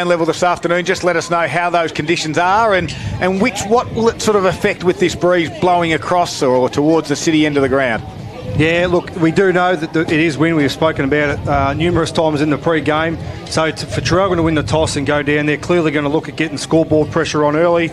Gippsland level this afternoon. Just let us know how those conditions are and what will it sort of affect with this breeze blowing across or towards the city end of the ground. Yeah, look, we do know that it is wind. We've spoken about it numerous times in the pre-game. So for Traralgon to win the toss and go down, they're clearly going to look at getting scoreboard pressure on early.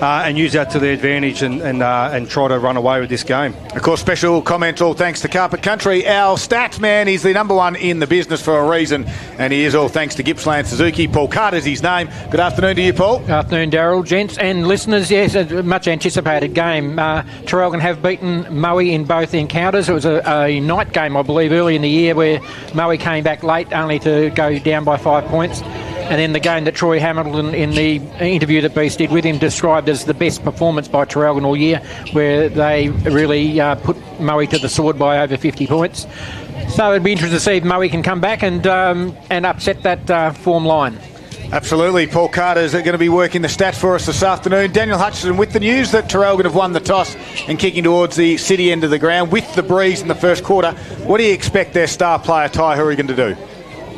And use that to their advantage and try to run away with this game. Of course, special comment all thanks to Carpet Country. Our stats man, he's the number one in the business for a reason, and he is all thanks to Gippsland Suzuki. Paul Carter's his name. Good afternoon to you, Paul. Good afternoon, Daryl, gents and listeners. Yes, a much anticipated game. Traralgon have beaten Moe in both encounters. It was a night game, I believe, early in the year where Moe came back late only to go down by 5 points. And then the game that Troy Hamilton, in the interview that Beast did with him, described as the best performance by Traralgon all year, where they really put Moe to the sword by over 50 points. So it'd be interesting to see if Moe can come back and upset that form line. Absolutely. Paul Carter's going to be working the stats for us this afternoon. Daniel Hutchison with the news that Traralgon have won the toss and kicking towards the city end of the ground with the breeze in the first quarter. What do you expect their star player, Ty Hourigan, to do?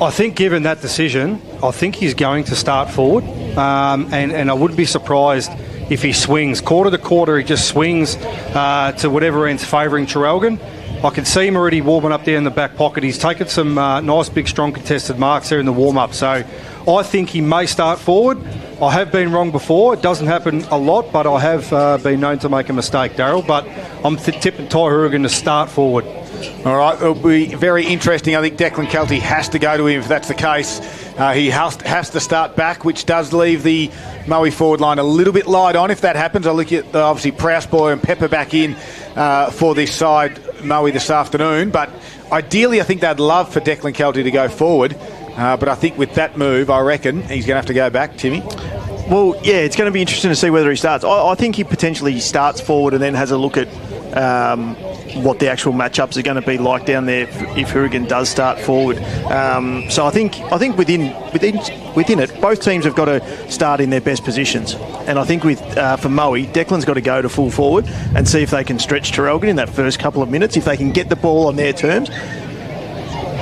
I think given that decision, I think he's going to start forward, and I wouldn't be surprised if he swings. Quarter to quarter, he just swings to whatever end's favouring Traralgon. I can see him already warming up there in the back pocket. He's taken some nice, big, strong contested marks there in the warm-up. So I think he may start forward. I have been wrong before. It doesn't happen a lot, but I have been known to make a mistake, Daryl. But I'm tipping Ty Hourigan to start forward. All right, it'll be very interesting. I think Declan Kelty has to go to him if that's the case. He has to start back, which does leave the Moe forward line a little bit light on. If that happens, I'll look at obviously Prouseboy and Pepper back in for this side, Moe, this afternoon. But ideally, I think they'd love for Declan Kelty to go forward. But I think with that move, I reckon he's going to have to go back, Timmy. Well, yeah, it's going to be interesting to see whether he starts. I think he potentially starts forward and then has a look at what the actual matchups are going to be like down there if Hourigan does start forward. So I think within it, both teams have got to start in their best positions. And I think for Moe, Declan's got to go to full forward and see if they can stretch Traralgon in that first couple of minutes, if they can get the ball on their terms.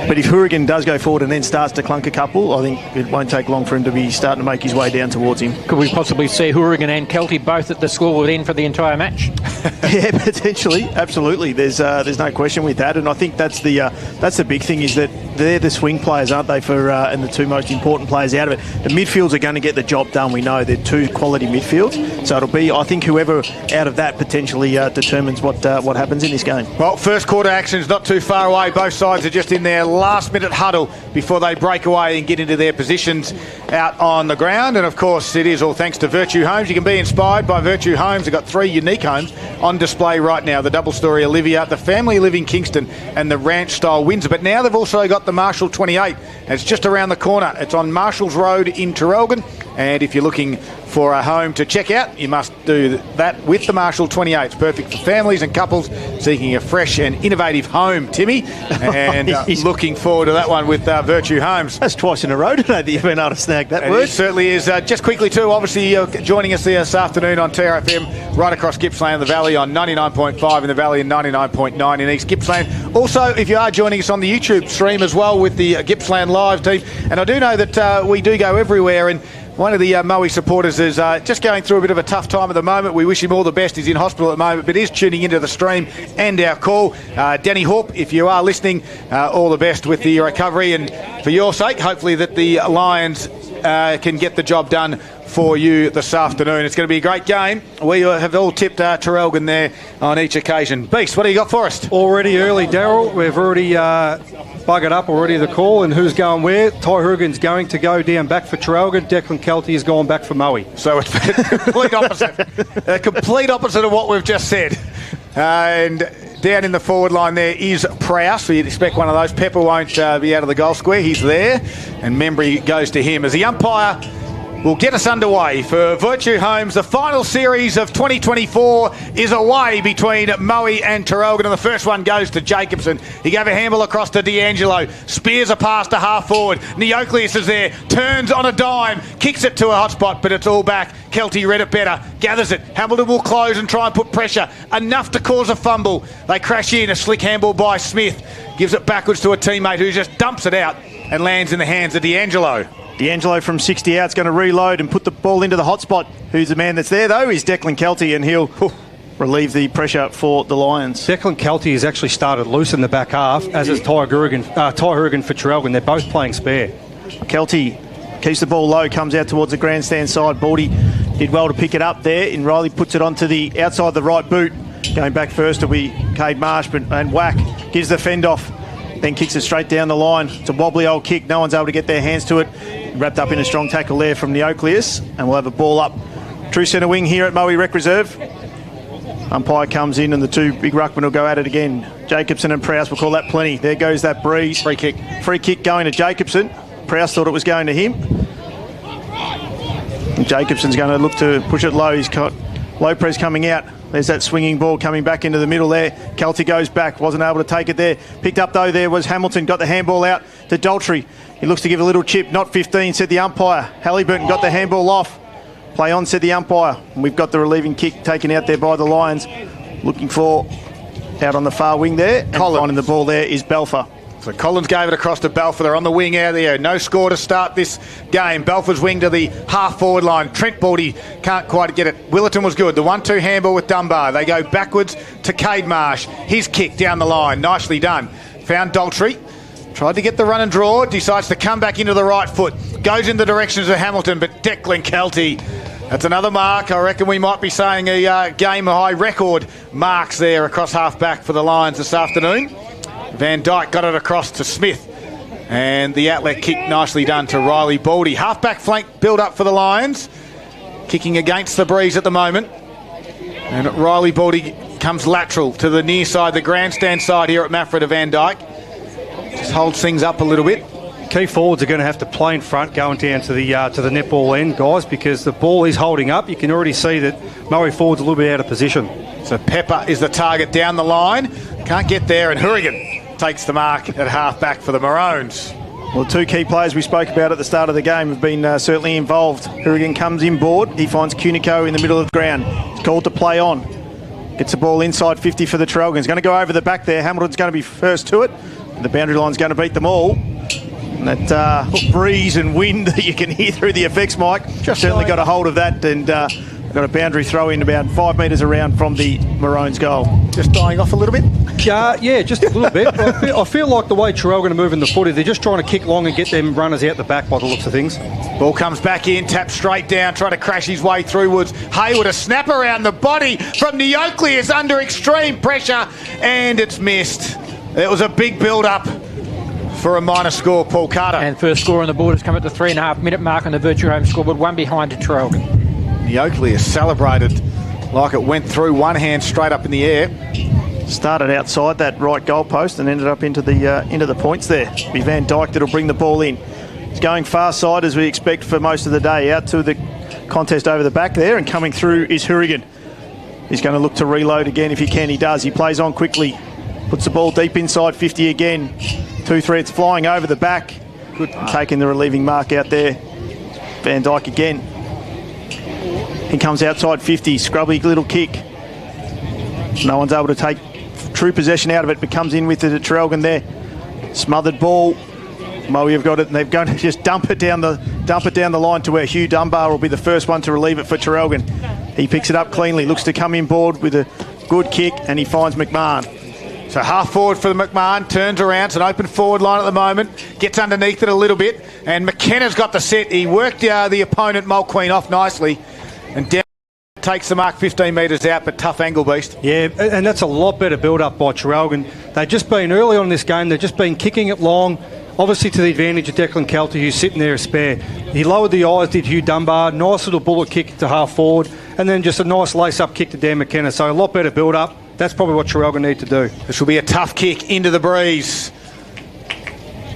But if Hourigan does go forward and then starts to clunk a couple, I think it won't take long for him to be starting to make his way down towards him. Could we possibly see Hourigan and Kelty both at the scoreboard end for the entire match? Yeah, potentially, absolutely. There's no question with that, and I think that's the big thing, is that they're the swing players, aren't they? And the two most important players out of it. The midfields are going to get the job done. We know they're two quality midfields, so it'll be, I think, whoever out of that potentially determines what happens in this game. Well, first quarter action's not too far away. Both sides are just in their last minute huddle before they break away and get into their positions out on the ground. And of course, it is all thanks to Virtue Homes. You can be inspired by Virtue Homes. They've got 3 unique homes on display right now: the double story Olivia, the family living Kingston, and the ranch style Windsor. But now they've also got the Marshall 28. It's just around the corner. It's on Marshall's Road in Traralgon. And if you're looking for a home to check out, you must do that with the Marshall 28. It's perfect for families and couples seeking a fresh and innovative home, Timmy. And looking forward to that one with Virtue Homes. That's twice in a row today that you've been able to snag that word. It certainly is. Just quickly too, obviously joining us this afternoon on TRFM right across Gippsland and the Valley on 99.5 in the Valley and 99.9 in East Gippsland. Also, if you are joining us on the YouTube stream as well with the Gippsland Live team, and I do know that we do go everywhere, and one of the Moe supporters is just going through a bit of a tough time at the moment. We wish him all the best. He's in hospital at the moment, but is tuning into the stream and our call. Danny Hawp, if you are listening, all the best with the recovery, and for your sake, hopefully that the Lions can get the job done for you this afternoon. It's going to be a great game. We have all tipped Traralgon there on each occasion. Beast, what do you got for us? Already early, Daryl. We've already buggered up already the call and who's going where. Ty Hourigan's going to go down back for Traralgon. Declan Kelty has gone back for Moe. So it's a complete opposite. A complete opposite of what we've just said. And down in the forward line there is Prowse, so you'd expect one of those. Pepper won't be out of the goal square. He's there. And Membry goes to him as the umpire will get us underway for Virtue Homes. The final series of 2024 is away between Moe and Traralgon, and the first one goes to Jacobson. He gave a handball across to D'Angelo. Spears a pass to half forward. Neocleus is there, turns on a dime, kicks it to a hot spot, but it's all back. Kelty read it better, gathers it. Hamilton will close and try and put pressure, enough to cause a fumble. They crash in, a slick handball by Smith. Gives it backwards to a teammate who just dumps it out and lands in the hands of D'Angelo. D'Angelo from 60 out is going to reload and put the ball into the hot spot. Who's the man that's there, though? Is Declan Kelty, and he'll relieve the pressure for the Lions. Declan Kelty has actually started loose in the back half, as is Ty Hurrigan for Traralgon. They're both playing spare. Kelty keeps the ball low, comes out towards the grandstand side. Baldy did well to pick it up there, and Riley puts it onto the outside of the right boot. Going back first will be Cade Marsh, and whack, gives the fend off, then kicks it straight down the line. It's a wobbly old kick. No one's able to get their hands to it. Wrapped up in a strong tackle there from Neocleus, and we'll have a ball up. True centre wing here at Moe Rec Reserve. Umpire comes in and the two big ruckmen will go at it again. Jacobson and Prowse will call that plenty. There goes that breeze. Free kick. Free kick going to Jacobson. Prowse thought it was going to him. And Jacobson's going to look to push it low. He's got Lopez coming out. There's that swinging ball coming back into the middle there. Kelty goes back, wasn't able to take it there. Picked up though there was Hamilton, got the handball out to Daltrey. He looks to give a little chip, not 15, said the umpire. Halliburton got the handball off. Play on, said the umpire. And we've got the relieving kick taken out there by the Lions. Looking for out on the far wing there. And finding the ball there is Balfour. So Collins gave it across to Balfour. They're on the wing out there. No score to start this game. Balfour's wing to the half-forward line. Trent Baldy can't quite get it. Willerton was good. The 1-2 handball with Dunbar. They go backwards to Cade Marsh. His kick down the line. Nicely done. Found Daltrey. Tried to get the run and draw. Decides to come back into the right foot. Goes in the directions of Hamilton, but Declan Kelty. That's another mark. I reckon we might be saying a game-high record marks there across half-back for the Lions this afternoon. Van Dyke got it across to Smith. And the outlet kick nicely done to Riley Baldy. Half-back flank build-up for the Lions. Kicking against the breeze at the moment. And Riley Baldy comes lateral to the near side, the grandstand side here at Maffra to Van Dyke. Just holds things up a little bit. Key forwards are going to have to play in front going down to the netball end, guys, because the ball is holding up. You can already see that Murray forward's a little bit out of position. So Pepper is the target down the line. Can't get there, and Hurrigan takes the mark at half-back for the Maroons. Well, the two key players we spoke about at the start of the game have been certainly involved. Hurrigan comes inboard. He finds Cunico in the middle of the ground. He's called to play on. Gets the ball inside 50 for the Traralgon. He's going to go over the back there. Hamilton's going to be first to it. The boundary line's going to beat them all. And that breeze and wind that you can hear through the effects mic certainly got a hold of that, and got a boundary throw in about 5 metres around from the Maroons' goal. Just dying off a little bit? Yeah, just a little bit. I feel like the way Traralgon are moving the footy, they're just trying to kick long and get them runners out the back by the looks of things. Ball comes back in, taps straight down, trying to crash his way through Woods. Hayward, a snap around the body from Neocleus under extreme pressure, and it's missed. It was a big build-up for a minor score, Paul Carter. And first score on the board has come at the 3.5-minute mark on the Virtue Home scoreboard, one behind to Traralgon. Neocleus celebrated like it went through one hand straight up in the air. Started outside that right goal post and ended up into the points there. It'll be Van Dyke that'll bring the ball in. It's going far side as we expect for most of the day. Out to the contest over the back there, and coming through is Hurrigan. He's going to look to reload again if he can. He does. He plays on quickly. Puts the ball deep inside 50 again. Two threats flying over the back. Good. Taking the relieving mark out there. Van Dyke again. He comes outside 50. Scrubby little kick. No one's able to take true possession out of it, but comes in with it at Traralgon there. Smothered ball. Moe have got it, and they're going to just dump it down the line to where Hugh Dunbar will be the first one to relieve it for Traralgon. He picks it up cleanly, looks to come in board with a good kick, and he finds McMahon. So half forward for the McMahon, turns around. It's an open forward line at the moment. Gets underneath it a little bit, and McKenna's got the set. He worked the opponent Mulqueen off nicely, and down takes the mark 15 metres out, but tough angle beast. Yeah, and that's a lot better build-up by Traralgon. They've just been early on in this game. They've just been kicking it long, obviously to the advantage of Declan Kelty, who's sitting there as spare. He lowered the eyes, did Hugh Dunbar. Nice little bullet kick to half forward, and then just a nice lace-up kick to Dan McKenna. So a lot better build-up. That's probably what Traralgon need to do. This will be a tough kick into the breeze.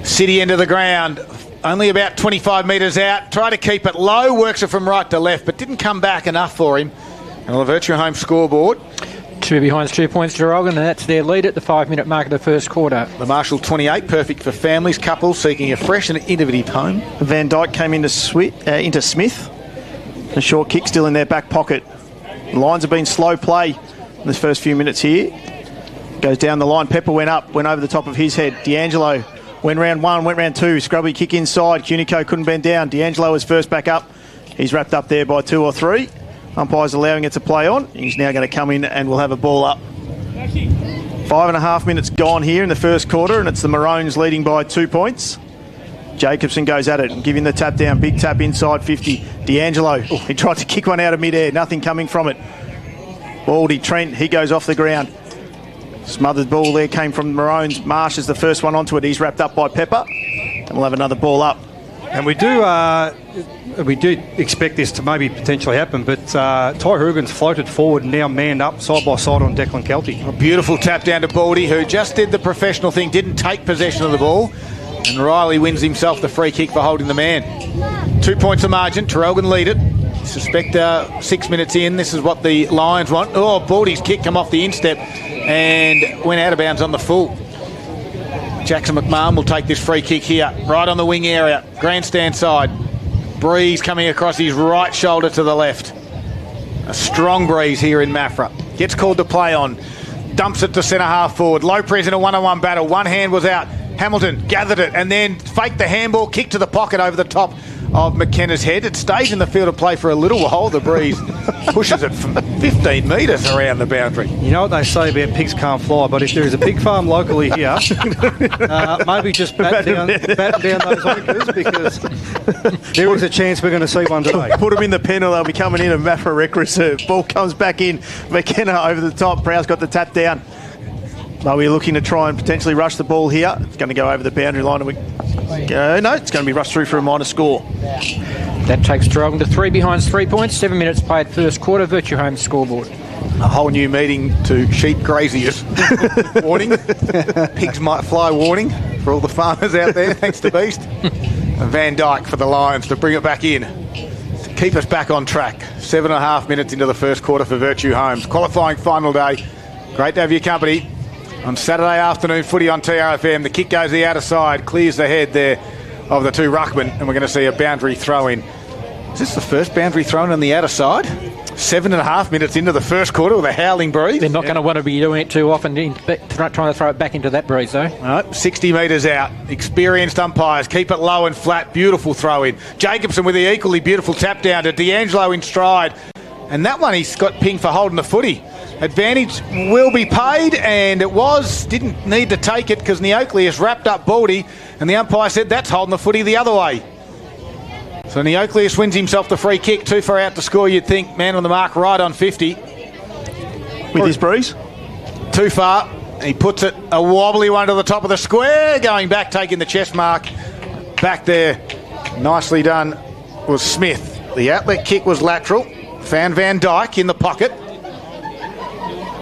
City end of the ground. Only about 25 metres out. Try to keep it low. Works it from right to left, but didn't come back enough for him. And the Virtue Home scoreboard. 2 behind, 2 points to Traralgon, and that's their lead at the 5-minute mark of the first quarter. The Marshall 28, perfect for families, couples seeking a fresh and innovative home. Van Dyke came into Smith. A short kick still in their back pocket. The Lions have been slow play in this first few minutes here. Goes down the line. Pepper went up, went over the top of his head. D'Angelo Went round one, went round two. Scrubby kick inside. Cunico couldn't bend down. D'Angelo was first back up. He's wrapped up there by 2 or 3. Umpire's allowing it to play on. He's now going to come in and we'll have a ball up. 5.5 minutes gone here in the first quarter, and it's the Maroons leading by 2 points. Jacobson goes at it and giving the tap down. Big tap inside 50. D'Angelo, he tried to kick one out of midair. Nothing coming from it. Baldy, Trent, he goes off the ground. Smothered ball there came from the Maroons. Marsh is the first one onto it. He's wrapped up by Pepper. And we'll have another ball up. And we do expect this to maybe potentially happen, but Ty Hoogan's floated forward and now manned up side by side on Declan Kelty. A beautiful tap down to Baldy, who just did the professional thing, didn't take possession of the ball. And Riley wins himself the free kick for holding the man. 2 points of margin. Traralgon lead it. Suspect 6 minutes in. This is what the Lions want. Oh, Baldy's kick come off the instep and went out of bounds on the full. Jackson McMahon will take this free kick here, right on the wing area, grandstand side. Breeze coming across his right shoulder to the left. A strong breeze here in Maffra. Gets called to play on. Dumps it to centre half forward. Low press in a one-on-one battle. One hand was out. Hamilton gathered it and then faked the handball, kick to the pocket over the top of McKenna's head. It stays in the field of play for a little while. The breeze pushes it from 15 metres around the boundary. You know what they say about pigs can't fly, but if there is a pig farm locally here, maybe just batten down those anchors, because there is a chance we're going to see one today. Put them in the pen or they'll be coming in. A Maffra Rec Reserve. Ball comes back in. McKenna over the top. Prowse got the tap down. Now we're looking to try and potentially rush the ball here. It's going to go over the boundary line. And no, it's going to be rushed through for a minor score. That takes Traralgon to 3 behind 3 points. 7 minutes played first quarter. Virtue Home scoreboard. A whole new meeting to sheep graziers. Warning. Pigs might fly warning for all the farmers out there, thanks to Beast. Van Dyke for the Lions to bring it back in. To keep us back on track. 7.5 minutes into the first quarter for Virtue Homes. Qualifying final day. Great to have your company. On Saturday afternoon footy on TRFM, the kick goes the outer side, clears the head there of the two ruckmen, and we're going to see a boundary throw in. Is this the first boundary thrown on the outer side? 7.5 minutes into the first quarter with a howling breeze. They're not going to want to be doing it too often, trying to throw it back into that breeze though. No, 60 metres out. Experienced umpires keep it low and flat. Beautiful throw in. Jacobson with the equally beautiful tap down to D'Angelo in stride. And that one he's got pinged for holding the footy. Advantage will be paid, and it was. Didn't need to take it because Neocleus wrapped up Baldy, and the umpire said that's holding the footy the other way. So Neocleus wins himself the free kick. Too far out to score, you'd think. Man on the mark, right on 50. With his breeze? Too far. He puts it a wobbly one to the top of the square. Going back, taking the chest mark. Back there. Nicely done was Smith. The outlet kick was lateral. Found Van Dyke in the pocket.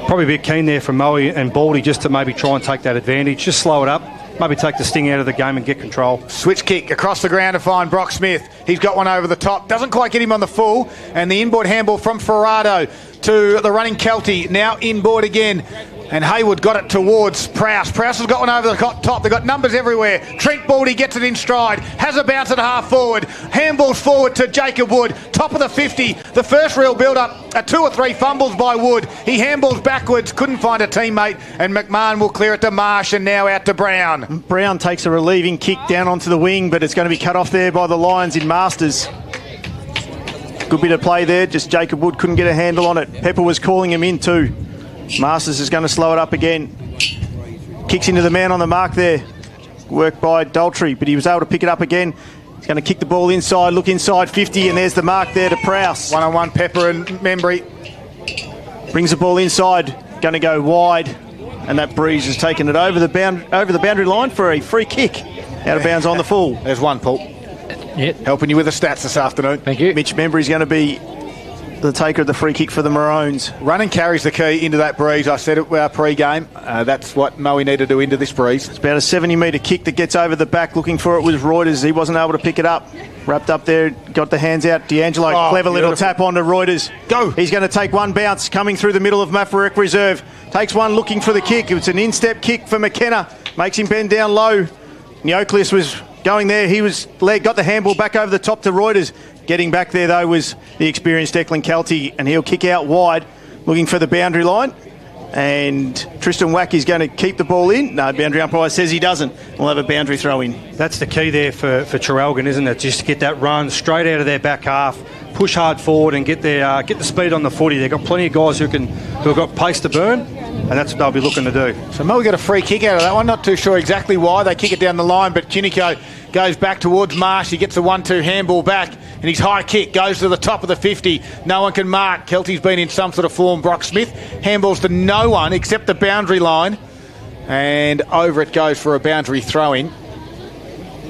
Probably a bit keen there from Moe and Baldy just to maybe try and take that advantage. Just slow it up. Maybe take the sting out of the game and get control. Switch kick across the ground to find Brock Smith. He's got one over the top. Doesn't quite get him on the full. And the inboard handball from Ferrado to the running Kelty. Now inboard again. And Hayward got it towards Prowse. Prowse has got one over the top. They've got numbers everywhere. Trent Baldy gets it in stride. Has a bounce at half forward. Handballs forward to Jacob Wood. Top of the 50. The first real build-up. 2 or 3 fumbles by Wood. He handballs backwards. Couldn't find a teammate. And McMahon will clear it to Marsh and now out to Brown. Brown takes a relieving kick down onto the wing, but it's going to be cut off there by the Lions in Masters. Good bit of play there. Just Jacob Wood couldn't get a handle on it. Pepper was calling him in too. Masters is going to slow it up again. Kicks into the man on the mark there. Work by Daltrey, but he was able to pick it up again. He's going to kick the ball inside, look inside 50, and there's the mark there to Prowse. One-on-one Pepper and Membry. Brings the ball inside, going to go wide, and that breeze has taken it over the boundary line for a free kick. Out of bounds on the full. There's one, Paul. Yep. Helping you with the stats this afternoon. Thank you. Mitch Membry's going to be the taker of the free kick for the Maroons. Running carries the key into that breeze. I said it pre-game. That's what Moe needed to do into this breeze. It's about a 70-metre kick that gets over the back. Looking for it was Reuters. He wasn't able to pick it up. Wrapped up there, got the hands out. D'Angelo, clever little tap onto Reuters. Go. He's going to take one bounce coming through the middle of Maffra Rec Reserve. Takes one looking for the kick. It's an instep kick for McKenna. Makes him bend down low. Neocleus was going there. He was got the handball back over the top to Reuters. Getting back there, though, was the experienced Declan Kelty, and he'll kick out wide, looking for the boundary line. And Tristan Wack is going to keep the ball in. No, boundary umpire says he doesn't. We'll have a boundary throw in. That's the key there for Traralgon, isn't it? Just to get that run straight out of their back half, push hard forward and get the speed on the footy. They've got plenty of guys who've got pace to burn, and that's what they'll be looking to do. So Moe got a free kick out of that one. Not too sure exactly why. They kick it down the line, but Kinnico goes back towards Marsh. He gets a 1-2 handball back, and his high kick goes to the top of the 50. No one can mark. Kelty's been in some sort of form. Brock Smith handballs to no one except the boundary line, and over it goes for a boundary throw-in.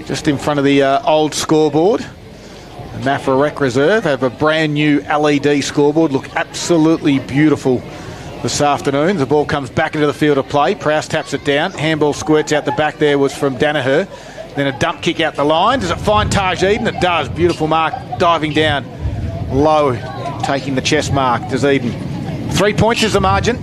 Just in front of the old scoreboard. The Maffra Rec Reserve have a brand new LED scoreboard. Look absolutely beautiful this afternoon. The ball comes back into the field of play. Prowse taps it down. Handball squirts out the back there was from Danaher. Then a dump kick out the line. Does it find Taj Eden? It does. Beautiful mark diving down low, taking the chest mark. Does Eden. 3 points is the margin.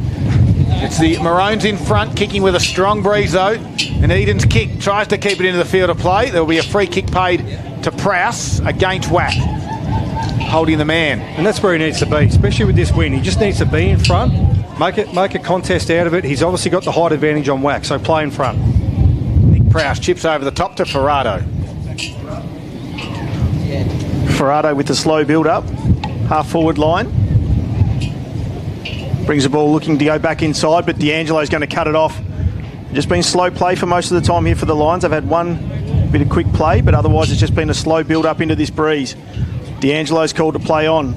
It's the Maroons in front, kicking with a strong breeze though. And Eden's kick tries to keep it into the field of play. There will be a free kick paid to Prowse against Wack, holding the man. And that's where he needs to be, especially with this win. He just needs to be in front, make a contest out of it. He's obviously got the height advantage on Wack, so play in front. Nick Prowse chips over the top to Ferrado. Ferrado with the slow build-up, half-forward line. Brings the ball looking to go back inside, but D'Angelo's going to cut it off. Just been slow play for most of the time here for the Lions. They've had one bit of quick play, but otherwise it's just been a slow build-up into this breeze. D'Angelo's called to play on.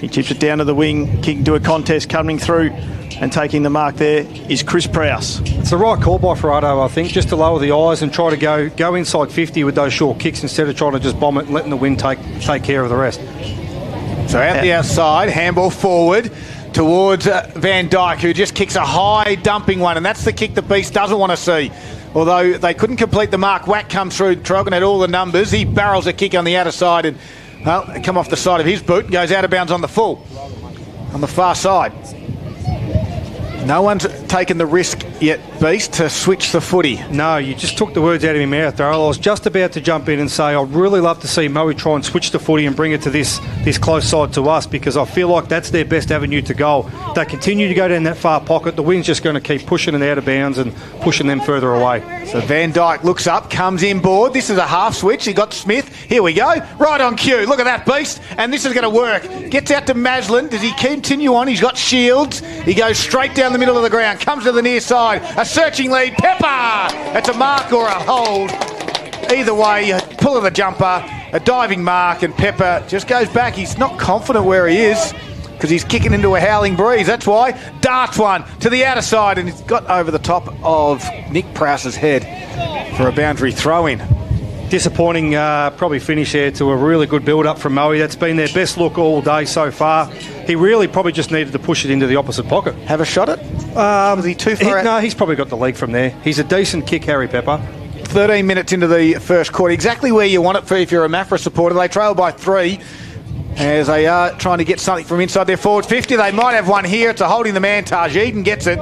He chips it down to the wing, kicking to a contest, coming through and taking the mark there is Chris Prowse. It's the right call by Ferrado, I think, just to lower the eyes and try to go inside 50 with those short kicks instead of trying to just bomb it and letting the wind take care of the rest. So out the outside, handball forward towards Van Dyke, who just kicks a high dumping one, and that's the kick the Beast doesn't want to see. Although they couldn't complete the mark, Wack comes through. Traralgon had all the numbers. He barrels a kick on the outer side and, well, it come off the side of his boot and goes out of bounds on the full, on the far side. No one's taken the risk yet, Beast, to switch the footy. No, you just took the words out of my mouth, Darryl. I was just about to jump in and say I'd really love to see Moe try and switch the footy and bring it to this close side to us, because I feel like that's their best avenue to goal. They continue to go down that far pocket. The wind's just going to keep pushing it out of bounds and pushing them further away. So Van Dyke looks up, comes inboard. This is a half switch. He got Smith. Here we go. Right on cue. Look at that, Beast. And this is going to work. Gets out to Maslin. Does he continue on? He's got Shields. He goes straight down the middle of the ground. Comes to the near side. A searching lead. Pepper! It's a mark or a hold. Either way, a pull of the jumper, a diving mark, and Pepper just goes back. He's not confident where he is because he's kicking into a howling breeze. That's why. Darts one to the outer side, and he's got over the top of Nick Prowse's head for a boundary throw-in. Disappointing probably finish there to a really good build-up from Moe. That's been their best look all day so far. He really probably just needed to push it into the opposite pocket. Have a shot at? Was he too far out? No, he's probably got the leg from there. He's a decent kick, Harry Pepper. 13 minutes into the first quarter. Exactly where you want it for if you're a Maffra supporter. They trail by 3 as they are trying to get something from inside their forward 50. They might have one here. It's a holding the man. Taj Eden gets it.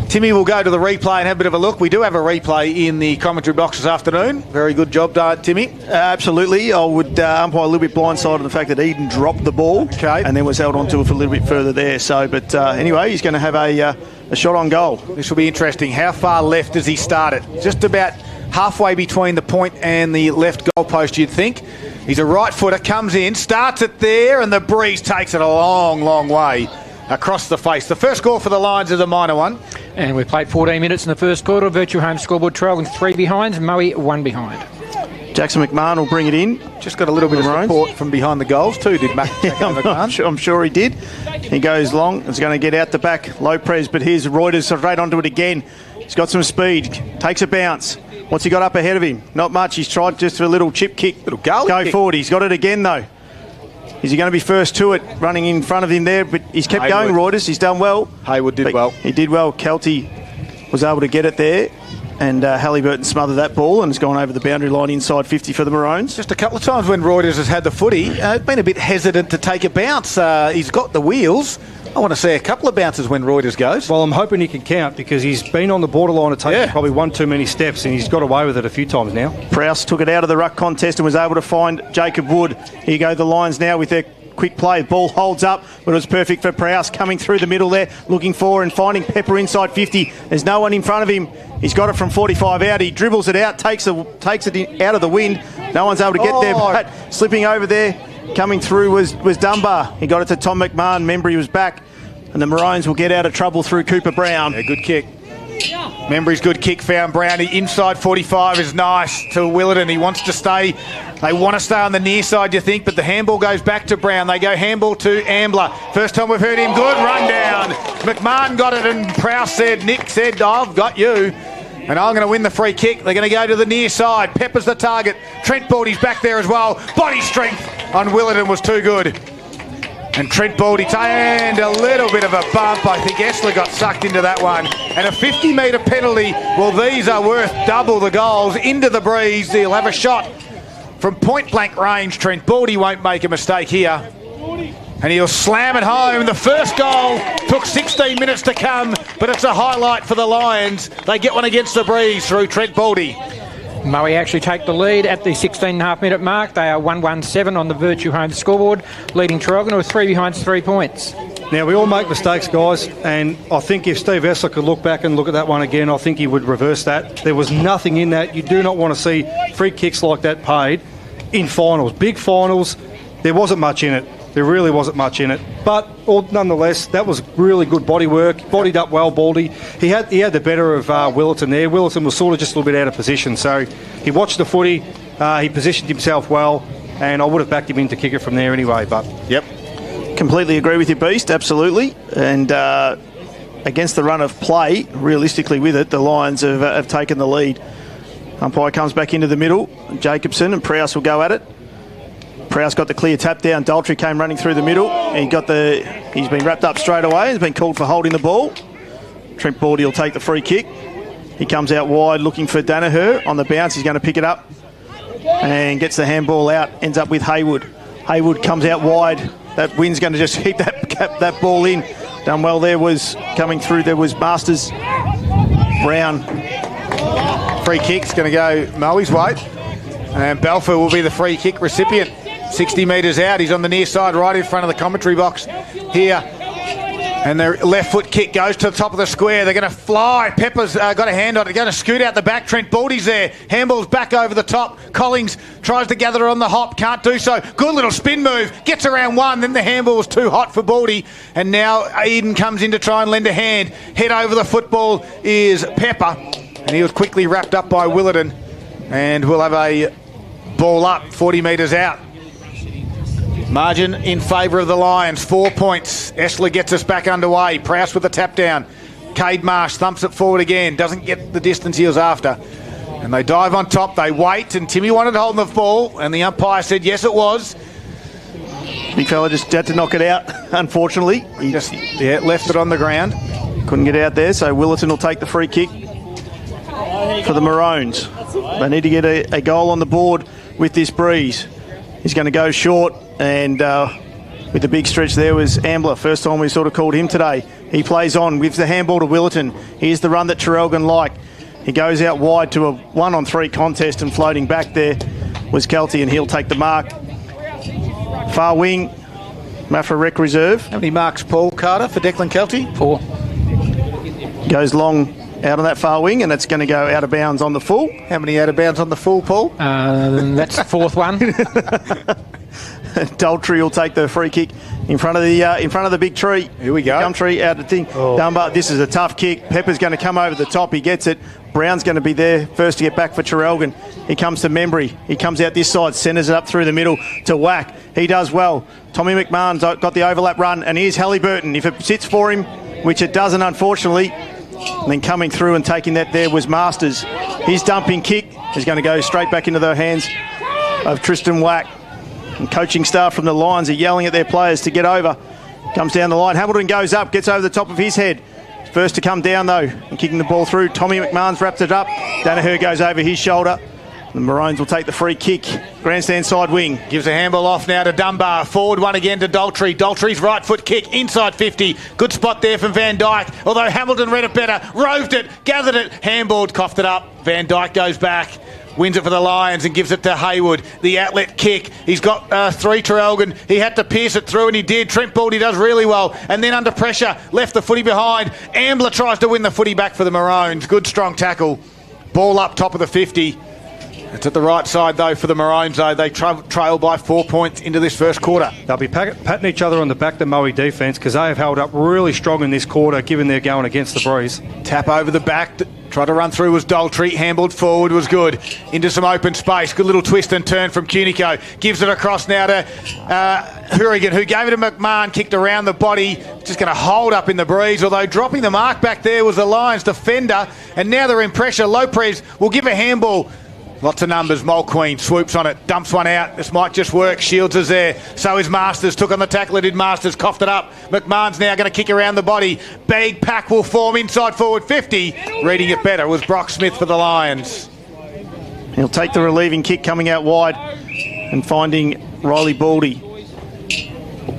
Timmy will go to the replay and have a bit of a look. We do have a replay in the commentary box this afternoon. Very good job, Timmy. Absolutely. I would umpire a little bit blindsided of the fact that Eden dropped the ball and then was held onto it for a little bit further there. So, but anyway, he's going to have a shot on goal. This will be interesting. How far left does he start it? Just about halfway between the point and the left goalpost, you'd think. He's a right footer, comes in, starts it there, and the breeze takes it a long, long way across the face. The first score for the Lions is a minor one. And we've played 14 minutes in the first quarter. Virtual home scoreboard, Traralgon 3 behind, Moe 1 behind. Jackson McMahon will bring it in. Just got a little bit of support from behind the goals too, did McMahon? I'm sure he did. He goes long. It's going to get out the back. Low press, but here's Reuters right onto it again. He's got some speed. Takes a bounce. What's he got up ahead of him? Not much. He's tried just a little chip kick. Little goal Go kick. forward. He's got it again though. Is he going to be first to it? Running in front of him there, but he's kept going, Reuters. He's done well. Haywood did well. He did well. Kelty was able to get it there, and Halliburton smothered that ball and has gone over the boundary line inside 50 for the Maroons. Just a couple of times when Reuters has had the footy, been a bit hesitant to take a bounce. He's got the wheels. I want to see a couple of bounces when Reuters goes. Well, I'm hoping he can count because he's been on the borderline of taking probably one too many steps, and he's got away with it a few times now. Prowse took it out of the ruck contest and was able to find Jacob Wood. Here go the Lions now with their quick play. The ball holds up, but it was perfect for Prowse coming through the middle there, looking for and finding Pepper inside 50. There's no one in front of him. He's got it from 45 out. He dribbles it out, takes it out of the wind. No one's able to get there, but slipping over there, coming through was Dunbar. He got it to Tom McMahon. Membry was back, and the Maroons will get out of trouble through Cooper Brown. Yeah, good kick. Membry's good kick found Brownie. Inside 45 is nice to Willerton. He wants to stay. They want to stay on the near side, you think, but the handball goes back to Brown. They go handball to Ambler. First time we've heard him. Good run down. McMahon got it, and Prowse said, Nick said, I've got you. And I'm going to win the free kick. They're going to go to the near side. Pepper's the target. Trent Baldy's back there as well. Body strength on Willerton was too good. And Trent Baldy, and a little bit of a bump. I think Essler got sucked into that one. And a 50-metre penalty. Well, these are worth double the goals. Into the breeze. He'll have a shot from point-blank range. Trent Baldy won't make a mistake here. And he'll slam it home. The first goal took 16 minutes to come, but it's a highlight for the Lions. They get one against the breeze through Trent Baldy. Moe actually take the lead at the 16.5-minute mark. They are 1-1-7 on the Virtue Home scoreboard, leading Traralgon with 3 behind 3 points. Now, we all make mistakes, guys, and I think if Steve Essler could look back and look at that one again, I think he would reverse that. There was nothing in that. You do not want to see free kicks like that paid in finals. Big finals, there wasn't much in it. There really wasn't much in it. But nonetheless, that was really good body work. Bodied up well, Baldy. He had the better of Willerton there. Willerton was sort of just a little bit out of position. So he watched the footy. He positioned himself well. And I would have backed him in to kick it from there anyway. But yep. Completely agree with you, Beast. Absolutely. And against the run of play, realistically with it, the Lions have taken the lead. Umpire comes back into the middle. Jacobson and Prowse will go at it. Prowse got the clear tap down. Daltrey came running through the middle. He's been wrapped up straight away. He's been called for holding the ball. Trent Baldy will take the free kick. He comes out wide looking for Danaher. On the bounce, he's going to pick it up and gets the handball out. Ends up with Haywood. Haywood comes out wide. That wind's going to just hit that ball in. Done well there was coming through. There was Masters. Brown. Free kick's going to go Moe's way. And Balfour will be the free kick recipient. 60 metres out. He's on the near side right in front of the commentary box here. And the left foot kick goes to the top of the square. They're going to fly. Pepper's got a hand on it. Going to scoot out the back. Trent Baldy's there. Handball's back over the top. Collings tries to gather it on the hop. Can't do so. Good little spin move. Gets around one. Then the handball's too hot for Baldy. And now Eden comes in to try and lend a hand. Head over the football is Pepper. And he was quickly wrapped up by Willerton. And we'll have a ball up 40 metres out. Margin in favour of the Lions, 4 points. Essler gets us back underway. Prowse with the tap down. Cade Marsh thumps it forward again. Doesn't get the distance he was after. And they dive on top. They wait. And Timmy wanted to hold the ball. And the umpire said, yes, it was. Big fella just had to knock it out, unfortunately. He just left it on the ground. Couldn't get out there. So Willerton will take the free kick for the Maroons. They need to get a goal on the board with this breeze. He's going to go short, and with the big stretch there was Ambler. First time we sort of called him today. He plays on with the handball to Willerton. Here's the run that Traralgon like. He goes out wide to a 1-on-3 contest, and floating back there was Kelty, and he'll take the mark. Far wing, Maffra Rec Reserve. How many marks, Paul Carter, for Declan Kelty? 4. Goes long out on that far wing, and it's going to go out of bounds on the full. How many out of bounds on the full, Paul? That's the 4th one. Daltrey will take the free kick in front of the big tree. Here we go. Gum tree out the thing. Dunbar, this is a tough kick. Pepper's going to come over the top. He gets it. Brown's going to be there first to get back for Traralgon. He comes to Membry. He comes out this side, centres it up through the middle to Whack. He does well. Tommy McMahon's got the overlap run, and here's Halliburton. If it sits for him, which it doesn't, unfortunately. And then coming through and taking that there was Masters. His dumping kick is going to go straight back into the hands of Tristan Whack. And coaching staff from the Lions are yelling at their players to get over. Comes down the line. Hamilton goes up, gets over the top of his head. First to come down, though, and kicking the ball through. Tommy McMahon's wrapped it up. Danaher goes over his shoulder. The Maroons will take the free kick. Grandstand side wing. Gives a handball off now to Dunbar. Forward one again to Daltrey. Daltrey's right foot kick inside 50. Good spot there from Van Dyke. Although Hamilton read it better. Roved it, gathered it, handballed, coughed it up. Van Dyke goes back. wins it for the Lions and gives it to Hayward. The outlet kick. He's got 3 Traralgon. He had to pierce it through and he did. Trent Baldy does really well. And then under pressure, left the footy behind. Ambler tries to win the footy back for the Maroons. Good strong tackle. Ball up top of the 50. It's at the right side, though, for the Maroons, though. They trail by 4 points into this first quarter. They'll be patting each other on the back, the Moe defence, because they have held up really strong in this quarter, given they're going against the breeze. Tap over the back. Tried to run through was Daltrey. Handled forward was good. Into some open space. Good little twist and turn from Cunico. Gives it across now to Hourigan, who gave it to McMahon. Kicked around the body. Just going to hold up in the breeze, although dropping the mark back there was the Lions defender. And now they're in pressure. Lopez will give a handball. Lots of numbers. Mulqueen swoops on it, dumps one out. This might just work. Shields is there. So is Masters. Took on the tackle. Did Masters. Coughed it up. McMahon's now going to kick around the body. Big pack will form inside forward 50. Reading it better was Brock Smith for the Lions. He'll take the relieving kick coming out wide and finding Riley Baldy.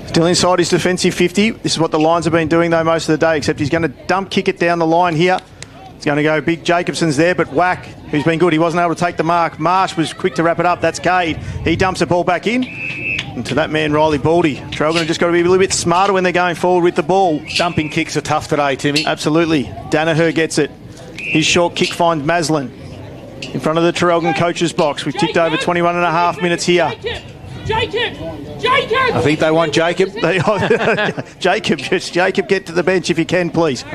Still inside his defensive 50. This is what the Lions have been doing, though, most of the day, except he's going to dump kick it down the line here. It's going to go big. Jacobson's there, but Wack, who's been good, he wasn't able to take the mark. Marsh was quick to wrap it up. That's Cade. He dumps the ball back in. And to that man, Riley Baldy. Traralgon have just got to be a little bit smarter when they're going forward with the ball. Dumping kicks are tough today, Timmy. Absolutely. Danaher gets it. His short kick finds Maslin in front of the Traralgon coach's box. We've ticked over 21 and a half minutes here. Jacob! I think they want Jacob. Jacob, get to the bench if you can, please.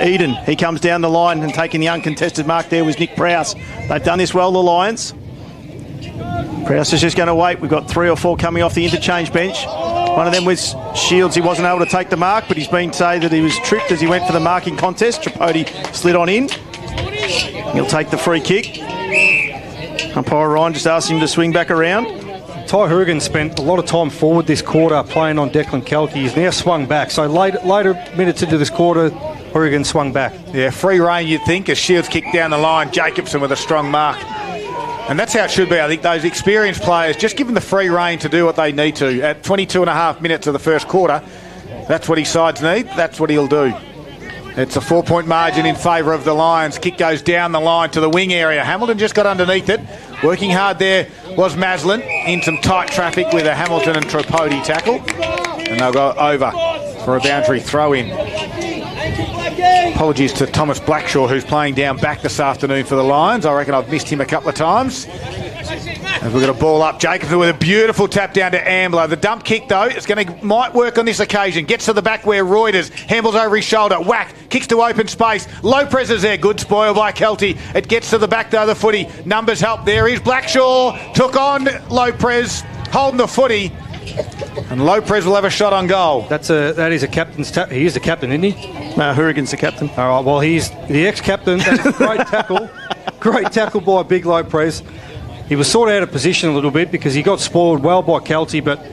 Eden, he comes down the line and taking the uncontested mark there was Nick Prowse. They've done this well, the Lions. Prowse is just going to wait. We've got 3 or 4 coming off the interchange bench. One of them was Shields. He wasn't able to take the mark, but he's been saying that he was tripped as he went for the marking contest. Tripodi slid on in. He'll take the free kick. Umpire Ryan just asked him to swing back around. Ty Hourigan spent a lot of time forward this quarter playing on Declan Kelty. He's now swung back. So later minutes into this quarter, Hourigan swung back. Yeah, free rein you'd think as Shields kicked down the line. Jacobson with a strong mark. And that's how it should be. I think those experienced players, just give them the free rein to do what they need to. At 22 and a half minutes of the first quarter, that's what his sides need. That's what he'll do. It's a 4-point margin in favour of the Lions. Kick goes down the line to the wing area. Hamilton just got underneath it. Working hard there was Maslin in some tight traffic with a Hamilton and Tripodi tackle. And they'll go over for a boundary throw-in. Apologies to Thomas Blackshaw, who's playing down back this afternoon for the Lions. I reckon I've missed him a couple of times. As we've got a ball up, Jacobson with a beautiful tap down to Ambler. The dump kick, though, might work on this occasion. Gets to the back where Reuters handles over his shoulder. Whack, kicks to open space. Lopez is there. Good spoil by Kelty. It gets to the back, though, the footy. Numbers help. There is Blackshaw. Took on Lopez, holding the footy. And Lopez will have a shot on goal. That is a captain's tap. He is the captain, isn't he? No, Hourigan's the captain. All right, well, he's the ex-captain. That's a great tackle. Great tackle by Big Lopez. He was sort of out of position a little bit because he got spoiled well by Kelty, but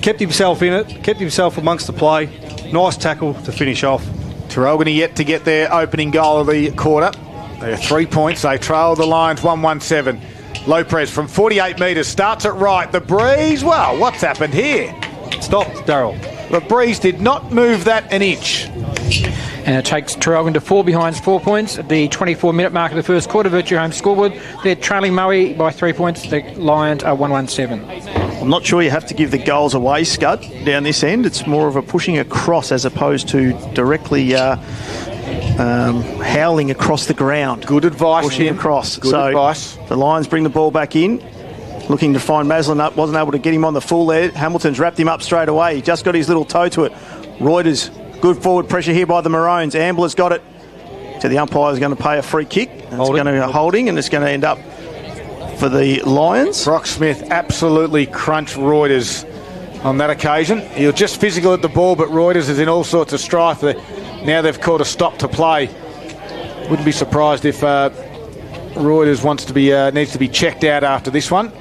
kept himself in it, kept himself amongst the play. Nice tackle to finish off. Traralgon are yet to get their opening goal of the quarter. They are 3 points. They trail the Lions 1-1-7. Lopez from 48 metres starts it right. The breeze, well, what's happened here? Stopped, Daryl. The breeze did not move that an inch. And it takes Traralgon to 4 behind 4 points at the 24-minute mark of the first quarter. Virtue home scoreboard. They're trailing Moe by 3 points. The Lions are 1-1-7. I'm not sure you have to give the goals away, Scud, down this end. It's more of a pushing across as opposed to directly howling across the ground. Good advice, pushing Tim. across. Good advice. The Lions bring the ball back in. Looking to find Maslin up. Wasn't able to get him on the full there. Hamilton's wrapped him up straight away. He just got his little toe to it. Reuters. Good forward pressure here by the Maroons. Ambler's got it. So the umpire's going to pay a free kick. It's going to be a holding, and it's going to end up for the Lions. Brock Smith absolutely crunched Reuters on that occasion. He was just physical at the ball, but Reuters is in all sorts of strife. Now they've called a stop to play. Wouldn't be surprised if Reuters needs to be checked out after this one.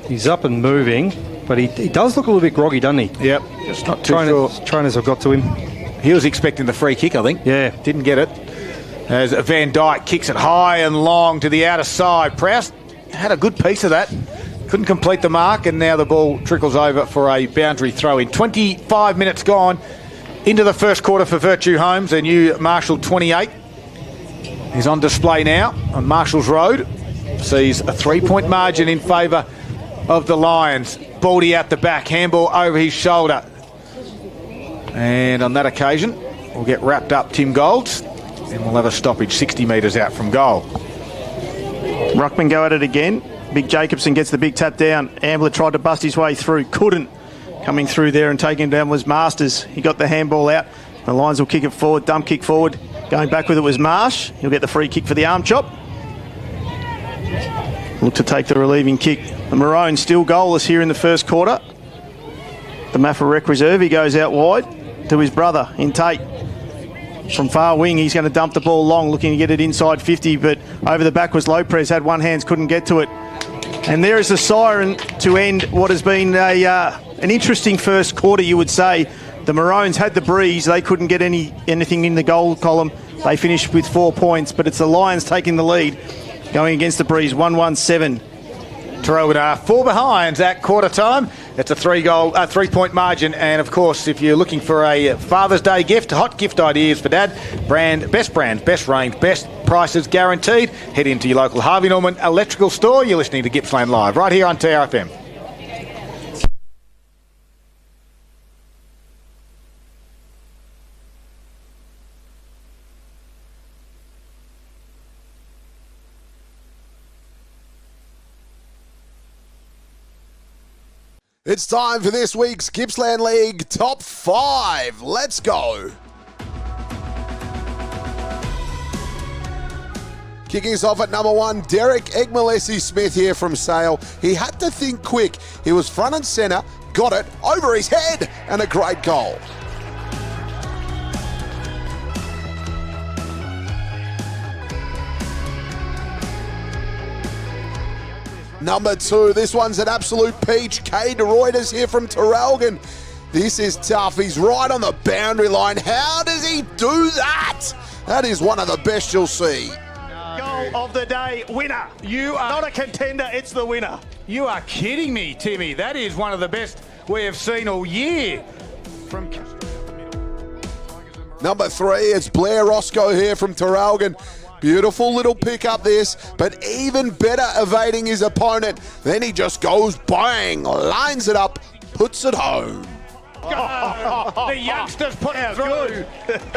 He's up and moving, but he does look a little bit groggy, doesn't he? Yep, just not too sure. Trainers have got to him. He was expecting the free kick, I think. Yeah. Didn't get it. As Van Dyke kicks it high and long to the outer side. Prowse had a good piece of that. Couldn't complete the mark, and now the ball trickles over for a boundary throw-in. 25 minutes gone into the first quarter for Virtue Homes. Their new Marshall 28 is on display now on Marshall's Road. sees a 3-point margin in favour of the Lions. Baldy out the back, handball over his shoulder. And on that occasion, we'll get wrapped up Tim Golds, and we'll have a stoppage 60 metres out from goal. Ruckman go at it again. Big Jacobson gets the big tap down. Ambler tried to bust his way through, couldn't. Coming through there and taking him down was Masters. He got the handball out. The Lions will kick it forward, dump kick forward. Going back with it was Marsh. He'll get the free kick for the arm chop. Look to take the relieving kick. The Maroons still goalless here in the first quarter. The Maffa Rec reserve, he goes out wide to his brother in Tate. From far wing, he's going to dump the ball long, looking to get it inside 50, but over the back was Lopez, had one hands, couldn't get to it. And there is the siren to end what has been an interesting first quarter, you would say. The Maroons had the breeze, they couldn't get anything in the goal column. They finished with 4 points, but it's the Lions taking the lead, going against the breeze, 1-1-7. Traralgon are 4 behinds at quarter time. It's a 3-point margin, and of course, if you're looking for a Father's Day gift, hot gift ideas for Dad, best brands, best range, best prices guaranteed. Head into your local Harvey Norman electrical store. You're listening to Gippsland Live right here on TRFM. It's time for this week's Gippsland League Top 5. Let's go. Kicking us off at number 1, Derek Egmalesi-Smith here from Sale. He had to think quick. He was front and centre, got it, over his head, and a great goal. Number 2, this one's an absolute peach. Kay de Reuters here from Traralgon. This is tough. He's right on the boundary line. How does he do that? That is one of the best you'll see. Goal of the day, winner. You are not a contender, it's the winner. You are kidding me, Timmy. That is one of the best we have seen all year. From Number 3, it's Blair Roscoe here from Traralgon. Beautiful little pick up this, but even better evading his opponent. Then he just goes bang, lines it up, puts it home. The youngsters put it through.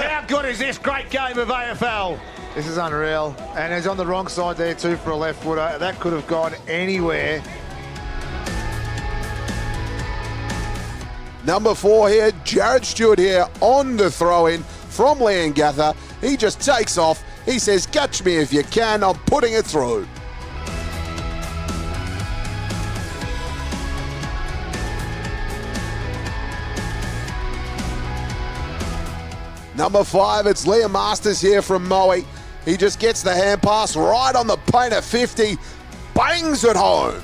How good is this great game of AFL? This is unreal. And he's on the wrong side there too for a left footer. That could have gone anywhere. Number 4 here, Jared Stewart here on the throw-in from Leongatha. He just takes off. He says, catch me if you can, I'm putting it through. Number 5, it's Liam Masters here from Moe. He just gets the hand pass right on the paint at 50, bangs it home.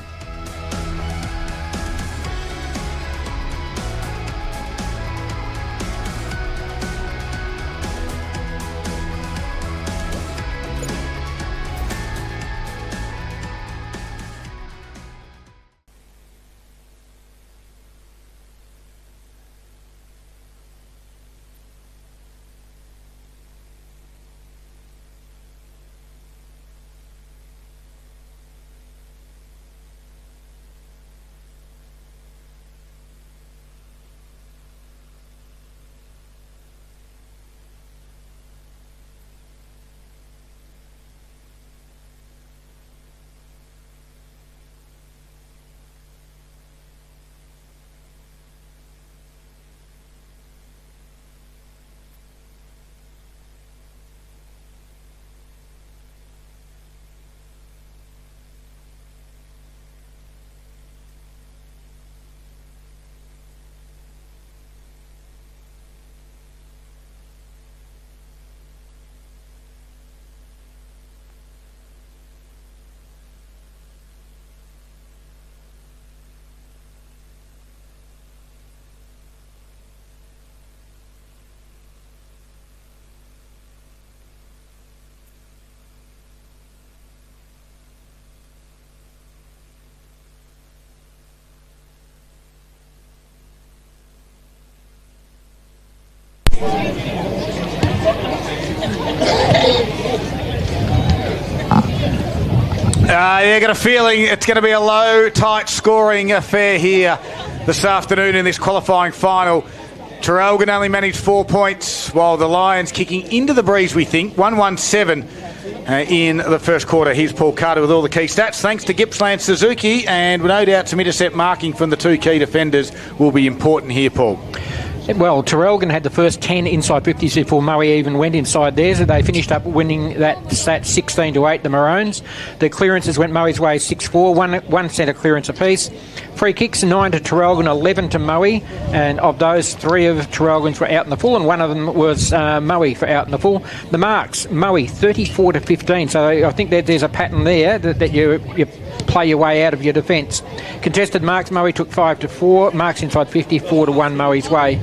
Yeah, got a feeling it's going to be a low, tight scoring affair here this afternoon in this qualifying final. Traralgon only managed 4 points, while the Lions kicking into the breeze, we think, 117 in the first quarter. Here's Paul Carter with all the key stats. Thanks to Gippsland Suzuki, and no doubt some intercept marking from the two key defenders will be important here, Paul. Well, Traralgon had the first 10 inside 50s before Maui even went inside theirs. They finished up winning that 16-8, the Maroons. The clearances went Maui's way 6-4, one centre clearance apiece. Free kicks, 9 to Traralgon, 11 to Maui, and of those, 3 of Traralgon's were out in the full, and one of them was Maui for out in the full. The marks, Maui 34 to 15, so I think that there's a pattern there that you play your way out of your defence. Contested marks, Maui took 5 to 4, marks inside 50, 4 to 1 Maui's way.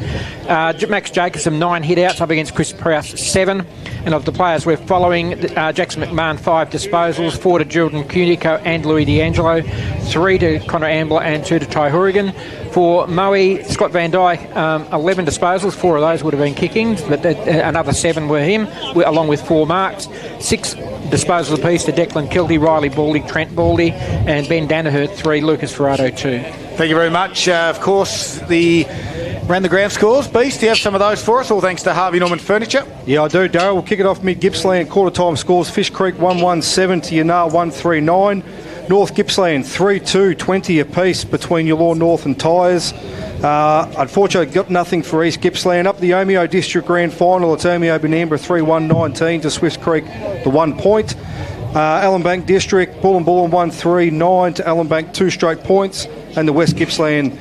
Max Jacobson 9 hit outs up against Chris Prowse 7, and of the players we're following, Jackson McMahon 5 disposals, 4 to Jordan Cunico and Louis D'Angelo, 3 to Connor Ambler and 2 to Ty Hourigan. For Maui, Scott Van Dyke, 11 disposals, 4 of those would have been kickings, but another 7 were him, along with 4 marks. 6 disposals apiece to Declan Kelty, Riley Baldy, Trent Baldy, and Ben Danaher 3, Lucas Ferrado 2. Thank you very much. Of course, the round the ground scores. Beast, do you have some of those for us? All thanks to Harvey Norman Furniture. Yeah, I do, Darryl. We'll kick it off mid-Gippsland. Quarter-time scores. Fish Creek 117 to Yanar 139. North Gippsland 3-2, 20 apiece between Yallourn North and Tyres. Unfortunately, got nothing for East Gippsland. Up the Omeo District Grand Final, it's Omeo Benambra 3-1-19 to Swift Creek, the 1 point. Allenbank District, Bullen 1-3-9 to Allenbank, 2 straight points. And the West Gippsland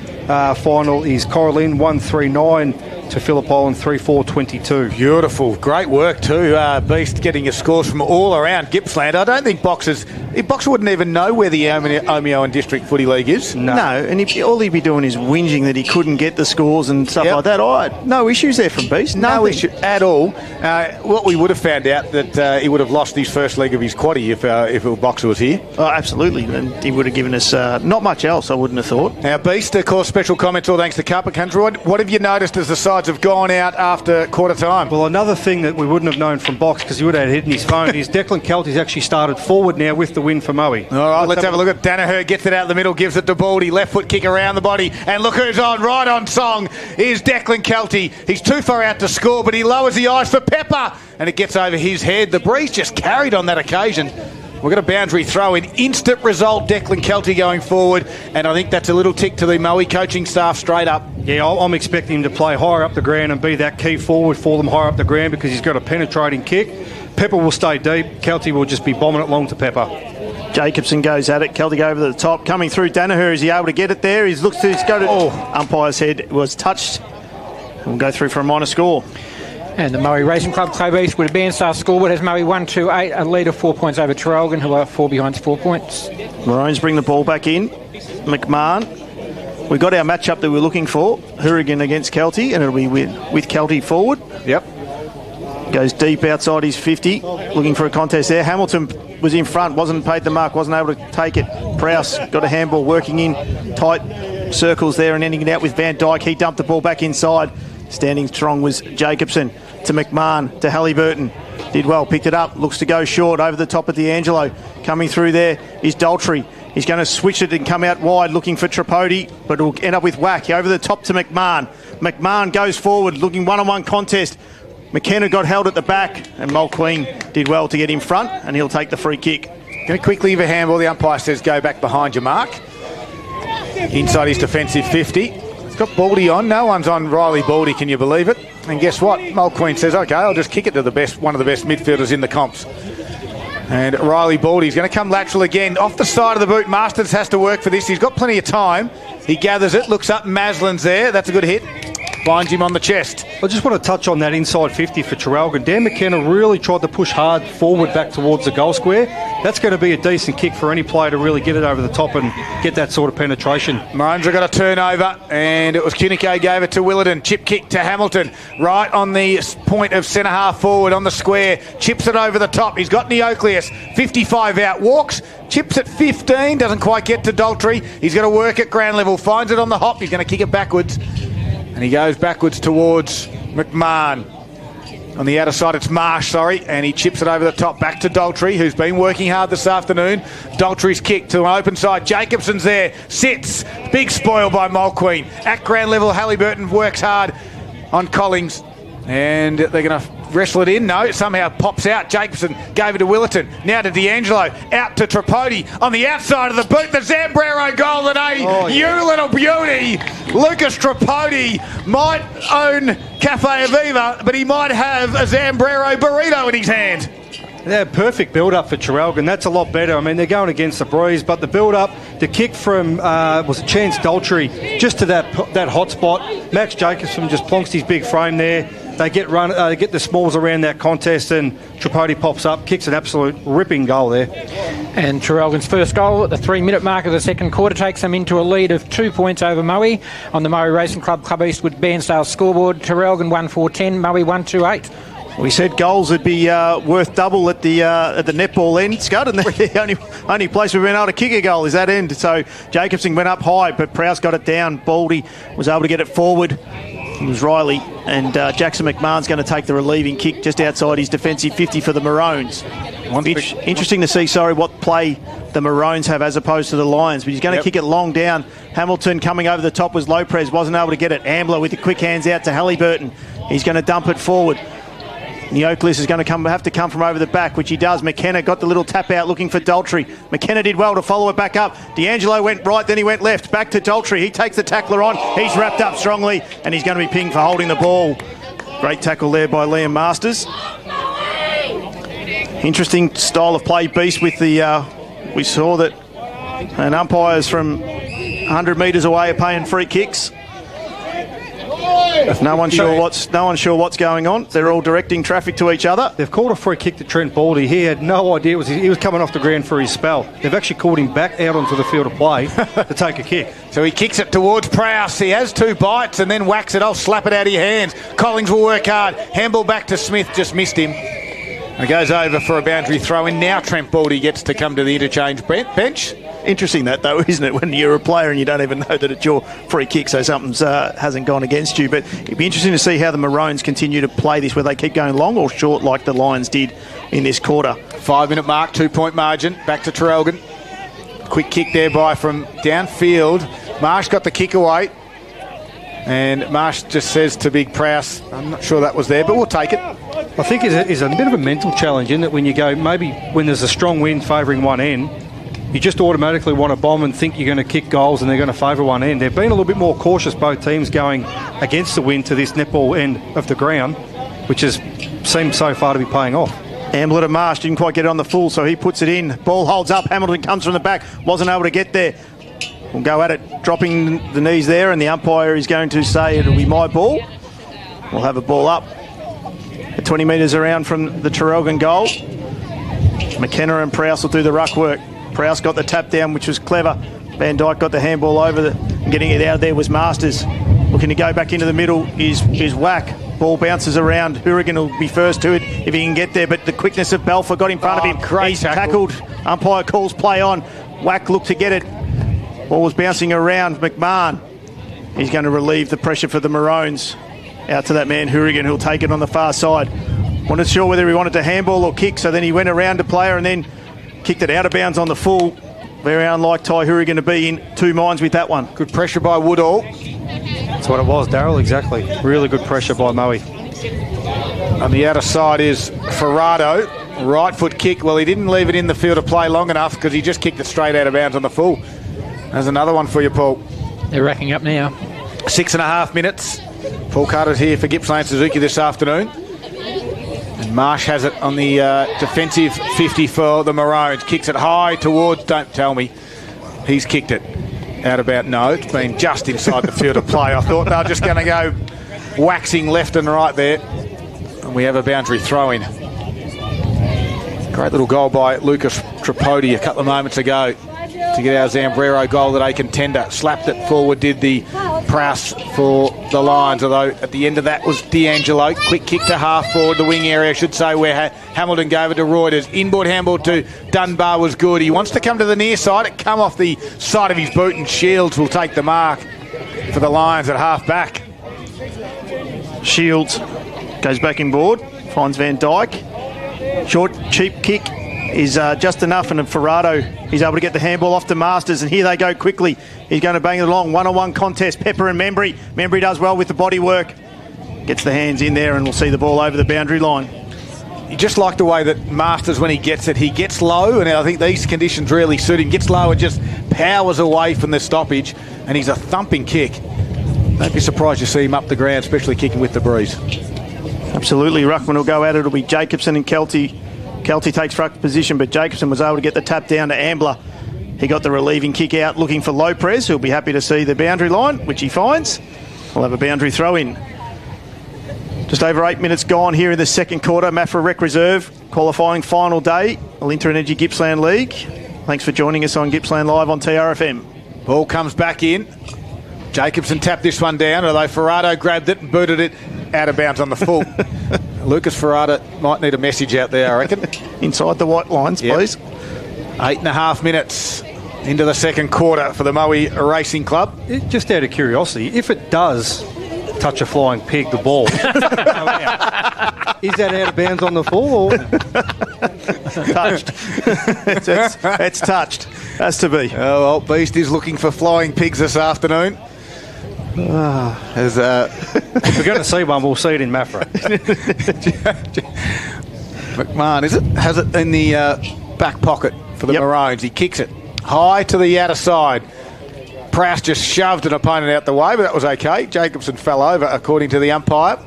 final is Coralline 1-3-9 to Phillip Island 3-4-22. Beautiful. Great work too. Beast getting your scores from all around Gippsland. I don't think Boxer wouldn't even know where the Omeo and District Footy League is. No, and all he'd be doing is whinging that he couldn't get the scores and stuff like that. I had no issues there from Beast. No issue at all. What we would have found out that he would have lost his first leg of his quaddie if Boxer was here. Oh, absolutely. And he would have given us not much else, I wouldn't have thought. Now, Beast, of course, special comments all thanks to Carpet Country. What have you noticed as the sides have gone out after quarter time? Well, another thing that we wouldn't have known from Box, because he would have had it in his phone, is Declan Kelty's actually started forward now with the win for Maui. All right, let's have a look at Danaher. Gets it out the middle, gives it to Baldy. Left foot kick around the body. And look who's on, right on song, is Declan Kelty. He's too far out to score, but he lowers the eyes for Pepper. And it gets over his head. The breeze just carried on that occasion. We've got a boundary throw in. Instant result, Declan Kelty going forward. And I think that's a little tick to the Maui coaching staff straight up. Yeah, I'm expecting him to play higher up the ground and be that key forward for them higher up the ground because he's got a penetrating kick. Pepper will stay deep. Kelty will just be bombing it long to Pepper. Jacobson goes at it. Kelty over the top. Coming through Danaher. Is he able to get it there? He looks to go to... Umpire's head was touched. We'll go through for a minor score. And the Maui Racing Club Club East with a bandstaff scoreboard has Maui 1-2-8, a lead of 4 points over Traralgon, who are 4 behind 4 points. Maroons bring the ball back in. McMahon. We got our matchup that we're looking for. Hourigan against Kelty, and it'll be with Kelty forward. Yep. Goes deep outside his 50. Looking for a contest there. Hamilton was in front, wasn't paid the mark, wasn't able to take it. Prowse got a handball working in tight circles there and ending it out with Van Dyke. He dumped the ball back inside. Standing strong was Jacobson to McMahon to Halliburton. Did well, picked it up, looks to go short over the top of D'Angelo. Coming through there is Daltrey. He's going to switch it and come out wide looking for Tripodi, but it'll end up with Whack. Over the top to McMahon. McMahon goes forward looking one-on-one contest. McKenna got held at the back and Mulqueen did well to get in front and he'll take the free kick. Going to quickly give a handball. The umpire says go back behind your mark. Inside his defensive 50. Got Baldy on. No one's on Riley Baldy, can you believe it? And guess what? Mulqueen says, OK, I'll just kick it to one of the best midfielders in the comps. And Riley Baldy's going to come lateral again. Off the side of the boot. Masters has to work for this. He's got plenty of time. He gathers it, looks up. Maslin's there. That's a good hit. Finds him on the chest. I just want to touch on that inside 50 for Traralgon. Dan McKenna really tried to push hard forward back towards the goal square. That's going to be a decent kick for any player to really get it over the top and get that sort of penetration. Maroons have got a turnover, and it was Cunico gave it to Willardon. Chip kick to Hamilton. Right on the point of centre half forward on the square. Chips it over the top. He's got Neocleus. 55 out. Walks. Chips at 15. Doesn't quite get to Daltrey. He's got to work at ground level. Finds it on the hop. He's going to kick it backwards. And he goes backwards towards McMahon. On the outer side, it's Marsh, and he chips it over the top back to Daltrey, who's been working hard this afternoon. Daltrey's kick to an open side. Jacobson's there, sits. Big spoil by Mulqueen. At ground level, Halliburton works hard on Collings, and they're going to wrestle it in. No, somehow pops out. Jacobson gave it to Willerton. Now to D'Angelo. Out to Tripodi. On the outside of the boot, the Zambrero goal today. You little beauty. Lucas Tripodi might own Cafe Aviva, but he might have a Zambrero burrito in his hand. Yeah, perfect build-up for Traralgon. That's a lot better. I mean, they're going against the breeze, but the build-up, the kick from, was it Chance Daltrey, just to that hot spot. Max Jacobson just plonks his big frame there. They get the smalls around that contest, and Tripodi pops up, kicks an absolute ripping goal there. And Traralgon's first goal at the 3-minute mark of the second quarter takes them into a lead of 2 points over Moe on the Moe Racing Club Eastwood Bairnsdale scoreboard. Traralgon 1-4-10, Moe 1-2-8. We said goals would be worth double at the netball end, Scud, and the only place we've been able to kick a goal is that end. So Jacobson went up high, but Prowse got it down. Baldy was able to get it forward. It was Riley, and Jackson McMahon's going to take the relieving kick just outside his defensive 50 for the Maroons. Interesting to see, what play the Maroons have as opposed to the Lions, but he's going to kick it long down. Hamilton coming over the top was Lopez, wasn't able to get it. Ambler with the quick hands out to Halliburton. He's going to dump it forward. Neoclis is going to have to come from over the back, which he does. McKenna got the little tap out looking for Daltrey. McKenna did well to follow it back up. D'Angelo went right, then he went left. Back to Daltrey. He takes the tackler on. He's wrapped up strongly, and he's going to be pinged for holding the ball. Great tackle there by Liam Masters. Interesting style of play, Beast, with the... we saw that and umpires from 100 metres away are paying free kicks. No one's sure what's going on. They're all directing traffic to each other. They've called a free kick to Trent Baldy. He had no idea he was coming off the ground for his spell. They've actually called him back out onto the field of play to take a kick. So he kicks it towards Prowse. He has 2 bites and then whacks it. I'll slap it out of your hands. Collings will work hard. Handball back to Smith. Just missed him. And it goes over for a boundary throw in. Now Trent Baldy gets to come to the interchange bench. Interesting that, though, isn't it, when you're a player and you don't even know that it's your free kick, so something's hasn't gone against you. But it'd be interesting to see how the Maroons continue to play this, whether they keep going long or short like the Lions did in this quarter. 5-minute mark, 2-point margin. Back to Traralgon. Quick kick there from downfield. Marsh got the kick away. And Marsh just says to Big Prowse, I'm not sure that was there, but we'll take it. I think it's a bit of a mental challenge, isn't it, when you go, maybe when there's a strong wind favouring one end, you just automatically want to bomb and think you're going to kick goals and they're going to favour one end. They've been a little bit more cautious, both teams, going against the wind to this netball end of the ground, which seems so far to be paying off. Ambler to Marsh, didn't quite get it on the full, so he puts it in. Ball holds up, Hamilton comes from the back, wasn't able to get there. We'll go at it, dropping the knees there, and the umpire is going to say it'll be my ball. We'll have a ball up. 20 metres around from the Traralgon goal. McKenna and Prowse will do the ruck work. Prowse got the tap down, which was clever. Van Dyke got the handball over and getting it out of there was Masters. Looking to go back into the middle is Whack. Ball bounces around. Hourigan will be first to it if he can get there, but the quickness of Balfour got in front of him. Great He's tackle. tackled. Umpire calls play on. Whack looked to get it. Ball was bouncing around McMahon. He's going to relieve the pressure for the Maroons. Out to that man Hourigan, who'll take it on the far side. Wasn't sure whether he wanted to handball or kick, so then he went around the player and then kicked it out of bounds on the full. Very unlike Ty Hourigan to be in 2 minds with that one. Good pressure by Woodall. That's what it was, Darryl, exactly. Really good pressure by Moe. On the outer side is Ferrado. Right foot kick. Well, he didn't leave it in the field of play long enough because he just kicked it straight out of bounds on the full. There's another one for you, Paul. They're racking up now. 6.5 minutes. Paul Carter's here for Gippsland Suzuki this afternoon. And Marsh has it on the defensive 50 for the Maroons. Kicks it high towards, don't tell me, he's kicked it out about, no, it's been just inside the field of play. I thought they were just going to go waxing left and right there. And we have a boundary throw-in. Great little goal by Lucas Tripodi a couple of moments ago to get our Zambrero goal that a contender. Slapped it forward, did the Prowse for the Lions, although at the end of that was D'Angelo. Quick kick to half forward, the wing area, I should say, where Hamilton gave it to Reuters. Inboard handball to Dunbar was good. He wants to come to the near side. It come off the side of his boot, and Shields will take the mark for the Lions at half back. Shields goes back in board. finds Van Dyke. Short, cheap kick is just enough, and Ferrado, he's able to get the handball off to Masters, and here they go quickly. He's going to bang it along. One-on-one contest, Pepper and Membry. Membry does well with the body work. Gets the hands in there, and we'll see the ball over the boundary line. You just like the way that Masters, when he gets it, he gets low, and I think these conditions really suit him. Gets low and just powers away from the stoppage, and he's a thumping kick. Don't be surprised to see him up the ground, especially kicking with the breeze. Absolutely. Ruckman will go at it. It'll be Jacobson and Kelty. Kelty takes ruck position, but Jacobson was able to get the tap down to Ambler. He got the relieving kick out, looking for Lopez, who'll be happy to see the boundary line, which he finds. We'll have a boundary throw in. Just over 8 minutes gone here in the second quarter. Maffra Rec Reserve, qualifying final day, Alinta Energy Gippsland League. Thanks for joining us on Gippsland Live on TRFM. Ball comes back in. Jacobson tapped this one down, although Ferrado grabbed it and booted it out of bounds on the full. Lucas Ferrado might need a message out there, I reckon. Inside the white lines, please. 8.5 minutes into the second quarter for the Moe Racing Club. Just out of curiosity, if it does touch a flying pig, the ball, is that out of bounds on the full? Or? Touched. It's touched. Has to be. Oh, well, Beast is looking for flying pigs this afternoon. If we're going to see one, we'll see it in Maffra. McMahon, is it? Has it in the back pocket for the Maroons. He kicks it high to the outer side. Prowse just shoved an opponent out the way, but that was okay. Jacobson fell over, according to the umpire.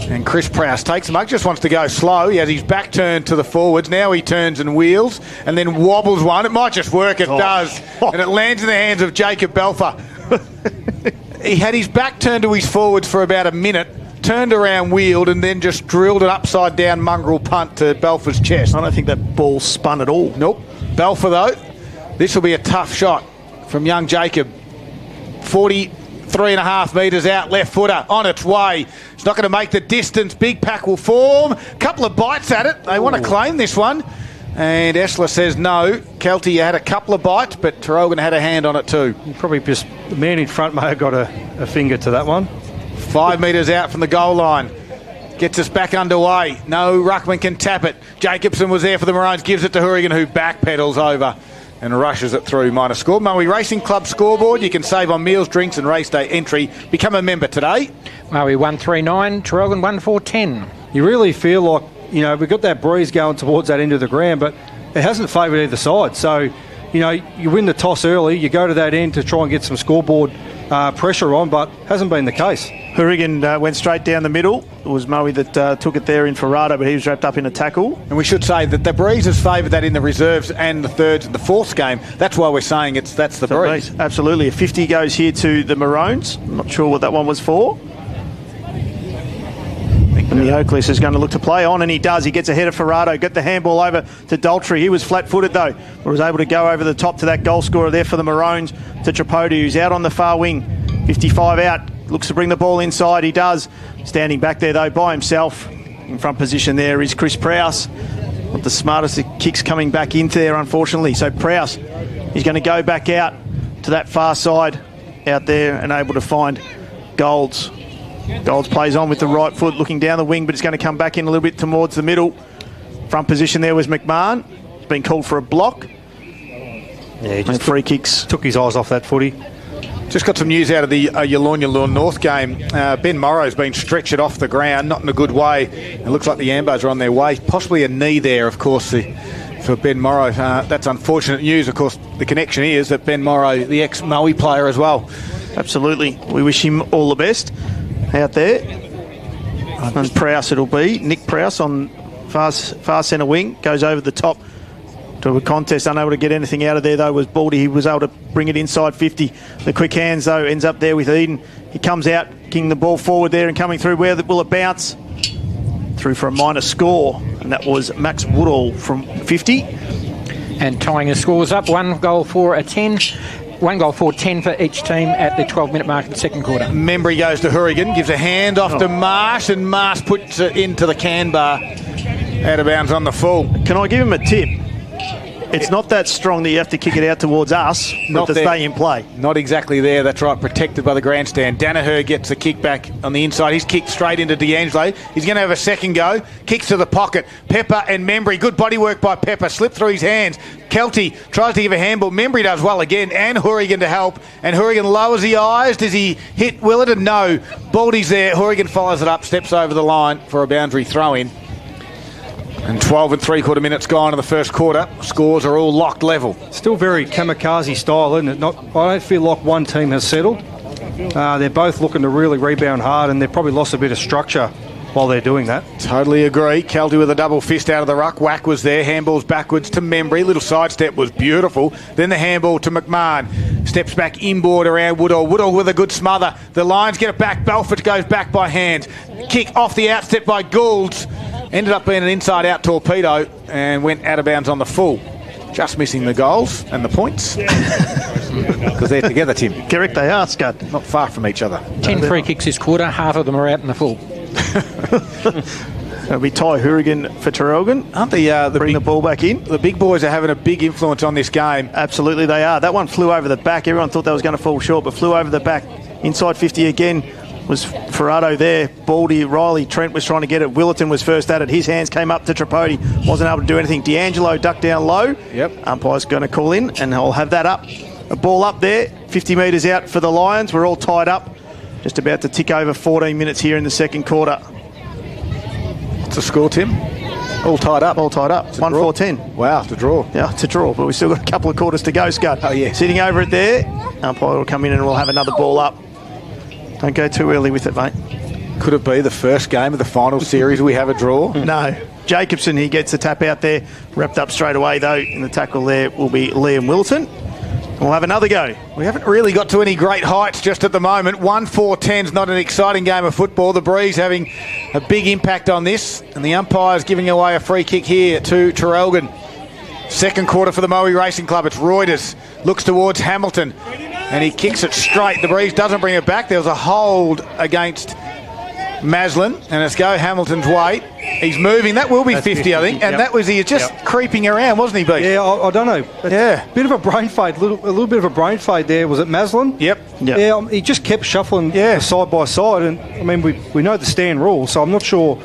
And Chris Prowse takes the mark, just wants to go slow. He has his back turned to the forwards. Now he turns and wheels and then wobbles one. It might just work. It does. And it lands in the hands of Jacob Belfer. He had his back turned to his forwards for about a minute, turned around, wheeled, and then just drilled an upside-down mongrel punt to Belfer's chest. I don't think that ball spun at all. Nope. Belfer, though, this will be a tough shot from young Jacob. 43.5 metres out, left footer, on its way. It's not going to make the distance. Big pack will form. Couple of bites at it. They want to claim this one. And Essler says no. Kelty had a couple of bites, but Traralgon had a hand on it too. Probably just the man in front may have got a finger to that one. 5 metres out from the goal line. Gets us back underway. No, Ruckman can tap it. Jacobson was there for the Maroons. Gives it to Hourigan, who backpedals over and rushes it through. Minor score. Moe Racing Club scoreboard. You can save on meals, drinks and race day entry. Become a member today. Moe 139, Traralgon 1410. You really feel like, you know, we've got that breeze going towards that end of the ground, but it hasn't favoured either side. So, you know, you win the toss early, you go to that end to try and get some scoreboard pressure on, but hasn't been the case. Hourigan went straight down the middle. It was Moe that took it there in Ferrado, but he was wrapped up in a tackle. And we should say that the breeze has favoured that in the reserves and the thirds and the fourths game. That's why we're saying that's the breeze. Absolutely. A 50 goes here to the Maroons. I'm not sure what that one was for. And the Oakleys is going to look to play on, and he does. He gets ahead of Ferrado, got the handball over to Daltrey. He was flat-footed, though, but was able to go over the top to that goal scorer there for the Maroons, to Tripodi, who's out on the far wing. 55 out, looks to bring the ball inside. He does. Standing back there, though, by himself. In front position there is Chris Prowse. Not the smartest of kicks coming back into there, unfortunately. So Prowse, he's going to go back out to that far side out there and able to find Golds. Golds plays on with the right foot, looking down the wing, but it's going to come back in a little bit towards the middle. Front position there was McMahon. He's been called for a block. Yeah, he just free kicks. Took his eyes off that footy. Just got some news out of the Yallourn North game. Ben Morrow's been stretchered off the ground, not in a good way. It looks like the Ambos are on their way. Possibly a knee there, of course, for Ben Morrow. That's unfortunate news. Of course, the connection is that Ben Morrow, the ex-Moe player as well. Absolutely. We wish him all the best out there. And Prowse it'll be. Nick Prowse on far centre wing. Goes over the top to a contest. Unable to get anything out of there, though, was Baldy. He was able to bring it inside 50. The quick hands, though, ends up there with Eden. He comes out, kicking the ball forward there and coming through. Where will it bounce? Through for a minor score. And that was Max Woodall from 50. And tying the scores up, 1 goal for a 10. 1 goal for 10 for each team at the 12-minute mark of the second quarter. Membry goes to Hourigan, gives a hand off to Marsh, and Marsh puts it into the can bar. Out of bounds on the full. Can I give him a tip? It's not that strong that you have to kick it out towards us, but to stay in play. Not exactly there, that's right, protected by the grandstand. Danaher gets a kick back on the inside. He's kicked straight into D'Angelo. He's going to have a second go. Kicks to the pocket. Pepper and Membry. Good body work by Pepper. Slipped through his hands. Kelty tries to give a handball. Membry does well again, and Hourigan to help. And Hourigan lowers the eyes. Does he hit Willerton? No. Baldy's there. Hourigan follows it up, steps over the line for a boundary throw-in. And 12 and 3/4 minutes gone in the first quarter. Scores are all locked level. Still very kamikaze style, isn't it? I don't feel like one team has settled. They're both looking to really rebound hard, and they've probably lost a bit of structure while they're doing that. Totally agree. Kelty with a double fist out of the ruck. Whack was there. Handballs backwards to Membry. Little sidestep was beautiful. Then the handball to McMahon. Steps back inboard around Woodall. Woodall with a good smother. The Lions get it back. Belfort goes back by hand. Kick off the outstep by Goulds. Ended up being an inside-out torpedo and went out of bounds on the full. Just missing the goals and the points. Because they're together, Tim. Correct, they are, Scud. Not far from each other. 10 free kicks this quarter, half of them are out in the full. It'll be Ty Hourigan for Traralgon. Aren't they, bring the ball back in? The big boys are having a big influence on this game. Absolutely they are. That one flew over the back. Everyone thought that was going to fall short, but flew over the back. Inside 50 again was Ferrado there. Baldy, Riley, Trent was trying to get it. Willerton was first at it. His hands came up to Tripodi. Wasn't able to do anything. D'Angelo ducked down low. Yep. Umpire's going to call in, and I'll have that up. A ball up there. 50 metres out for the Lions. We're all tied up. Just about to tick over 14 minutes here in the second quarter. What's the score, Tim? All tied up. All tied up. 1-4-10. Wow, it's a draw. Yeah, it's a draw, but we've still got a couple of quarters to go, Scud. Oh, yeah. Sitting over it there. Umpire will come in and we'll have another ball up. Don't go too early with it, mate. Could it be the first game of the final series we have a draw? No. Jacobson, he gets the tap out there. Wrapped up straight away, though. In the tackle there will be Liam Wilton. We'll have another go. We haven't really got to any great heights just at the moment. 1-4-10's not an exciting game of football. The breeze having a big impact on this. And the umpire's giving away a free kick here to Traralgon. Second quarter for the Moe Racing Club. It's Reuters. Looks towards Hamilton. And he kicks it straight. The breeze doesn't bring it back. There was a hold against Maslin. And it's go Hamilton's way. He's moving. That will be 50, I think. And that was, he was just creeping around, wasn't he, Beef? Yeah, I don't know. Yeah. Bit of a brain fade. A little bit of a brain fade there. Was it Maslin? Yep. Yeah, he just kept shuffling side by side. And, I mean, we know the stand rule, so I'm not sure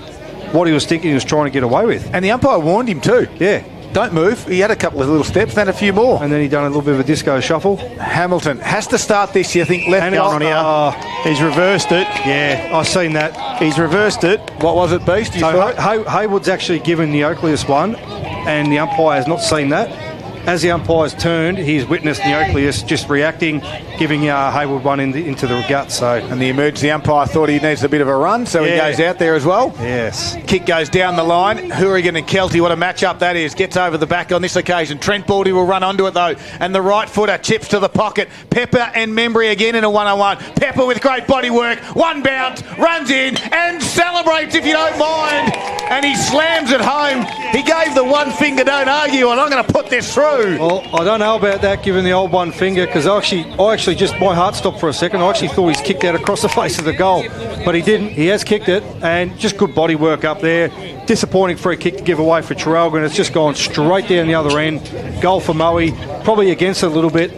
what he was thinking he was trying to get away with. And the umpire warned him too. Yeah. Don't move. He had a couple of little steps, then a few more. And then he done a little bit of a disco shuffle. Hamilton has to start this, you think, left on here. He's reversed it. Yeah, I've seen that. He's reversed it. What was it, Beast? Haywood's actually given Neocleus one, and the umpire has not seen that. As the umpire's turned, he's witnessed Neocleus just reacting, giving Haywood one into the gut. So, and the emergency umpire thought he needs a bit of a run, so he goes out there as well. Yes. Kick goes down the line. Hourigan and Kelty, what a match-up that is. Gets over the back on this occasion. Trent Baldy will run onto it, though. And the right footer chips to the pocket. Pepper and Membry again in a one-on-one. Pepper with great body work. One bounce, runs in and celebrates, if you don't mind. And he slams it home. He gave the one finger, don't argue, and I'm going to put this through. Well, I don't know about that, given the old one finger, because I actually just, my heart stopped for a second. I actually thought he's kicked out across the face of the goal, but he didn't. He has kicked it, and just good body work up there. Disappointing free kick to give away for Traralgon. It's just gone straight down the other end. Goal for Moe, probably against it a little bit,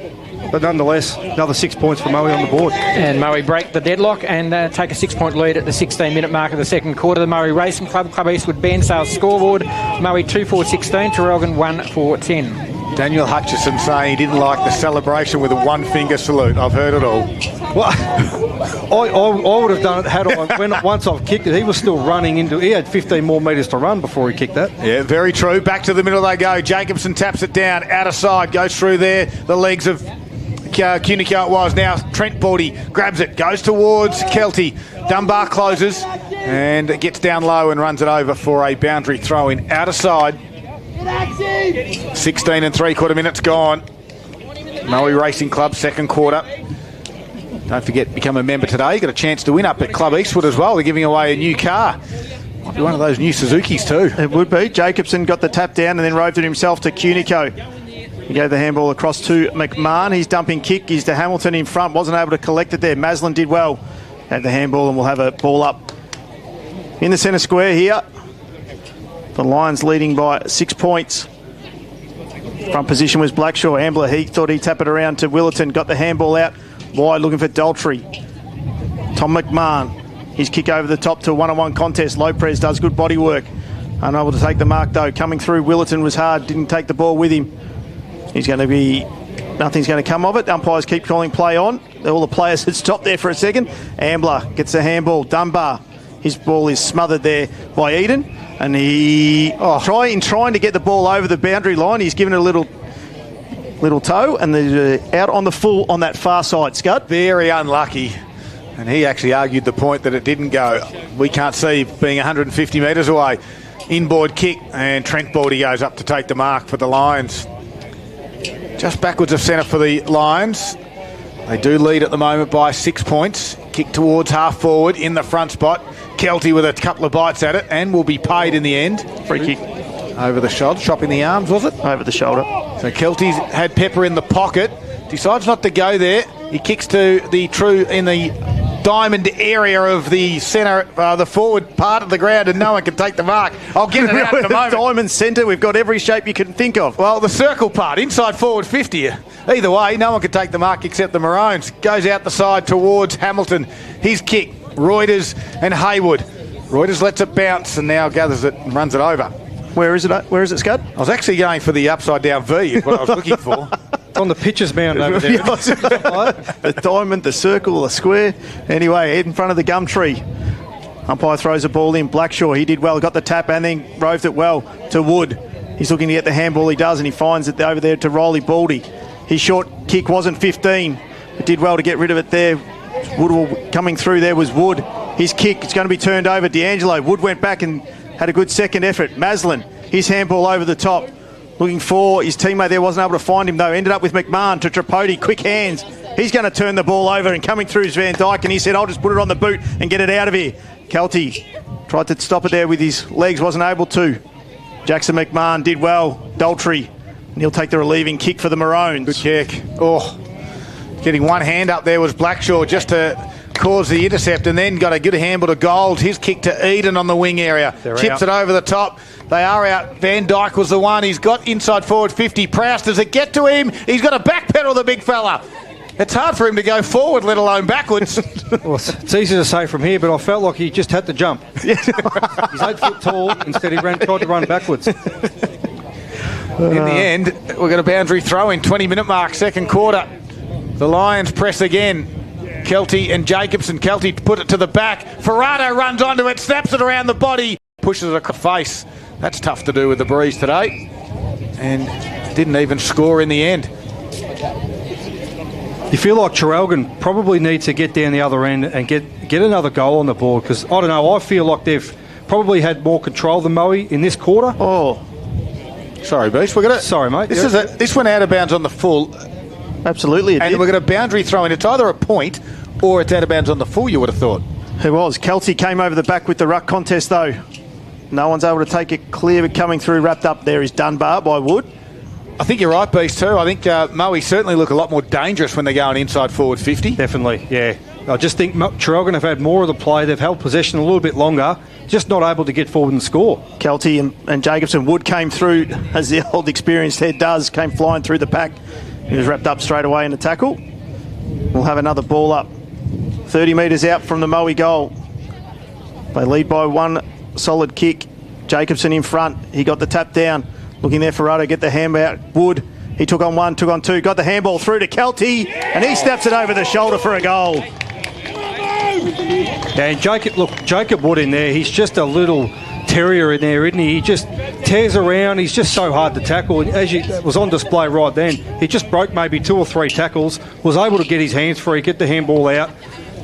but nonetheless, another 6 points for Moe on the board. And Moe break the deadlock and take a 6-point lead at the 16-minute mark of the second quarter. The Moe Racing Club, Club Eastwood Bairnsdale scoreboard. Moe 2-4-16, Traralgon 1-4-10. Daniel Hutchison saying he didn't like the celebration with a one-finger salute. I've heard it all. Well, I would have done it once I've kicked it. He was still running into. He had 15 more metres to run before he kicked that. Yeah, very true. Back to the middle they go. Jacobson taps it down, out of side, goes through there. The legs of Cunico it was. Now Trent Baldy grabs it, goes towards Kelty. Dunbar closes and it gets down low and runs it over for a boundary throw-in. Out of side. 16 and 3/4 minutes gone. Moe Racing Club, second quarter. Don't forget, become a member today. You got a chance to win up at Club Eastwood as well. They're giving away a new car. Might be one of those new Suzukis too. It would be. Jacobson got the tap down and then roved it himself to Cunico. He gave the handball across to McMahon. He's dumping kick. He's to Hamilton in front. Wasn't able to collect it there. Maslin did well. Had the handball and we'll have a ball up in the centre square here. The Lions leading by 6 points. Front position was Blackshaw. Ambler, he thought he'd tap it around to Willerton. Got the handball out wide, looking for Daltrey. Tom McMahon. His kick over the top to a one-on-one contest. Lopez does good body work. Unable to take the mark, though. Coming through, Willerton was hard. Didn't take the ball with him. He's going to be... Nothing's going to come of it. Umpires keep calling play on. All the players had stopped there for a second. Ambler gets the handball. Dunbar. His ball is smothered there by Eden. And he... trying to get the ball over the boundary line, he's given it a little toe. And they're out on the full on that far side, Scud. Very unlucky. And he actually argued the point that it didn't go. We can't see being 150 metres away. Inboard kick, and Trent Baldy goes up to take the mark for the Lions. Just backwards of centre for the Lions. They do lead at the moment by 6 points. Kick towards half forward in the front spot. Kelty with a couple of bites at it and will be paid in the end. Free kick. Over the shoulder, chopping the arms, was it? Over the shoulder. So Kelty's had Pepper in the pocket. Decides not to go there. He kicks to the true in the diamond area of the centre, the forward part of the ground, and no one can take the mark. I'll get it out in a moment. Diamond centre, we've got every shape you can think of. Well, the circle part, inside forward 50. Either way, no one can take the mark except the Maroons. Goes out the side towards Hamilton. His kick, Reuters and Haywood. Reuters lets it bounce and now gathers it and runs it over. Where is it, Scud? I was actually going for the upside down V, is what I was looking for. On the pitcher's mound over there. The diamond, the circle, the square. Anyway, head in front of the gum tree. Umpire throws a ball in. Blackshaw, he did well, got the tap and then roved it well to Wood. He's looking to get the handball, he does, and he finds it over there to Rolly Baldy. His short kick wasn't 15, but did well to get rid of it there. Wood coming through there was Wood. His kick, it's going to be turned over. D'Angelo, Wood went back and had a good second effort. Maslin, his handball over the top. Looking for his teammate there, wasn't able to find him though. Ended up with McMahon to Tripodi, quick hands. He's going to turn the ball over and coming through is Van Dyke, and he said, I'll just put it on the boot and get it out of here. Kelty tried to stop it there with his legs, wasn't able to. Jackson McMahon did well. Daltrey, and he'll take the relieving kick for the Maroons. Good kick. Oh, getting one hand up there was Blackshaw just to cause the intercept, and then got a good handball to Gold. His kick to Eden on the wing area. Chips it over the top. They are out. Van Dyke was the one. He's got inside forward 50. Prowse, does it get to him? He's got to backpedal, the big fella. It's hard for him to go forward, let alone backwards. Well, it's easy to say from here, but I felt like he just had to jump. He's 8 foot tall. Instead, he tried to run backwards. In the end, we've got a boundary throw in 20-minute mark, second quarter. The Lions press again. Kelty and Jacobson. Kelty put it to the back. Ferrado runs onto it, snaps it around the body, pushes it across the face. That's tough to do with the breeze today. And didn't even score in the end. You feel like Traralgon probably needs to get down the other end and get another goal on the board, because, I don't know, I feel like they've probably had more control than Moe in this quarter. Oh, sorry, Beast. We're gonna. Sorry, mate. This went out of bounds on the full. Absolutely, and we're going to boundary throw in. It's either a point or it's out of bounds on the full, you would have thought. It was. Kelty came over the back with the ruck contest, though. No one's able to take it clear, but coming through, wrapped up there is Dunbar by Wood. I think you're right, Beast, too. I think Moe certainly look a lot more dangerous when they're going inside forward 50. Definitely, yeah. I just think Traralgon have had more of the play. They've held possession a little bit longer, just not able to get forward and score. Kelty and Jacobson. Wood came through, as the old experienced head does, came flying through the pack. He was wrapped up straight away in the tackle. We'll have another ball up. 30 metres out from the Moe goal. They lead by one solid kick. Jacobson in front. He got the tap down. Looking there for Ferrado, get the hand out. Wood, he took on one, took on two, got the handball through to Kelty, and he snaps it over the shoulder for a goal. Yeah, and Jacob Wood in there, he's just a little terrier in there, isn't he? He just tears around, he's just so hard to tackle. And as it was on display right then, he just broke maybe 2 or 3 tackles, was able to get his hands free, get the handball out.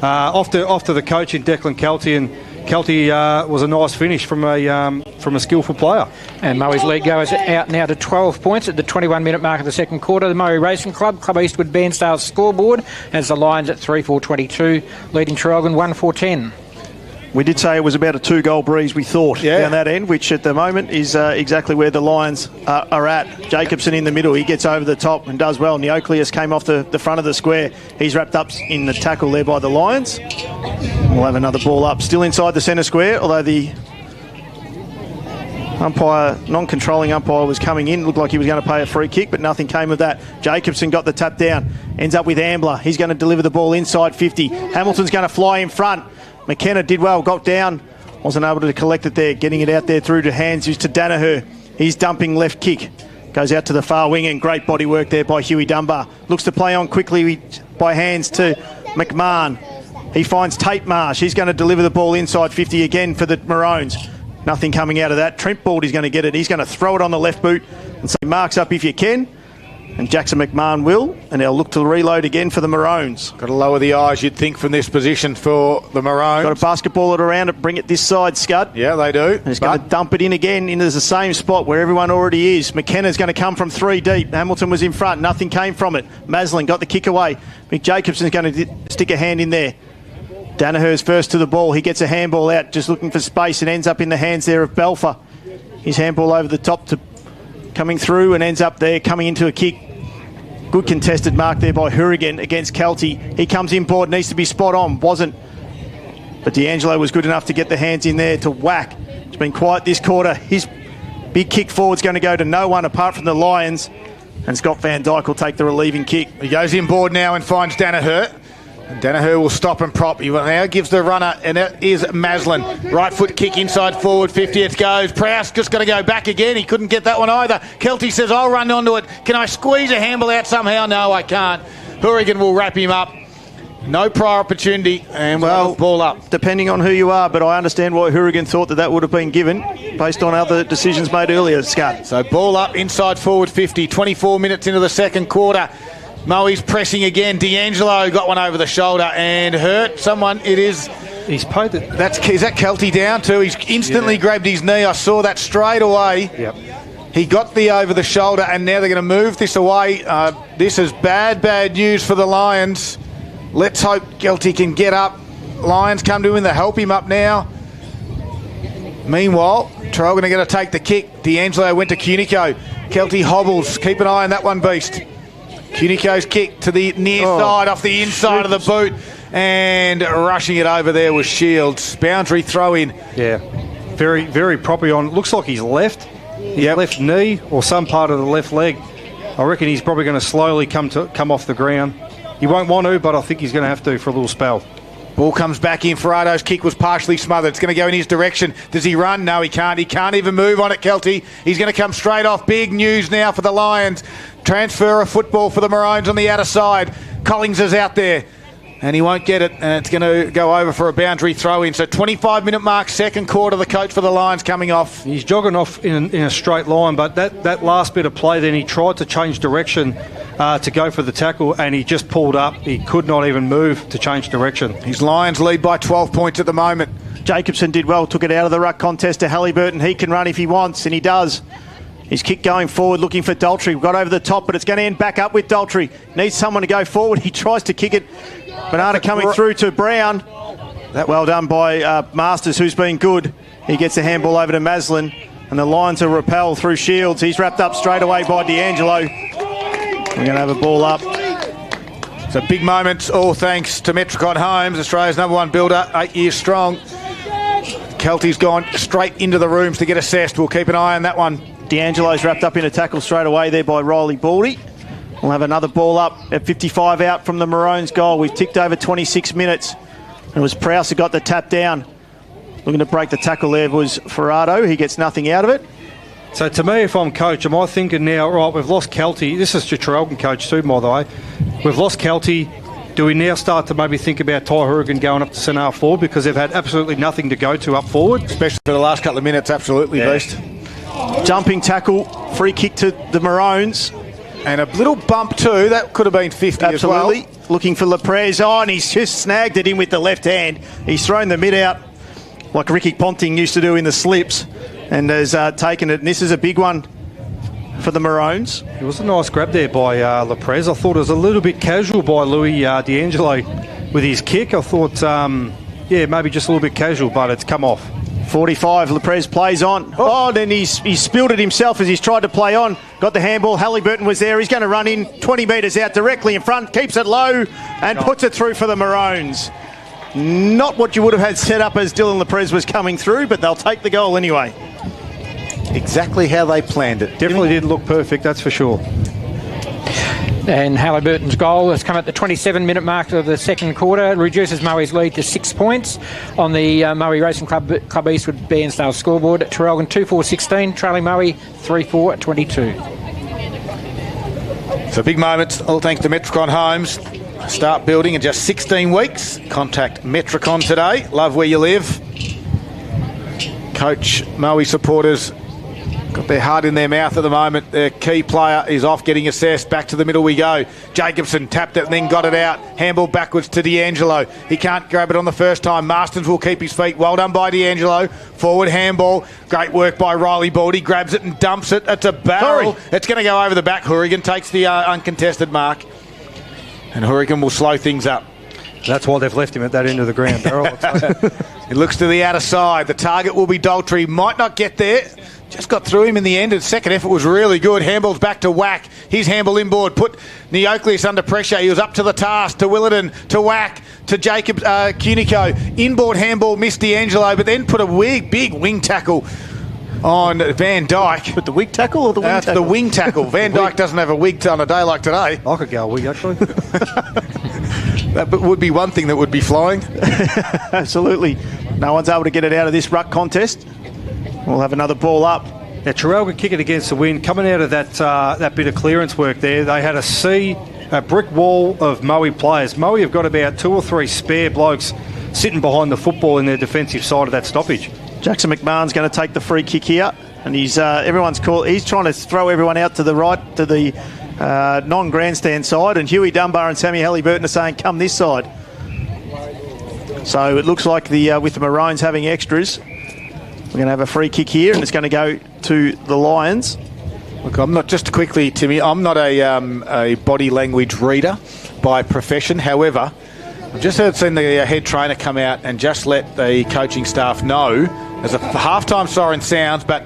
Off to the coach in Declan Kelty, and Kelty was a nice finish from a skillful player. And Moe's lead goes out now to 12 points at the 21-minute mark of the second quarter. The Moe Racing Club, Club Eastwood Bairnsdale's scoreboard has the Lions at 3-4-22, leading Traralgon 1-4-10. We did say it was about a 2-goal breeze, we thought, down that end, which at the moment is exactly where the Lions are at. Jacobson in the middle, he gets over the top and does well. Neocleus came off the front of the square. He's wrapped up in the tackle there by the Lions. We'll have another ball up, still inside the centre square, although the Non-controlling umpire was coming in. Looked like he was going to pay a free kick, but nothing came of that. Jacobson got the tap down. Ends up with Ambler. He's going to deliver the ball inside 50. Hamilton's going to fly in front. McKenna did well, got down. Wasn't able to collect it there. Getting it out there through to hands to Danaher. He's dumping left kick. Goes out to the far wing and great body work there by Huey Dunbar. Looks to play on quickly by hands to McMahon. He finds Tate Marsh. He's going to deliver the ball inside 50 again for the Maroons. Nothing coming out of that. Trent Bald is going to get it. He's going to throw it on the left boot and say, marks up if you can. And Jackson McMahon will. And they'll look to reload again for the Maroons. Got to lower the eyes, you'd think, from this position for the Maroons. Got to basketball it around it, bring it this side, Scud. Yeah, they do. And he's going to dump it in again into the same spot where everyone already is. McKenna's going to come from 3 deep. Hamilton was in front. Nothing came from it. Maslin got the kick away. Mick Jacobson's going to stick a hand in there. Danaher's first to the ball. He gets a handball out, just looking for space, and ends up in the hands there of Belfer. His handball over the top to coming through and ends up there, coming into a kick. Good contested mark there by Hourigan against Kelty. He comes in board, needs to be spot on. Wasn't. But D'Angelo was good enough to get the hands in there to whack. It's been quiet this quarter. His big kick forward's going to go to no one apart from the Lions. And Scott Van Dyke will take the relieving kick. He goes in board now and finds Danaher. And Danaher will stop and prop. He now gives the runner, and it is Maslin. Right foot kick inside forward 50. It goes. Prowse just going to go back again. He couldn't get that one either. Kelty says, I'll run onto it. Can I squeeze a handball out somehow? No, I can't. Hourigan will wrap him up. No prior opportunity, and well, ball up. Depending on who you are, but I understand why Hourigan thought that would have been given based on other decisions made earlier, Scott. So ball up inside forward 50. 24 minutes into the second quarter. Moe's pressing again. D'Angelo got one over the shoulder and hurt someone. It is. He's paid it. Is that Kelty down too? He's instantly grabbed his knee. I saw that straight away. Yep. He got the over the shoulder, and now they're going to move this away. This is bad news for the Lions. Let's hope Kelty can get up. Lions come to him to help him up now. Meanwhile, Traralgon are going to take the kick. D'Angelo went to Cunico. Kelty hobbles. Keep an eye on that one, Beast. Cunico's kick to the near side, off the inside of the boot, and rushing it over there was Shields. Boundary throw in. Yeah, very properly on. Looks like he's left. His left knee or some part of the left leg. I reckon he's probably going to slowly come off the ground. He won't want to, but I think he's going to have to for a little spell. Ball comes back in. Ferrado's kick was partially smothered. It's going to go in his direction. Does he run? No, he can't. He can't even move on it, Kelty. He's going to come straight off. Big news now for the Lions. Transfer of football for the Maroons on the outer side. Collings is out there, and he won't get it, and it's going to go over for a boundary throw-in. So 25-minute mark, second quarter, the coach for the Lions coming off. He's jogging off in a straight line, but that last bit of play, then he tried to change direction to go for the tackle, and he just pulled up. He could not even move to change direction. His Lions lead by 12 points at the moment. Jacobson did well, took it out of the ruck contest to Halliburton. He can run if he wants, and he does. His kick going forward, looking for Daltrey. Got over the top, but it's going to end back up with Daltrey. Needs someone to go forward. He tries to kick it. Bernardo coming through to Brown. Well done by Masters, who's been good. He gets a handball over to Maslin, and the Lions are repelled through Shields. He's wrapped up straight away by D'Angelo. We're going to have a ball up. So big moments, all thanks to Metricon Homes, Australia's #1 builder, 8 years strong. Kelty's gone straight into the rooms to get assessed. We'll keep an eye on that one. D'Angelo's wrapped up in a tackle straight away there by Riley Baldy. We'll have another ball up at 55 out from the Maroons' goal. We've ticked over 26 minutes. And it was Prowse who got the tap down. Looking to break the tackle there was Ferrado. He gets nothing out of it. So to me, if I'm coach, am I thinking now, right, we've lost Kelty. This is your Traralgon coach too, by the way. We've lost Kelty. Do we now start to maybe think about Ty Hourigan going up to centre forward because they've had absolutely nothing to go to up forward? Especially for the last couple of minutes, absolutely, Beast. Jumping tackle, free kick to the Maroons. And a little bump too, that could have been 50 absolutely. As well. Looking for Leprez on, and he's just snagged it in with the left hand. He's thrown the mid out like Ricky Ponting used to do in the slips, and has taken it. And this is a big one for the Maroons. It was a nice grab there by Leprez. I thought it was a little bit casual by Louis D'Angelo with his kick. I thought, maybe just a little bit casual, but it's come off. 45, Leprez plays on. Then he's spilled it himself as he's tried to play on. Got the handball. Halliburton was there. He's going to run in 20 metres out directly in front. Keeps it low and puts it through for the Maroons. Not what you would have had set up as Dylan Leprez was coming through, but they'll take the goal anyway. exactly how they planned it. Definitely didn't look perfect, that's for sure. And Halliburton's goal has come at the 27-minute mark of the second quarter. Reduces Murray's lead to 6 points on the Murray Racing Club Eastwood Bairnsdale scoreboard. Traralgon 2-4-16, trailing Murray 3-4-22. So big moments, all thanks to Metricon Homes. Start building in just 16 weeks. Contact Metricon today. Love where you live. Coach Moe supporters got their heart in their mouth at the moment. Their key player is off getting assessed. Back to the middle we go. Jacobson tapped it and then got it out. Handball backwards to D'Angelo. He can't grab it on the first time. Marstons will keep his feet. Well done by D'Angelo. Forward handball. Great work by Riley Baldy. Grabs it and dumps it. It's a barrel. It's going to go over the back. Hurrigan takes the uncontested mark. And Hurrigan will slow things up. That's why they've left him at that end of the ground, Darryl. It looks to the outer side. The target will be Daltrey. Might not get there. Just got through him in the end. His second effort was really good. Handball's back to Whack. His handball inboard. Put Neocleus under pressure. He was up to the task. To Willardon. To Whack. To Jacob Cunico. Inboard handball missed D'Angelo, but then put a big wing tackle on Van Dyke. But the wig tackle or the wing tackle? The wing tackle. Van Dyke doesn't have a wig on a day like today. I could go a wig, actually. That would be one thing that would be flying. Absolutely. No one's able to get it out of this ruck contest. We'll have another ball up. Yeah, Traralgon kick it against the wind. Coming out of that bit of clearance work there, they had a brick wall of Moe players. Moe have got about 2 or 3 spare blokes sitting behind the football in their defensive side of that stoppage. Jackson McMahon's going to take the free kick here, and he's everyone's call. He's trying to throw everyone out to the right, to the non-grandstand side, and Huey Dunbar and Sammy Halliburton are saying, "Come this side." So it looks like with the Maroons having extras, we're going to have a free kick here, and it's going to go to the Lions. Look, I'm not, just quickly, Timmy, I'm not a body language reader by profession. However, I've just seen the head trainer come out and just let the coaching staff know, as a halftime siren sounds, but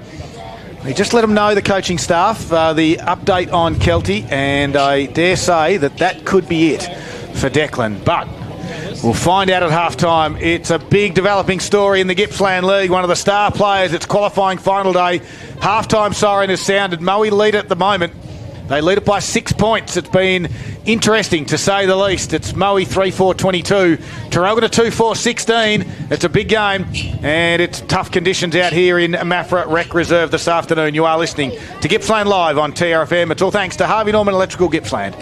he just let them know, the coaching staff, the update on Kelty, and I dare say that could be it for Declan. But we'll find out at halftime. It's a big developing story in the Gippsland League. One of the star players. It's qualifying final day. Halftime siren has sounded. Moe lead at the moment. They lead it by 6 points. It's been interesting, to say the least. It's Moe 3-4-22. Traralgon 2-4-16. It's a big game, and it's tough conditions out here in Maffra Rec Reserve this afternoon. You are listening to Gippsland Live on TRFM. It's all thanks to Harvey Norman Electrical Gippsland.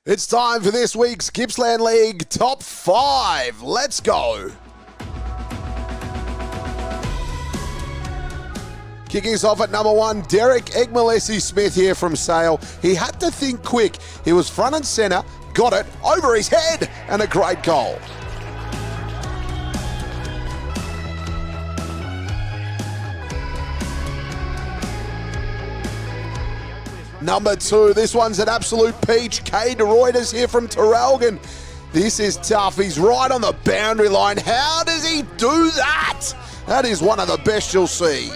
It's time for this week's Gippsland League Top 5. Let's go. Kicking us off at number 1, Derek Egmalesi-Smith here from Sale. He had to think quick. He was front and centre, got it, over his head, and a great goal. Number 2, this one's an absolute peach. Kay de Reuters here from Traralgon. This is tough. He's right on the boundary line. How does he do that? That is one of the best you'll see.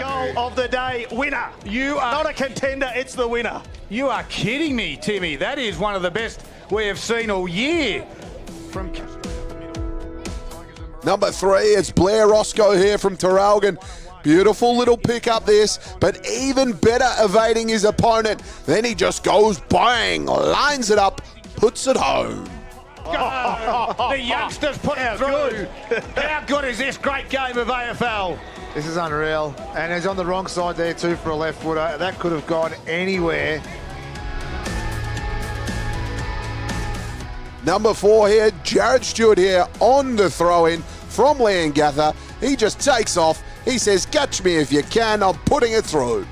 Goal of the day, winner. You are not a contender, it's the winner. You are kidding me, Timmy. That is one of the best we have seen all year. From Number 3, it's Blair Roscoe here from Traralgon. Beautiful little pick up this, but even better evading his opponent. Then he just goes bang, lines it up, puts it home. the youngsters put it through. How good is this great game of AFL? This is unreal. And he's on the wrong side there too for a left footer. That could have gone anywhere. Number 4 here, Jared Stewart here on the throw-in from Leongatha. He just takes off. He says, catch me if you can, I'm putting it through.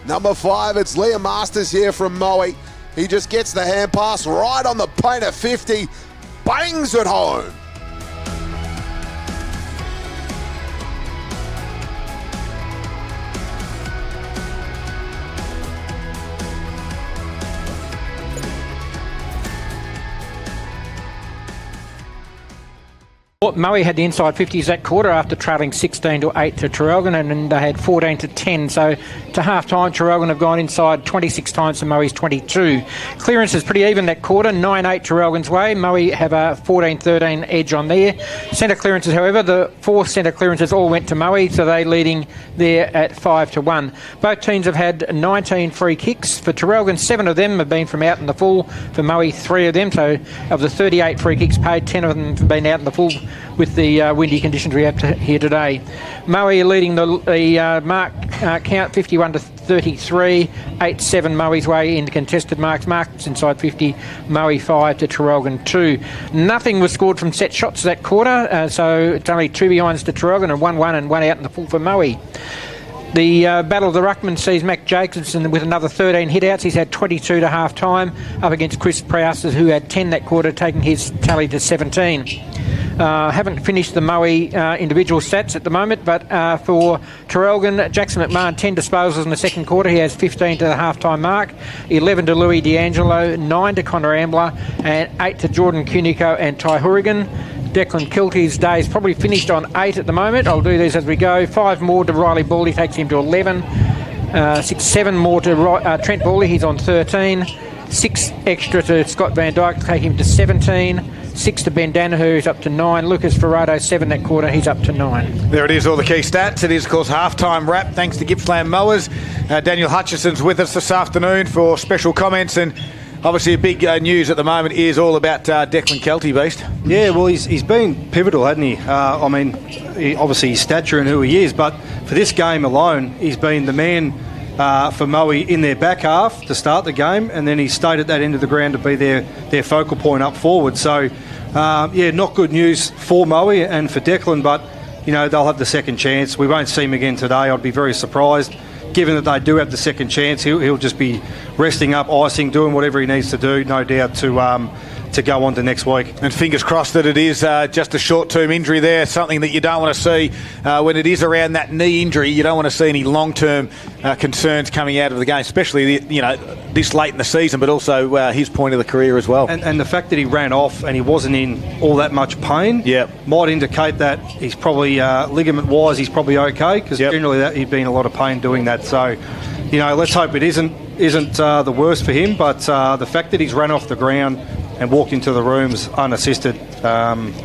Number 5, it's Liam Masters here from Moe. He just gets the hand pass right on the paint at 50, bangs it home. Moe had the inside 50s that quarter after trailing 16-8 to Traralgon, and then they had 14-10. So to half-time, Traralgon have gone inside 26 times to Moe's 22. Clearance is pretty even that quarter, 9-8 Traralgon's way. Moe have a 14-13 edge on there. Centre clearances, however, the 4 centre clearances all went to Moe, so they leading there at 5-1. Both teams have had 19 free kicks. For Traralgon, 7 of them have been from out in the full. For Moe, 3 of them. So of the 38 free kicks paid, 10 of them have been out in the full with the windy conditions we have here today. Moe leading the mark count 51-33, 8-7 Moe's way in contested marks. Marks inside 50, Moe 5 to Traralgon 2. Nothing was scored from set shots that quarter, so it's only 2 behinds to Traralgon and 1-1 and 1 out in the full for Moe. The Battle of the Ruckman sees Mac Jacobson with another 13 hit-outs. He's had 22 to half-time, up against Chris Prowse, who had 10 that quarter, taking his tally to 17. Haven't finished the Moe individual stats at the moment, but for Traralgon, Jackson McMahon 10 disposals in the second quarter. He has 15 to the half-time mark, 11 to Louis D'Angelo, 9 to Connor Ambler, and 8 to Jordan Cunico and Ty Hurrigan. Declan Kilty's day is probably finished on 8 at the moment. I'll do these as we go. 5 more to Riley Baldy, takes him to 11. 7 more to Trent Baldy, he's on 13. 6 extra to Scott Van Dyke, take him to 17. 6 to Ben Danaher, who's up to 9. Lucas Ferrado, 7 that quarter, he's up to 9. There it is, all the key stats. It is, of course, half-time wrap, thanks to Gippsland Mowers. Daniel Hutchison's with us this afternoon for special comments, and obviously a big news at the moment is all about Declan Kelty, Beast. Yeah, well, he's been pivotal, hasn't he? Obviously his stature and who he is, but for this game alone, he's been the man for Moe in their back half to start the game, and then he stayed at that end of the ground to be their focal point up forward. So, not good news for Moe and for Declan, but, they'll have the second chance. We won't see him again today. I'd be very surprised. Given that they do have the second chance, he'll just be resting up, icing, doing whatever he needs to do, no doubt, to go on to next week. And fingers crossed that it is just a short-term injury there, something that you don't want to see when it is around that knee injury. You don't want to see any long-term concerns coming out of the game, especially this late in the season, but also his point of the career as well. And the fact that he ran off and he wasn't in all that much pain might indicate that he's probably ligament-wise he's probably okay, because generally he'd be in a lot of pain doing that. So, let's hope it isn't the worst for him, but the fact that he's run off the ground and walked into the rooms unassisted,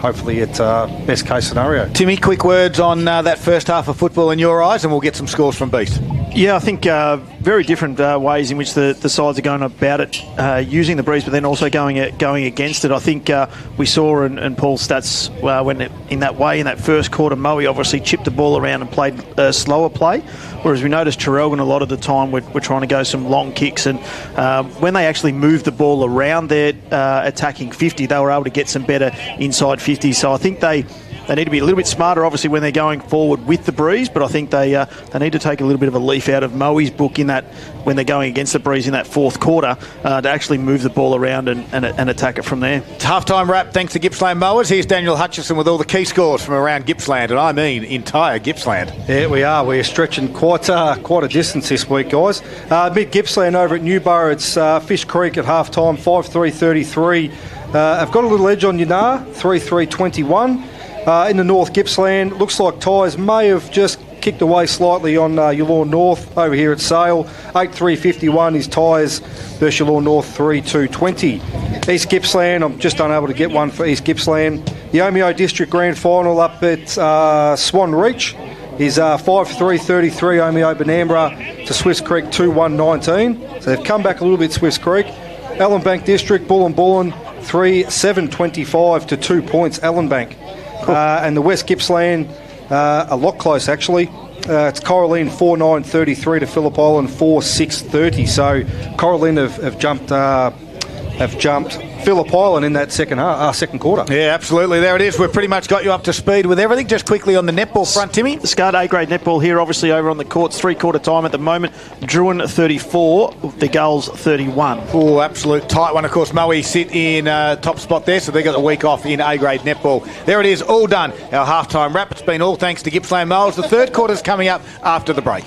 hopefully it's best case scenario. Timmy, quick words on that first half of football in your eyes, and we'll get some scores from Beast. Yeah, I think very different ways in which the sides are going about it, using the breeze, but then also going against it. I think we saw in Paul's stats when in that first quarter, Moe obviously chipped the ball around and played slower play, whereas we noticed Traralgon a lot of the time we're trying to go some long kicks, and when they actually moved the ball around their attacking 50, they were able to get some better inside 50. So I think they need to be a little bit smarter, obviously, when they're going forward with the breeze, but I think they need to take a little bit of a leaf out of Moe's book in that when they're going against the breeze in that fourth quarter to actually move the ball around and attack it from there. Half-time wrap thanks to Gippsland Mowers. Here's Daniel Hutchison with all the key scores from around Gippsland, and I mean entire Gippsland. Yeah, we are. We're stretching quite a distance this week, guys. Mid Gippsland over at Newborough, it's Fish Creek at half-time, 5-3-33. I've got a little edge on Ynar, 3-3-21. In the North Gippsland, looks like Tyres may have just kicked away slightly on Yallourn North over here at Sale. 8-3-51 is Tyres versus Yallourn North 3-2-20. East Gippsland, I'm just unable to get one for East Gippsland. The Omeo District Grand Final up at Swan Reach is 5-3-33 Omeo Benambra to Swiss Creek 2-1-19. So they've come back a little bit, Swiss Creek. Allenbank District, Bullen 3-7-25 to 2 points, Allenbank. And the West Gippsland, a lot close actually. It's Coralline 4-9-33 to Phillip Island 4-6-30. So Coralline have jumped Phillip Island in that second quarter. Yeah, absolutely. There it is. We've pretty much got you up to speed with everything. Just quickly on the netball front, Timmy. The SCART A-grade netball here, obviously over on the courts, three-quarter time at the moment. Druin 34, the Gulls 31. Oh, absolute tight one. Of course, Moe sit in top spot there, so they got the week off in A-grade netball. There it is, all done. Our halftime wrap. It's been all thanks to Gippsland Mowers. The third quarter's coming up after the break.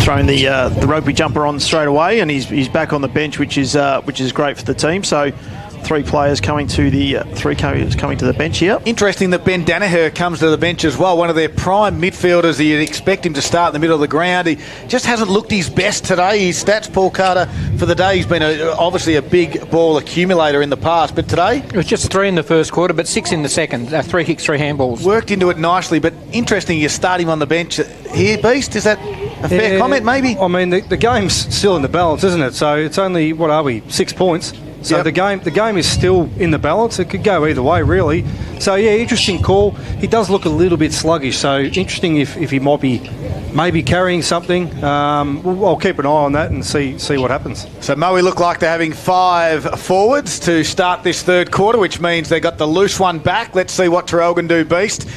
thrown the rugby jumper on straight away, and he's back on the bench, which is great for the team. So 3 players coming to the bench here. Interesting that Ben Danaher comes to the bench as well, one of their prime midfielders. You'd expect him to start in the middle of the ground. He just hasn't looked his best today. His stats, Paul Carter, for the day, he's been obviously a big ball accumulator in the past, but today... It was just 3 in the first quarter, but 6 in the second. 3 kicks, 3 handballs. Worked into it nicely, but interesting you start him on the bench here, Beast. Is that a fair comment, maybe? I mean, the game's still in the balance, isn't it? So it's only, 6 points? So the game is still in the balance. It could go either way, really. So, yeah, interesting call. He does look a little bit sluggish, so interesting if he might be maybe carrying something. I'll keep an eye on that and see what happens. So Moe look like they're having 5 forwards to start this third quarter, which means they got the loose one back. Let's see what Traralgon do, Beast.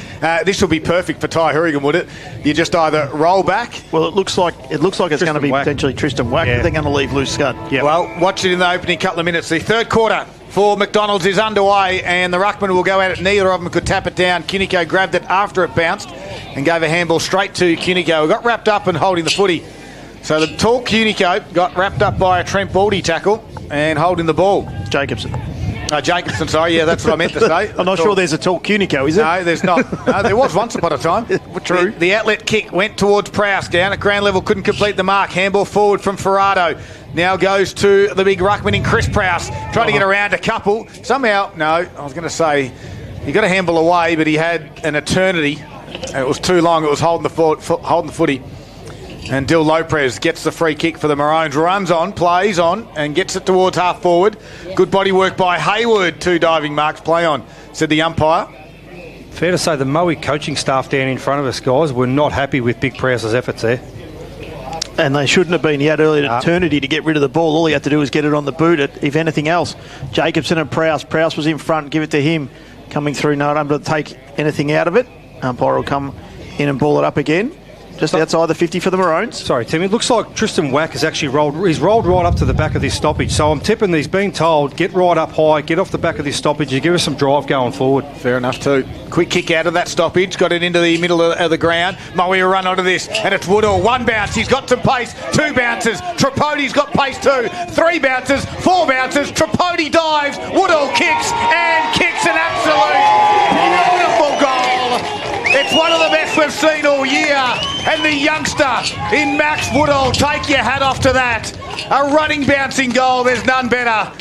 This will be perfect for Ty Hurrigan, would it? You just either roll back. Well, it looks like it's going to be potentially Tristan Wack. Yeah. They're going to leave loose Scud. Yep. Well, watch it in the opening couple of minutes. The third quarter for McDonald's is underway, and the ruckman will go at it. Neither of them could tap it down. Cunico grabbed it after it bounced and gave a handball straight to Cunico, who got wrapped up and holding the footy. So the tall Cunico got wrapped up by a Trent Baldy tackle and holding the ball. Jacobson, sorry. Yeah, that's what I meant to say. I'm not sure there's a tall Cunico, is there? No, there's not. No, there was once upon a time. True. The outlet kick went towards Prowse. Down at ground level, couldn't complete the mark. Handball forward from Ferrado. Now goes to the big ruckman in Chris Prowse. Trying to get around a couple. Somehow, no, I was going to say, he got a handball away, but he had an eternity. It was too long. It was holding the footy. And Dil Lopez gets the free kick for the Maroons. Runs on, plays on, and gets it towards half forward. Good body work by Hayward. 2 diving marks. Play on, said the umpire. Fair to say the Moe coaching staff down in front of us, guys, were not happy with Big Prowse's efforts there. And they shouldn't have been. He had early eternity to get rid of the ball. All he had to do was get it on the boot, if anything else. Jacobson and Prowse. Prowse was in front. Give it to him. Coming through, not able to take anything out of it. Umpire will come in and ball it up again. Just outside the 50 for the Maroons. Sorry, Tim. It looks like Tristan Wack has actually rolled right up to the back of this stoppage. So I'm tipping he's being told, get right up high, get off the back of this stoppage, and give us some drive going forward. Fair enough too. Quick kick out of that stoppage, got it into the middle of the ground. Moe will run onto this, and it's Woodall. 1 bounce, he's got some pace. 2 bounces, Tripodi's got pace too. 3 bounces, 4 bounces, Tripodi dives, Woodall kicks, and kicks an absolute beautiful goal. It's one of the best we've seen all year. And the youngster in Max Woodall, take your hat off to that. A running, bouncing goal. There's none better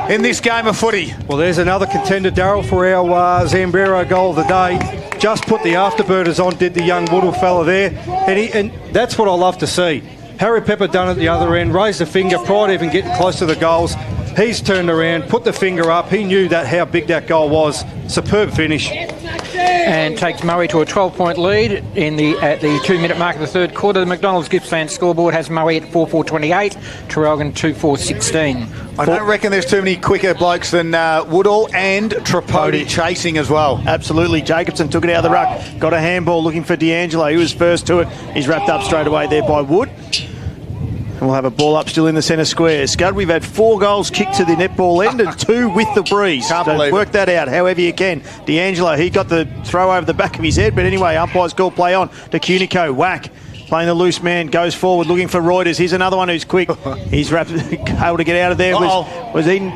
in this game of footy. Well, there's another contender, Darryl, for our Zambero goal of the day. Just put the afterburners on, did the young Woodall fella there. And that's what I love to see. Harry Pepper done at the other end, raised a finger prior to even getting close to the goals. He's turned around, put the finger up. He knew how big that goal was. Superb finish. And takes Moe to a 12-point lead at the 2-minute mark of the third quarter. The McDonald's Gippsland scoreboard has Moe at 4-4-28, Traralgon 2-4-16. I don't reckon there's too many quicker blokes than Woodall and Tripodi chasing as well. Absolutely. Jacobson took it out of the ruck. Got a handball looking for D'Angelo. He was first to it. He's wrapped up straight away there by Wood. And we'll have a ball up still in the centre square. Scud, we've had 4 goals kicked to the netball end and 2 with the breeze. So work that out however you can. D'Angelo, he got the throw over the back of his head. But anyway, umpire's call play on to Cunico. Whack. Playing the loose man, goes forward, looking for Reuters. Here's another one who's quick. He's able to get out of there.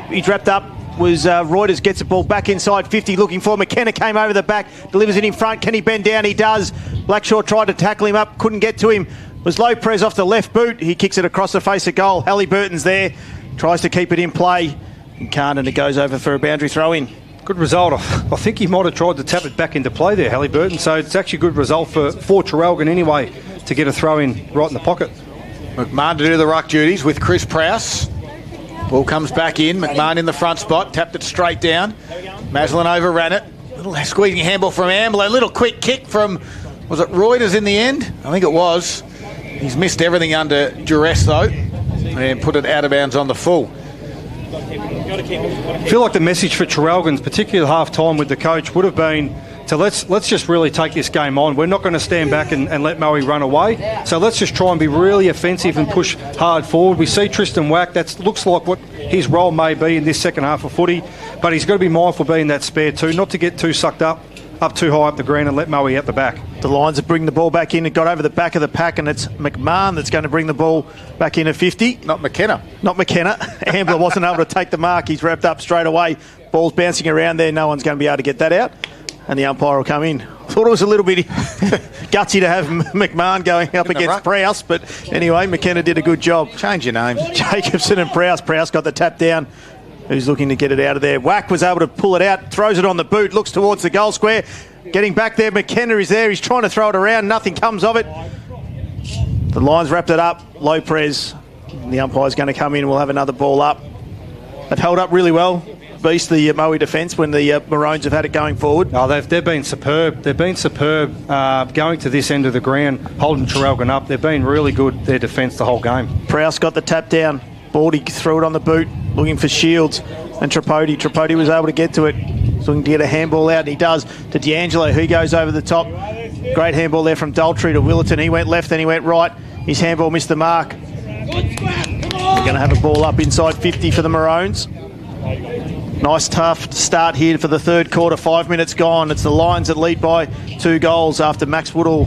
He's wrapped up. Reuters gets the ball back inside 50, looking for McKenna. Came over the back, delivers it in front. Can he bend down? He does. Blackshaw tried to tackle him up, couldn't get to him. Was Lopez off the left boot. He kicks it across the face of goal. Halliburton's there, tries to keep it in play. And can't, and it goes over for a boundary throw in. Good result. I think he might have tried to tap it back into play there, Halliburton. So it's actually a good result for Traralgon anyway to get a throw in right in the pocket. McMahon to do the ruck duties with Chris Prowse. Ball comes back in. McMahon in the front spot. Tapped it straight down. Maslin overran it. Little squeezing handball from Ambler. Little quick kick from, was it Reuters in the end? I think it was. He's missed everything under duress though and put it out of bounds on the full. I feel like the message for Traralgon's, particularly half-time with the coach, would have been to let's just really take this game on. We're not going to stand back and let Moe run away. So let's just try and be really offensive and push hard forward. We see Tristan Wack. That looks like what his role may be in this second half of footy. But he's got to be mindful being that spare too, not to get too sucked up up too high up the green and let Moe out the back. The Lions have bring the ball back in. It got over the back of the pack, and it's McMahon that's going to bring the ball back in at 50. Not McKenna. Not McKenna. Ambler wasn't able to take the mark. He's wrapped up straight away. Ball's bouncing around there. No one's going to be able to get that out. And the umpire will come in. I thought it was a little bit gutsy to have McMahon going up against Prowse, but anyway, McKenna did a good job. Change your name. Jacobson and Prowse. Prowse got the tap down. Who's looking to get it out of there. Wack was able to pull it out, throws it on the boot, looks towards the goal square. Getting back there, McKenna is there. He's trying to throw it around. Nothing comes of it. The Lions wrapped it up. Low pres. The umpire's going to come in and we'll have another ball up. They've held up really well. Beast the Moe defence when the Maroons have had it going forward. Oh, they've been superb. They've been superb going to this end of the ground, holding Traralgon up. They've been really good, their defence, the whole game. Prowse got the tap down. Baldy threw it on the boot, looking for Shields and Tripodi. Tripodi was able to get to it. He's looking to get a handball out, and he does to D'Angelo, who goes over the top. Great handball there from Daltrey to Willerton. He went left, then he went right. His handball missed the mark. We're going to have a ball up inside 50 for the Maroons. Nice tough start here for the third quarter. 5 minutes gone. It's the Lions that lead by 2 goals after Max Woodall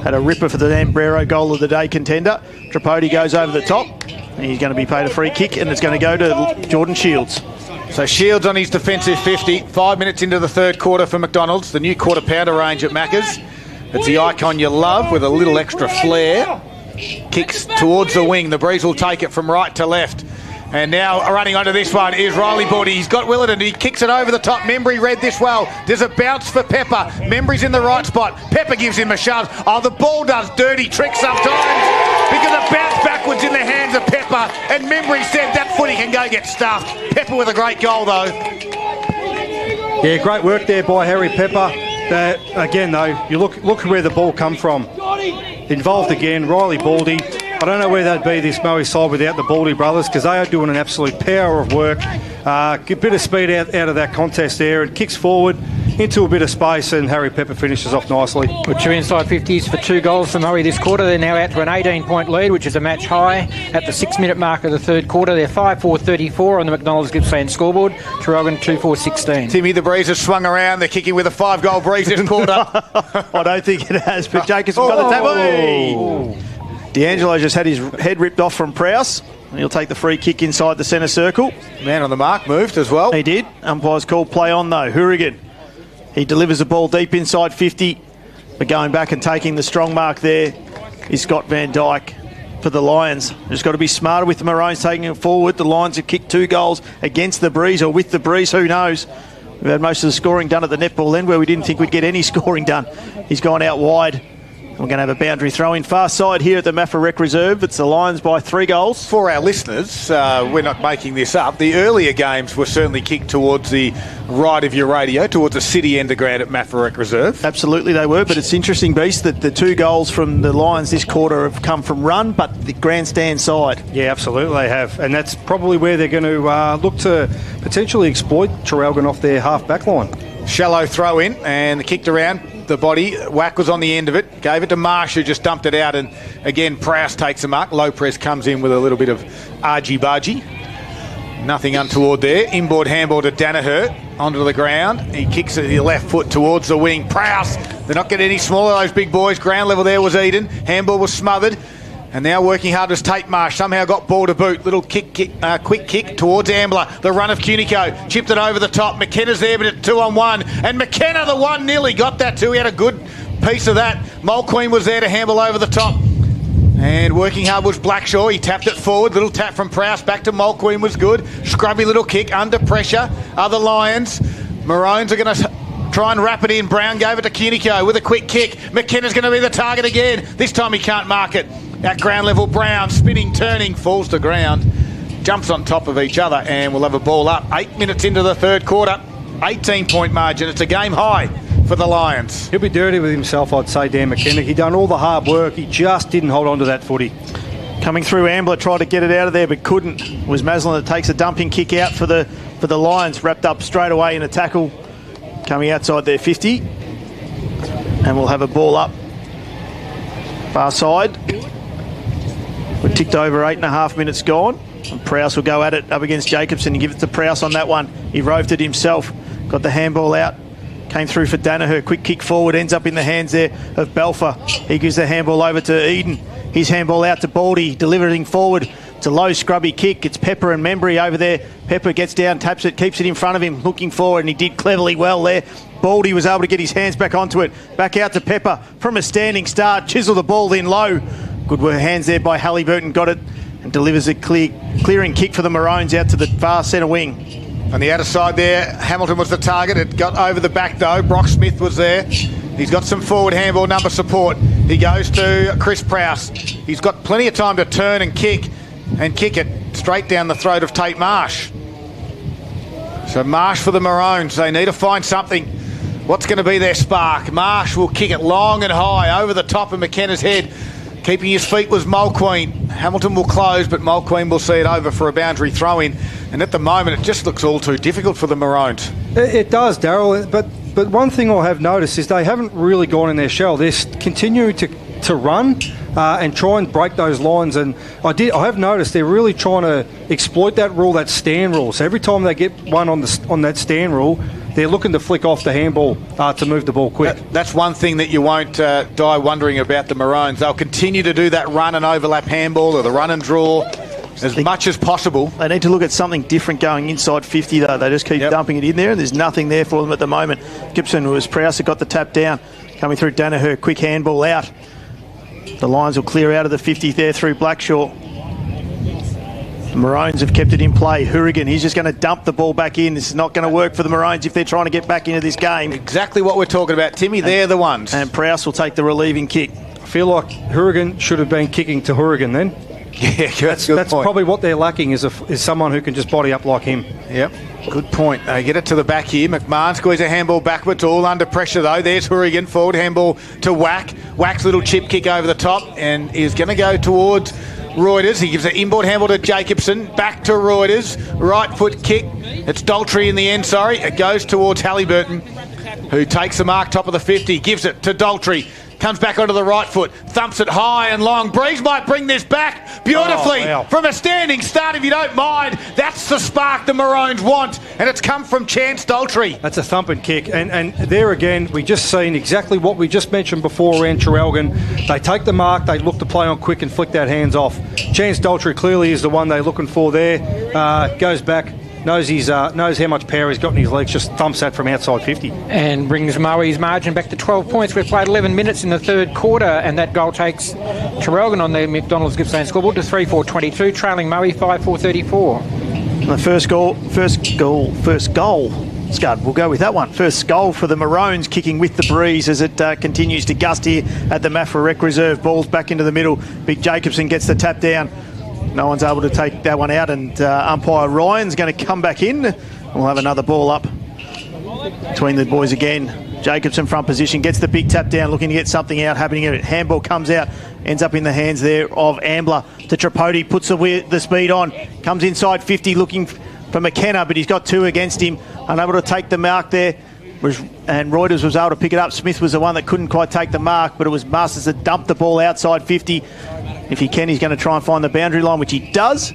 had a ripper for the Ambrero goal of the day contender. Tripodi goes over the top. He's going to be paid a free kick, and it's going to go to Jordan Shields. So Shields on his defensive 50. 5 minutes into the third quarter for McDonald's. The new quarter pounder range at Macca's. It's the icon you love with a little extra flair. Kicks towards the wing. The Breeze will take it from right to left. And now running onto this one is Riley Body. He's got Willerton. He kicks it over the top. Membry read this well. There's a bounce for Pepper. Membry's in the right spot. Pepper gives him a shove. Oh, the ball does dirty tricks sometimes because it bounced backwards in the hands of Pepper. And Membry said that footy can go get stuffed. Pepper with a great goal, though. Yeah, great work there by Harry Pepper. Again, though, you look where the ball come from. Involved again, Riley Baldy. I don't know where they'd be this Moe side without the Baldy brothers, because they are doing an absolute power of work. A bit of speed out of that contest there, and kicks forward into a bit of space, and Harry Pepper finishes off nicely. With 2 inside 50s for 2 goals for Moe this quarter. They're now out to an 18-point lead, which is a match high at the 6-minute mark of the third quarter. They're 5-4-34 on the McDonald's Gippsland scoreboard. Traralgon 2-4-16. Timmy, the Breeze has swung around. They're kicking with a 5-goal Breeze this quarter. I don't think it has, but Jacobson got the tap. Hey! D'Angelo just had his head ripped off from Prowse. He'll take the free kick inside the centre circle. Man on the mark moved as well. He did. Umpire's called play on though. Hourigan. He delivers the ball deep inside 50. But going back and taking the strong mark there is Scott Van Dyke for the Lions. Just got to be smarter with the Maroons taking it forward. The Lions have kicked 2 goals against the Breeze or with the Breeze. Who knows? We've had most of the scoring done at the netball end where we didn't think we'd get any scoring done. He's gone out wide. We're going to have a boundary throw in far side here at the Mafra Rec Reserve. It's the Lions by 3 goals. For our listeners, we're not making this up. The earlier games were certainly kicked towards the right of your radio, towards the city end of ground at Mafra Rec Reserve. Absolutely they were, but it's interesting, Beast, that the 2 goals from the Lions this quarter have come from run, but the grandstand side. Yeah, absolutely they have. And that's probably where they're going to look to potentially exploit Traralgon off their half-back line. Shallow throw in and kicked around the body. Whack was on the end of it. Gave it to Marsh, who just dumped it out. And again, Prowse takes a mark. Lopez comes in with a little bit of argy-bargy. Nothing untoward there. Inboard handball to Danaher onto the ground. He kicks it the left foot towards the wing. Prowse, they're not getting any smaller, those big boys. Ground level there was Eden. Handball was smothered. And now working hard was Tate Marsh. Somehow got ball to boot. Little quick kick towards Ambler. The run of Cunico. Chipped it over the top. McKenna's there, but it's 2-on-1. And McKenna, the one, nearly got that too. He had a good piece of that. Mulqueen was there to handle over the top. And working hard was Blackshaw. He tapped it forward. Little tap from Prowse. Back to Mulqueen was good. Scrubby little kick. Under pressure. Other Lions. Maroons are going to try and wrap it in. Brown gave it to Cunico with a quick kick. McKenna's going to be the target again. This time he can't mark it. At ground level, Brown spinning, turning, falls to ground, jumps on top of each other, and we'll have a ball up. 8 minutes into the third quarter, 18-point margin. It's a game high for the Lions. He'll be dirty with himself, I'd say, Dan McKenna. He done all the hard work. He just didn't hold on to that footy. Coming through, Ambler tried to get it out of there, but couldn't. It was Maslin that takes a dumping kick out for the Lions, wrapped up straight away in a tackle, coming outside their 50, and we'll have a ball up far side. We're ticked over 8.5 minutes gone. And Prowse will go at it up against Jacobson and give it to Prowse on that one. He roved it himself. Got the handball out. Came through for Danaher. Quick kick forward. Ends up in the hands there of Belfer. He gives the handball over to Eden. His handball out to Baldy. Delivering forward. It's a low scrubby kick. It's Pepper and Membry over there. Pepper gets down, taps it, keeps it in front of him, looking forward, and he did cleverly well there. Baldy was able to get his hands back onto it. Back out to Pepper from a standing start. Chisel the ball in low. Good hands there by Halliburton. Got it and delivers a clearing kick for the Maroons out to the far centre wing. On the outer side there, Hamilton was the target. It got over the back though. Brock Smith was there. He's got some forward handball number support. He goes to Chris Prowse. He's got plenty of time to turn and kick it straight down the throat of Tate Marsh. So Marsh for the Maroons. They need to find something. What's going to be their spark? Marsh will kick it long and high over the top of McKenna's head. Keeping his feet was Mulqueen. Hamilton will close, but Mulqueen will see it over for a boundary throw-in. And at the moment, it just looks all too difficult for the Maroons. It does, Daryl. But one thing I have noticed is they haven't really gone in their shell. They're continuing to run and try and break those lines. And I have noticed they're really trying to exploit that rule, that stand rule. So every time they get one on that stand rule, they're looking to flick off the handball to move the ball quick. That's one thing that you won't die wondering about the Maroons. They'll continue to do that run and overlap handball or the run and draw as much as possible. They need to look at something different going inside 50 though. They just keep dumping it in there and there's nothing there for them at the moment. Gibson was Prowse that got the tap down. Coming through Danaher, quick handball out. The Lions will clear out of the 50 there through Blackshaw. The Maroons have kept it in play. Hourigan, he's just going to dump the ball back in. This is not going to work for the Maroons if they're trying to get back into this game. Exactly what we're talking about, Timmy. They're the ones. And Prowse will take the relieving kick. I feel like Hourigan should have been kicking to Hourigan then. Yeah, that's probably what they're lacking is someone who can just body up like him. Yep, good point. They get it to the back here. McMahon squeezes a handball backwards, all under pressure though. There's Hourigan, forward handball to Wack. Wack's little chip kick over the top and is going to go towards Reuters. He gives an inboard handball to Jacobson. Back to Reuters. Right foot kick. It's Daltrey in the end, sorry. It goes towards Halliburton, who takes the mark top of the 50. Gives it to Daltrey. Comes back onto the right foot, thumps it high and long. Breeze might bring this back beautifully from a standing start, if you don't mind. That's the spark the Maroons want, and it's come from Chance Daltrey. That's a thumping kick, and there again, we just seen exactly what we just mentioned before around Traralgon. They take the mark, they look to play on quick and flick that hands off. Chance Daltrey clearly is the one they're looking for there. Goes back. Knows how much power he's got in his legs, just thumps that from outside 50. And brings Maui's margin back to 12 points. We've played 11 minutes in the third quarter, and that goal takes Traralgon on the McDonald's Gippsland scoreboard to 3-4-22, trailing Maui 5-4-34. The first goal. Scud, we'll go with that one. First goal for the Maroons, kicking with the breeze as it continues to gust here at the Maffra Rec Reserve. Ball's back into the middle. Big Jacobson gets the tap down. No one's able to take that one out, and umpire Ryan's going to come back in. We'll have another ball up between the boys again. Jacobson front position, gets the big tap down, looking to get something out happening. Handball comes out, ends up in the hands there of Ambler to Tripodi, puts the speed on, comes inside 50 looking for McKenna, but he's got two against him, unable to take the mark there. And Reuters was able to pick it up. Smith was the one that couldn't quite take the mark, but it was Masters that dumped the ball outside 50. If he can, he's going to try and find the boundary line, which he does.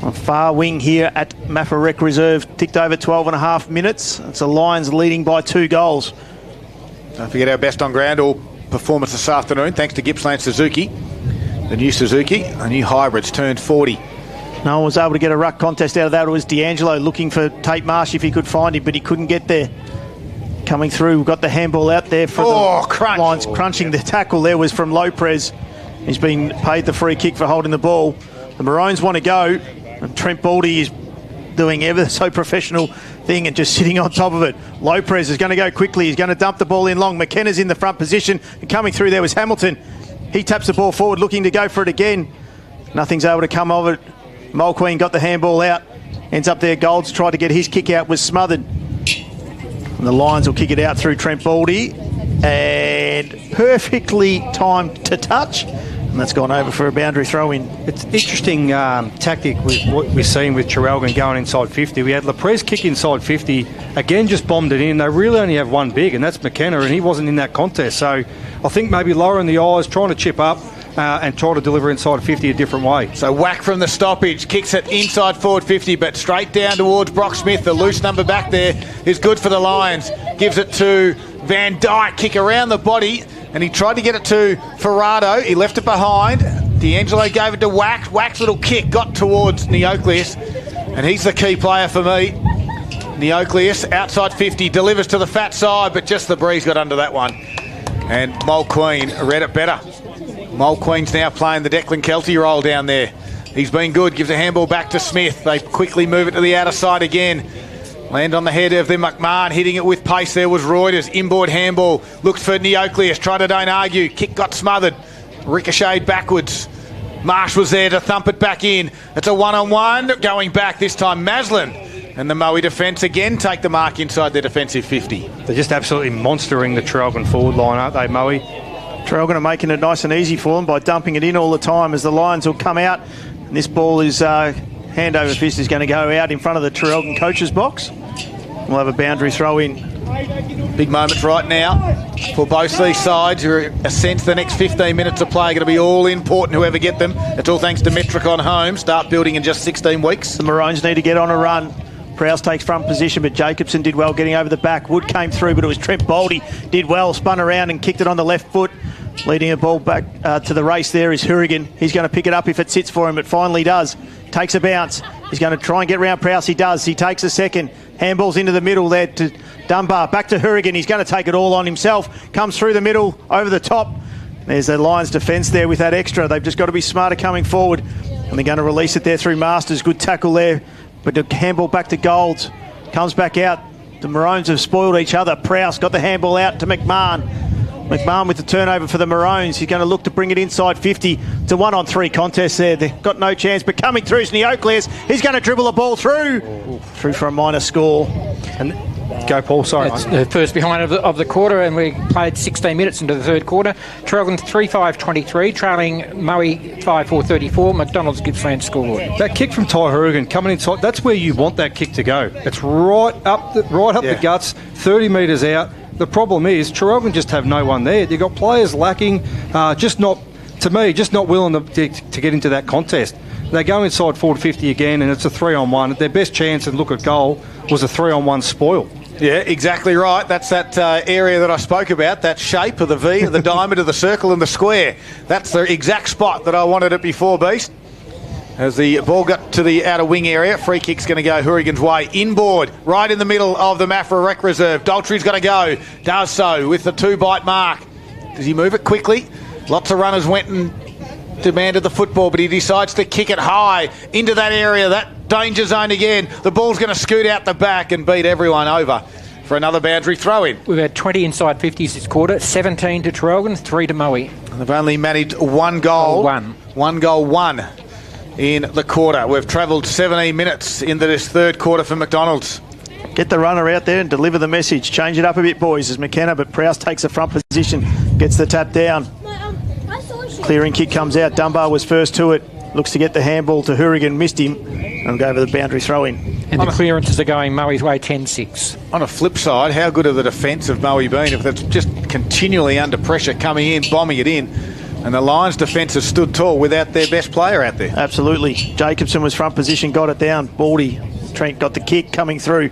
On far wing here at Maffra Rec Reserve, ticked over 12.5 minutes. It's the Lions leading by 2 goals. Don't forget our best on ground all performance this afternoon, thanks to Gippsland Suzuki. The new Suzuki, the new hybrids, turned 40. No one was able to get a ruck contest out of that. It was D'Angelo looking for Tate Marsh if he could find him, but he couldn't get there. Coming through, we've got the handball out there for the Lions. Crunching the tackle there was from Lopez. He's been paid the free kick for holding the ball. The Maroons want to go, and Trent Baldy is doing ever so professional thing and just sitting on top of it. Lopez is going to go quickly. He's going to dump the ball in long. McKenna's in the front position, and coming through there was Hamilton. He taps the ball forward, looking to go for it again. Nothing's able to come of it. Mulqueen got the handball out. Ends up there. Golds tried to get his kick out, was smothered. And the Lions will kick it out through Trent Baldy. And perfectly timed to touch. And that's gone over for a boundary throw-in. It's an interesting tactic with what we're seeing with Traralgon going inside 50. We had Lopez kick inside 50. Again, just bombed it in. They really only have one big, and that's McKenna, and he wasn't in that contest. So I think maybe lowering the eyes, trying to chip up, and try to deliver inside 50 a different way. So whack from the stoppage, kicks it inside forward 50, but straight down towards Brock Smith. The loose number back there is good for the Lions. Gives it to Van Dyke, kick around the body, and he tried to get it to Ferrado. He left it behind. D'Angelo gave it to Wax. Wax little kick got towards Neocleus, and he's the key player for me. Neocleus, outside 50, delivers to the fat side, but just the breeze got under that one. And Mole Queen read it better. Mole Queen's now playing the Declan Kelty role down there. He's been good, gives a handball back to Smith. They quickly move it to the outer side again. Land on the head of the McMahon, hitting it with pace. There was Reuters, inboard handball. Looks for Neocleus, tried to don't argue. Kick got smothered, ricocheted backwards. Marsh was there to thump it back in. It's a one-on-one, going back this time Maslin. And the Moe defence again take the mark inside their defensive 50. They're just absolutely monstering the Traralgon forward line, aren't they, Moe? Traralgon are making it nice and easy for them by dumping it in all the time as the Lions will come out. And this ball is hand over fist is going to go out in front of the Traralgon coach's box. We'll have a boundary throw in. Big moments right now for both these sides. You're a sense the next 15 minutes of play are going to be all important, whoever get them. It's all thanks to Metricon Home. Start building in just 16 weeks. The Maroons need to get on a run. Prowse takes front position, but Jacobson did well getting over the back. Wood came through, but it was Trent Boldy. Did well, spun around and kicked it on the left foot. Leading a ball back to the race there is Hurrigan. He's going to pick it up if it sits for him. It finally does. Takes a bounce. He's going to try and get round Prowse. He does. He takes a second. Handballs into the middle there to Dunbar. Back to Hurrigan. He's going to take it all on himself. Comes through the middle, over the top. There's the Lions defence there with that extra. They've just got to be smarter coming forward. And they're going to release it there through Masters. Good tackle there. But the handball back to Golds. Comes back out. The Maroons have spoiled each other. Prowse got the handball out to McMahon. McMahon with the turnover for the Maroons. He's going to look to bring it inside 50. It's a 1-on-3 contest there. They've got no chance, but coming through is Neocleus. He's going to dribble the ball through. Through for a minor score. And go, Paul. Sorry. It's the first behind of the quarter, and we played 16 minutes into the third quarter. Traralgon 3-5-23, trailing Moe 5-4-34. McDonald's Gippsland scoreboard. That kick from Ty Hurrigan coming inside, that's where you want that kick to go. It's right up the guts, 30 metres out. The problem is Traralgon just have no one there. You've got players lacking, just not willing to get into that contest. They go inside forward 50 again, and it's a 3-on-1. Their best chance and look at goal was a 3-on-1 spoil. Yeah, exactly right. That's that area that I spoke about, that shape of the V, the diamond of the circle and the square. That's the exact spot that I wanted it before, Beast. As the ball got to the outer wing area, free kick's going to go Hurrigan's way. Inboard, right in the middle of the Maffra Rec Reserve. Daltry's got to go. Does so with the 2-bite mark. Does he move it quickly? Lots of runners went and demanded the football, but he decides to kick it high into that area, that danger zone again. The ball's going to scoot out the back and beat everyone over for another boundary throw-in. We've had 20 inside 50s this quarter, 17 to Traralgon, 3 to Moe. They've only managed one goal. One goal in the quarter. We've travelled 17 minutes into this third quarter for McDonald's. Get the runner out there and deliver the message. Change it up a bit, boys, as McKenna, but Prowse takes the front position, gets the tap down. Clearing kick comes out. Dunbar was first to it. Looks to get the handball to Hurrigan, missed him, and go over the boundary throw-in. And the clearances are going Moe's way 10-6. On a flip side, how good are the defence of Moe been if that's just continually under pressure, coming in, bombing it in? And the Lions' defence has stood tall without their best player out there. Absolutely. Jacobson was front position, got it down. Baldy, Trent got the kick coming through.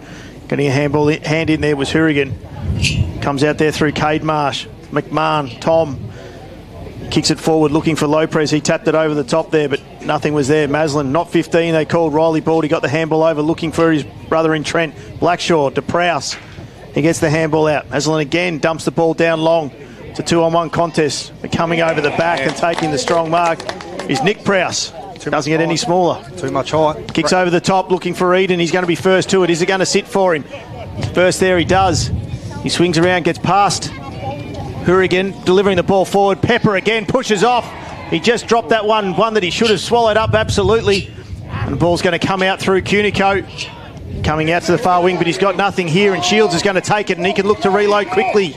Getting a hand in there was Hurrigan. Comes out there through Cade Marsh. McMahon, Tom. Kicks it forward, looking for Lopez. He tapped it over the top there, but nothing was there. Maslin, not 15. They called Riley Baldy, got the handball over, looking for his brother in Trent. Blackshaw to Prowse. He gets the handball out. Maslin again dumps the ball down long. It's a 2-on-1 contest. But coming over the back and taking the strong mark is Nick Prowse. Doesn't get any smaller. Too much height. Kicks over the top, looking for Eden. He's going to be first to it. Is it going to sit for him? First there, he does. He swings around, gets past Hurrigan, delivering the ball forward. Pepper again pushes off. He just dropped that one that he should have swallowed up, absolutely. And the ball's going to come out through Cunico. Coming out to the far wing, but he's got nothing here, and Shields is going to take it, and he can look to reload quickly.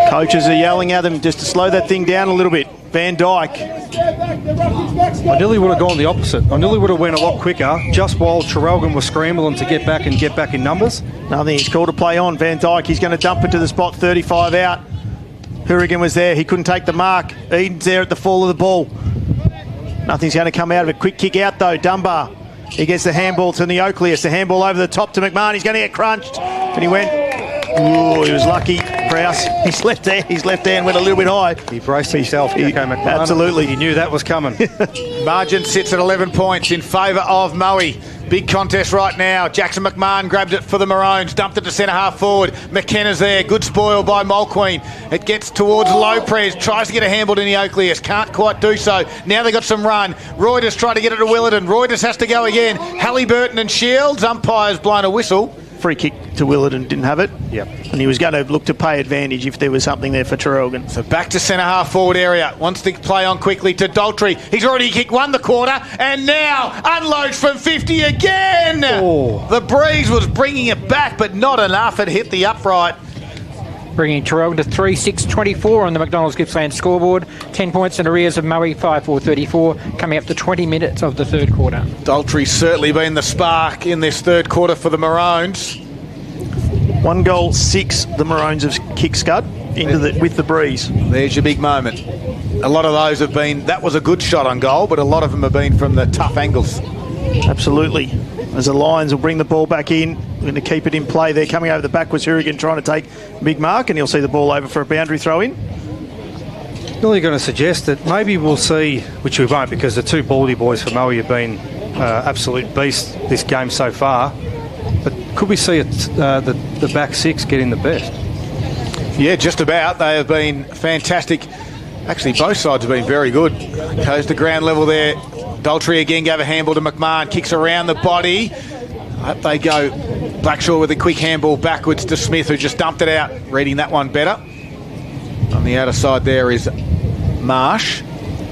Coaches are yelling at him just to slow that thing down a little bit. Van Dyke. I nearly would have gone the opposite. I nearly would have went a lot quicker just while Traralgon was scrambling to get back in numbers. Nothing. He's called to play on. Van Dyke, he's going to dump it to the spot, 35 out. Hourigan was there. He couldn't take the mark. Eden's there at the fall of the ball. Nothing's going to come out of it. Quick kick out, though. Dunbar. He gets the handball to Neocleus. The handball over the top to McMahon. He's going to get crunched. And he went... Ooh, he was lucky, Prowse. His left hand went a little bit high. He braced himself, McMahon. Absolutely. He knew that was coming. Margin sits at 11 points in favour of Moe. Big contest right now. Jackson McMahon grabbed it for the Maroons, dumped it to centre half forward. McKenna's there. Good spoil by Mulqueen. It gets towards Lopez, tries to get a handball to Neocleus, can't quite do so. Now they got some run. Reuters trying to get it to Willardon. Reuters has to go again. Halliburton and Shields. Umpire's blown a whistle. Free kick to Willardon, didn't have it. Yep. And he was going to look to pay advantage if there was something there for Traralgon. So back to centre half forward area. Wants to play on quickly to Daltrey. He's already kicked one the quarter and now unloads from 50 again. Oh. The breeze was bringing it back, but not enough. It hit the upright. Bringing Traralgon to 3-6-24 on the McDonald's Gippsland scoreboard. 10 points in arrears of Moe, 5-4-34, coming up to 20 minutes of the third quarter. Daltrey's certainly been the spark in this third quarter for the Maroons. 1 goal, 6 the Maroons have kicked Scud into with the breeze. There's your big moment. A lot of those have been, that was a good shot on goal, but a lot of them have been from the tough angles. Absolutely. As the Lions will bring the ball back in, we're going to keep it in play. They're coming over the back with Hourigan trying to take big mark, and he'll see the ball over for a boundary throw in. Really going to suggest that maybe we'll see, which we won't because the two Baldy boys for Moe have been absolute beasts this game so far, but could we see the back six getting the best? Yeah, just about. They have been fantastic. Actually, both sides have been very good. Goes to ground level there. Daltrey again gave a handball to McMahon. Kicks around the body. Up they go. Blackshaw with a quick handball backwards to Smith, who just dumped it out. Reading that one better. On the outer side there is Marsh.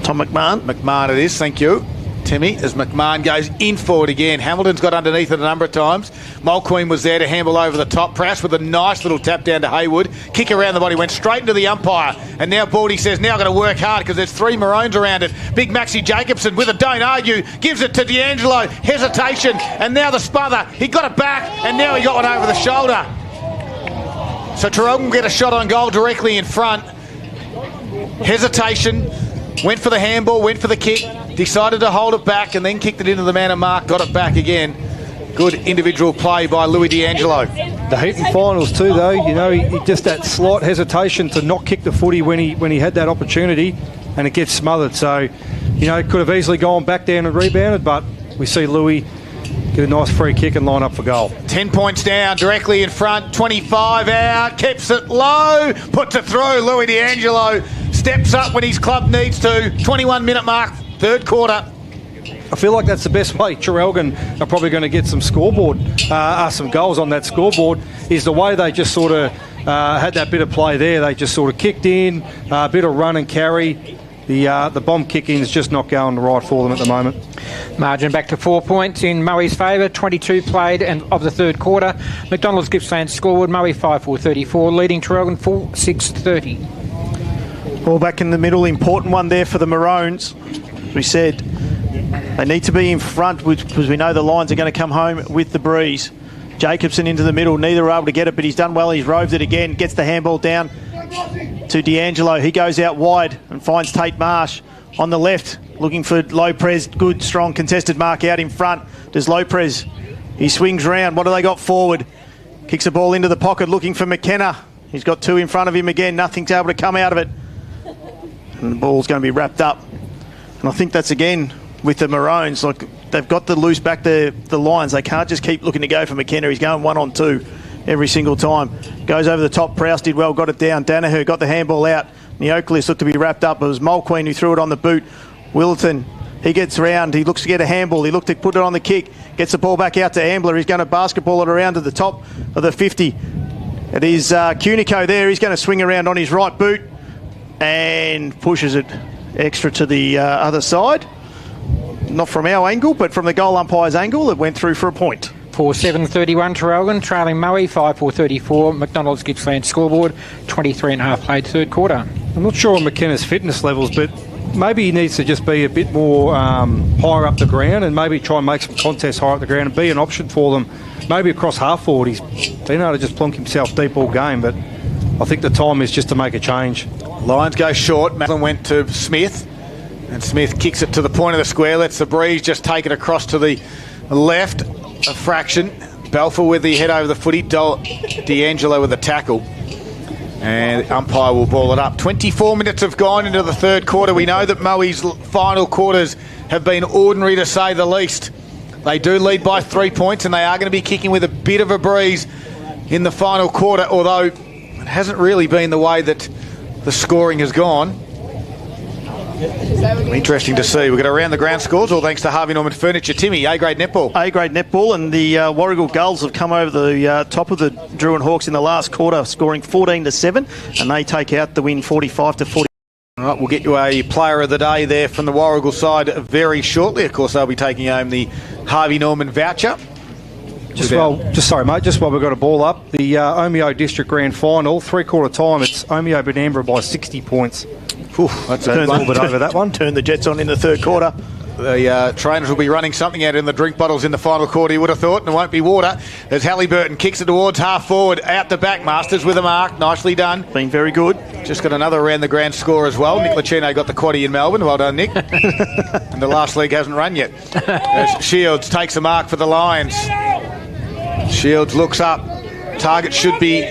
Tom McMahon. McMahon it is, thank you. Timmy, as McMahon goes in forward again. Hamilton's got underneath it a number of times. Mulqueen was there to handle over the top. Prowse with a nice little tap down to Haywood. Kick around the body, went straight into the umpire. And now Baldy says, now I've got to work hard because there's 3 Maroons around it. Big Maxi Jacobson with a don't argue, gives it to D'Angelo. Hesitation, and now the smother. He got it back, and now he got one over the shoulder. So Traralgon will get a shot on goal directly in front. Hesitation. Went for the handball, went for the kick, decided to hold it back and then kicked it into the man of mark, got it back again. Good individual play by Louis D'Angelo. The Heaton finals too, though, you know, he just that slight hesitation to not kick the footy when he had that opportunity, and it gets smothered. So, you know, it could have easily gone back down and rebounded, but we see Louis get a nice free kick and line up for goal. 10 points down, directly in front, 25 out, keeps it low, puts it through. Louis D'Angelo steps up when his club needs to. 21-minute mark, third quarter. I feel like that's the best way Traralgon are probably going to get some some goals on that scoreboard, is the way they just sort of had that bit of play there. They just sort of kicked in, a bit of run and carry. The bomb kicking is just not going right for them at the moment. Margin back to 4 points in Moe's favour. 22 played and of the third quarter. McDonald's Gippsland scored. Moe 5-4-34, leading Traralgon 4-6-30. Ball back in the middle, important one there for the Maroons. As we said, they need to be in front because we know the Lions are going to come home with the breeze. Jacobson into the middle, neither are able to get it, but he's done well. He's roved it again, gets the handball down to D'Angelo. He goes out wide and finds Tate Marsh on the left, looking for Lopez. Good, strong, contested mark out in front. Does Lopez. He swings round. What do they got forward? Kicks the ball into the pocket, looking for McKenna. He's got 2 in front of him again. Nothing's able to come out of it. And the ball's going to be wrapped up. And I think that's again with the Maroons. Like, they've got the loose back the Lions. They can't just keep looking to go for McKenna. He's going 1-on-2 every single time. Goes over the top. Prowse did well, got it down. Danaher got the handball out. Neocleus looked to be wrapped up. It was Mulqueen who threw it on the boot. Wilton, he gets round. He looks to get a handball. He looked to put it on the kick. Gets the ball back out to Ambler. He's going to basketball it around to the top of the 50. It is Cunico there. He's going to swing around on his right boot and pushes it extra to the other side. Not from our angle, but from the goal umpire's angle. It went through for a point. 4-7-31 Traralgon, trailing Moe 5-4-34. McDonald's Gippsland scoreboard, 23.5 played third quarter. I'm not sure on McKenna's fitness levels, but maybe he needs to just be a bit more higher up the ground and maybe try and make some contests higher up the ground and be an option for them. Maybe across half forward, he's been able to just plonk himself deep all game, but I think the time is just to make a change. Lions go short. Maslin went to Smith, and Smith kicks it to the point of the square. Lets the breeze just take it across to the left a fraction. Balfour with the head over the footy. D'Angelo with the tackle. And umpire will ball it up. 24 minutes have gone into the third quarter. We know that Moe's final quarters have been ordinary to say the least. They do lead by 3 points, and they are going to be kicking with a bit of a breeze in the final quarter, although it hasn't really been the way that the scoring has gone. Interesting to see. We've got around the ground scores, all thanks to Harvey Norman Furniture. Timmy, A-grade netball. A-grade netball, and the Warragul Gulls have come over the top of the Druin Hawks in the last quarter, scoring 14-7, and they take out the win 45-40. All right, we'll get you a player of the day there from the Warragul side very shortly. Of course, they'll be taking home the Harvey Norman voucher. Just while we've got a ball up, the Omeo District Grand Final, three-quarter time, it's Omeo Benambra by 60 points. That's a little bit over that one. Turn the Jets on in the third quarter. The trainers will be running something out in the drink bottles in the final quarter, you would have thought, and it won't be water. As Halliburton kicks it towards half forward, out the back, Masters with a mark, nicely done. Been very good. Just got another around the grand score as well. Nick Lucchino got the quaddie in Melbourne, well done Nick. And the last league hasn't run yet. As Shields takes a mark for the Lions. Shields looks up, target should be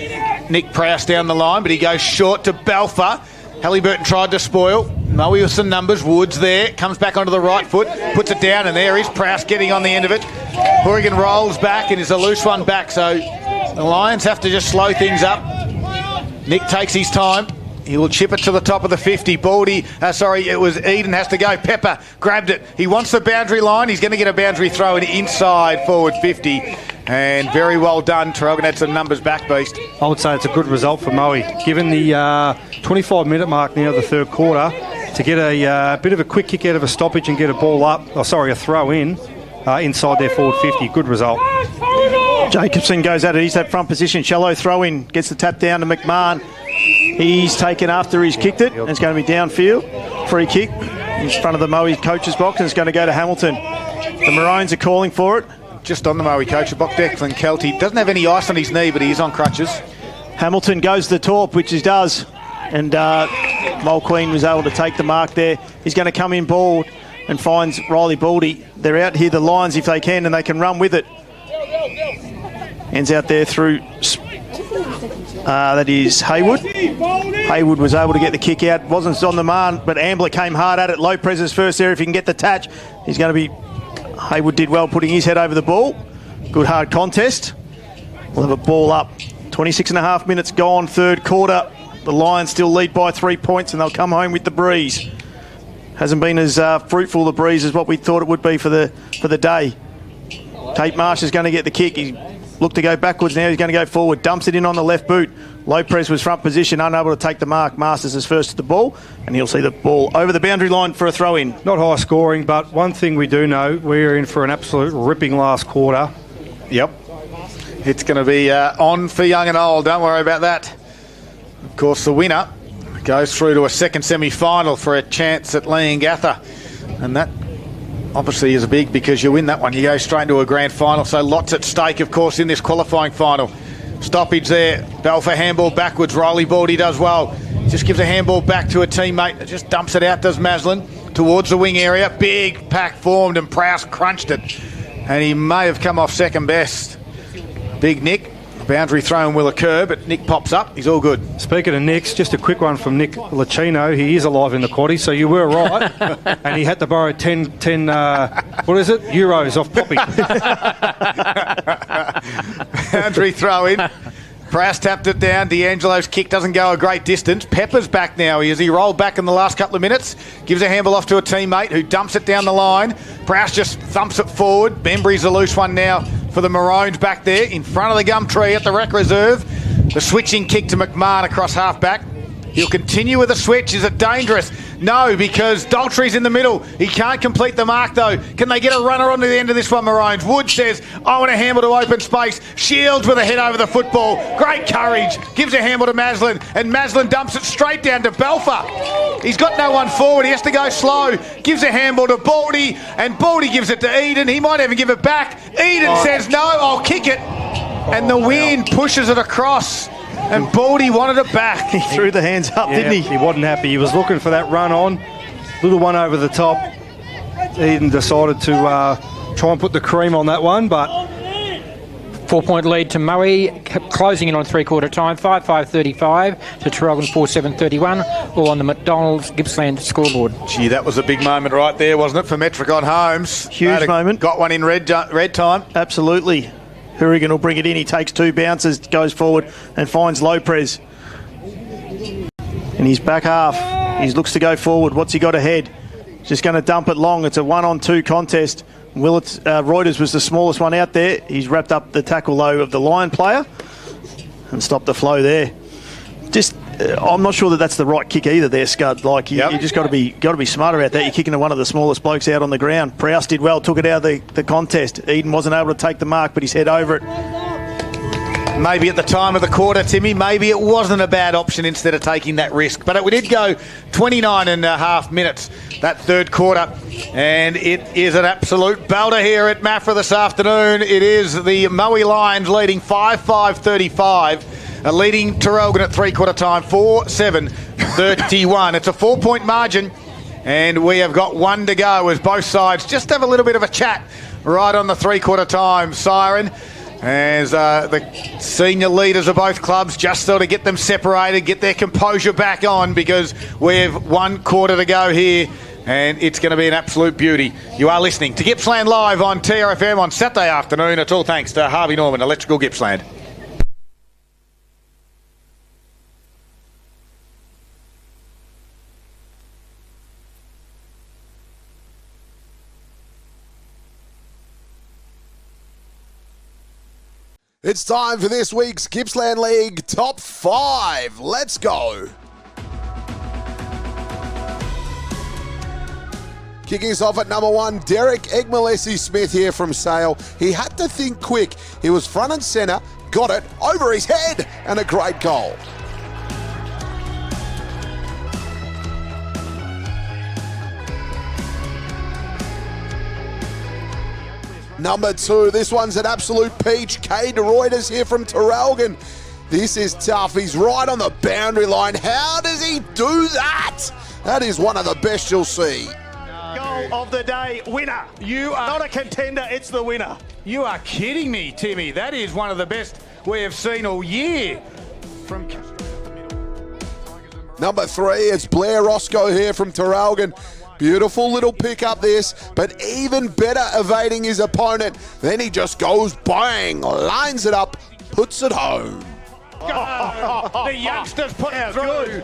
Nick Prowse down the line, but he goes short to Balfour. Halliburton tried to spoil. Moe with some numbers. Woods there. Comes back onto the right foot. Puts it down, and there is Prowse getting on the end of it. Horrigan rolls back and is a loose one back. So the Lions have to just slow things up. Nick takes his time. He will chip it to the top of the 50. It was Eden has to go. Pepper grabbed it. He wants the boundary line. He's going to get a boundary throw in inside forward 50. And very well done. Traralgon had some numbers back, Beast. I would say it's a good result for Moe. Given the 25-minute mark now of the third quarter, to get a bit of a quick kick out of a stoppage and get a ball up, a throw in, inside their forward 50. Good result. Jacobson goes at it. He's that front position. Shallow throw in. Gets the tap down to McMahon. He's taken after he's kicked it. And it's going to be downfield. Free kick in front of the Moe coach's box, and it's going to go to Hamilton. The Maroons are calling for it. Just on the Moe coach's box, Declan Kelty doesn't have any ice on his knee, but he is on crutches. Hamilton goes to the torp, which he does. And Mulqueen was able to take the mark there. He's going to come in ball and finds Riley Baldy. They're out here, the Lions, if they can, and they can run with it. Ends out there through... that is Haywood. Haywood was able to get the kick out. Wasn't on the mark, but Ambler came hard at it. Low presses first there. If he can get the touch, he's going to be... Haywood did well putting his head over the ball. Good hard contest. We'll have a ball up. 26.5 minutes gone, third quarter. The Lions still lead by 3 points, and they'll come home with the breeze. Hasn't been as fruitful the breeze as what we thought it would be for the day. Tate Marsh is going to get the kick. He looked to go backwards, now he's going to go forward. Dumps it in on the left boot. Lopez was front position, unable to take the mark. Masters is first to the ball, and he'll see the ball over the boundary line for a throw-in. Not high scoring, but one thing we do know, we're in for an absolute ripping last quarter. Yep. It's going to be on for young and old. Don't worry about that. Of course, the winner goes through to a second semi-final for a chance at Leongatha. And that obviously is big, because you win that one, you go straight into a grand final. So lots at stake, of course, in this qualifying final. Stoppage there. Balfour handball backwards. Riley Baldy does well. Just gives a handball back to a teammate. Just dumps it out, does Maslin, towards the wing area. Big pack formed, and Prowse crunched it. And he may have come off second best. Big Nick. Boundary throw will occur, but Nick pops up. He's all good. Speaking of Nicks, just a quick one from Nick Lucchino. He is alive in the quaddie, so you were right. And he had to borrow 10 what is it? Euros off Poppy. Boundary throw in. Prowse tapped it down. D'Angelo's kick doesn't go a great distance. Pepper's back now. He rolled back in the last couple of minutes. Gives a handball off to a teammate who dumps it down the line. Prowse just thumps it forward. Bembry's a loose one now for the Maroons back there in front of the gum tree at the rec reserve. The switching kick to McMahon across half-back. He'll continue with a switch. Is it dangerous? No, because Daltrey's in the middle. He can't complete the mark, though. Can they get a runner onto the end of this one, Maroons? Wood says, I want a handball to open space. Shields with a head over the football. Great courage. Gives a handball to Maslin, and Maslin dumps it straight down to Balfour. He's got no one forward. He has to go slow. Gives a handball to Baldy, and Baldy gives it to Eden. He might even give it back. Eden says, no, I'll kick it. And the wind pushes it across. And Baldy wanted it back. He threw the hands up, didn't he? He wasn't happy. He was looking for that run on. Little one over the top. Eden decided to try and put the cream on that one, but 4-point lead to Moe, closing in on three-quarter time, 5-5-35 to Traralgon 4-7-31, all on the McDonald's Gippsland scoreboard. Gee, that was a big moment right there, wasn't it, for Metricon Holmes? Huge moment. Got one in red time. Absolutely. Hourigan will bring it in. He takes 2 bounces, goes forward and finds Lopez. In his back half, he looks to go forward. What's he got ahead? Just going to dump it long. It's a 1-on-2 contest. Reuters was the smallest one out there. He's wrapped up the tackle, though, of the Lion player and stopped the flow there. Just, I'm not sure that that's the right kick either there, Scud. Like, you just got to be smarter about that. You're kicking to one of the smallest blokes out on the ground. Prowse did well, took it out of the contest. Eden wasn't able to take the mark, but he's head over it. Maybe at the time of the quarter, Timmy, maybe it wasn't a bad option instead of taking that risk. But it did go 29 and a half minutes, that third quarter. And it is an absolute belter here at Maffra this afternoon. It is the Moe Lions leading 5-5-35, leading Traralgon at three-quarter time 4-7-31. It's a 4-point margin, and we have got one to go as both sides just have a little bit of a chat right on the three-quarter time siren. As the senior leaders of both clubs just sort of get them separated, get their composure back on, because we have 1 quarter to go here, and it's going to be an absolute beauty. You are listening to Gippsland Live on TRFM on Saturday afternoon. It's all thanks to Harvey Norman, Electrical Gippsland. It's time for this week's Gippsland League Top 5. Let's go. Kicking us off at number 1, Derek Egmalesi-Smith here from Sale. He had to think quick. He was front and centre, got it, over his head, and a great goal. Number 2, this one's an absolute peach. Kay Reuters here from Traralgon. This is tough. He's right on the boundary line. How does he do that? That is one of the best you'll see. Goal of the day, winner. You are not a contender, it's the winner. You are kidding me, Timmy. That is one of the best we have seen all year. From Number 3, it's Blair Roscoe here from Traralgon. Beautiful little pick up this, but even better evading his opponent. Then he just goes bang, lines it up, puts it home. The youngsters put it through.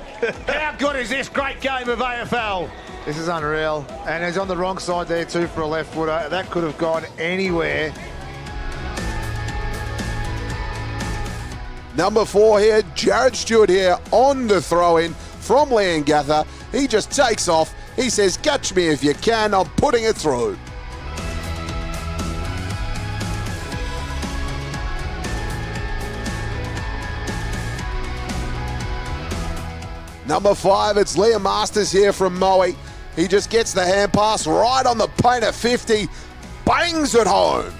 How good is this great game of AFL? This is unreal. And he's on the wrong side there too for a left footer. That could have gone anywhere. Number 4 here, Jared Stewart here on the throw-in from Leongatha. He just takes off. He says, catch me if you can, I'm putting it through. Number 5, it's Liam Masters here from Moe. He just gets the hand pass right on the paint at 50, bangs it home.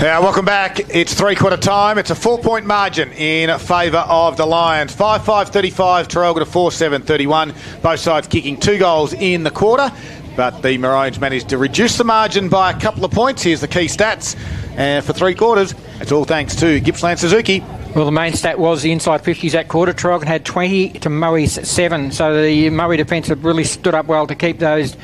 Welcome back. It's three-quarter time. It's a 4-point margin in favour of the Lions. 5-5-35, Traralgon to 4-7-31. Both sides kicking 2 goals in the quarter, but the Maroons managed to reduce the margin by a couple of points. Here's the key stats. And for 3 quarters, it's all thanks to Gippsland Suzuki. Well, the main stat was the inside 50s that quarter. Traralgon had 20 to Murray's 7, so the Murray defence have really stood up well to keep those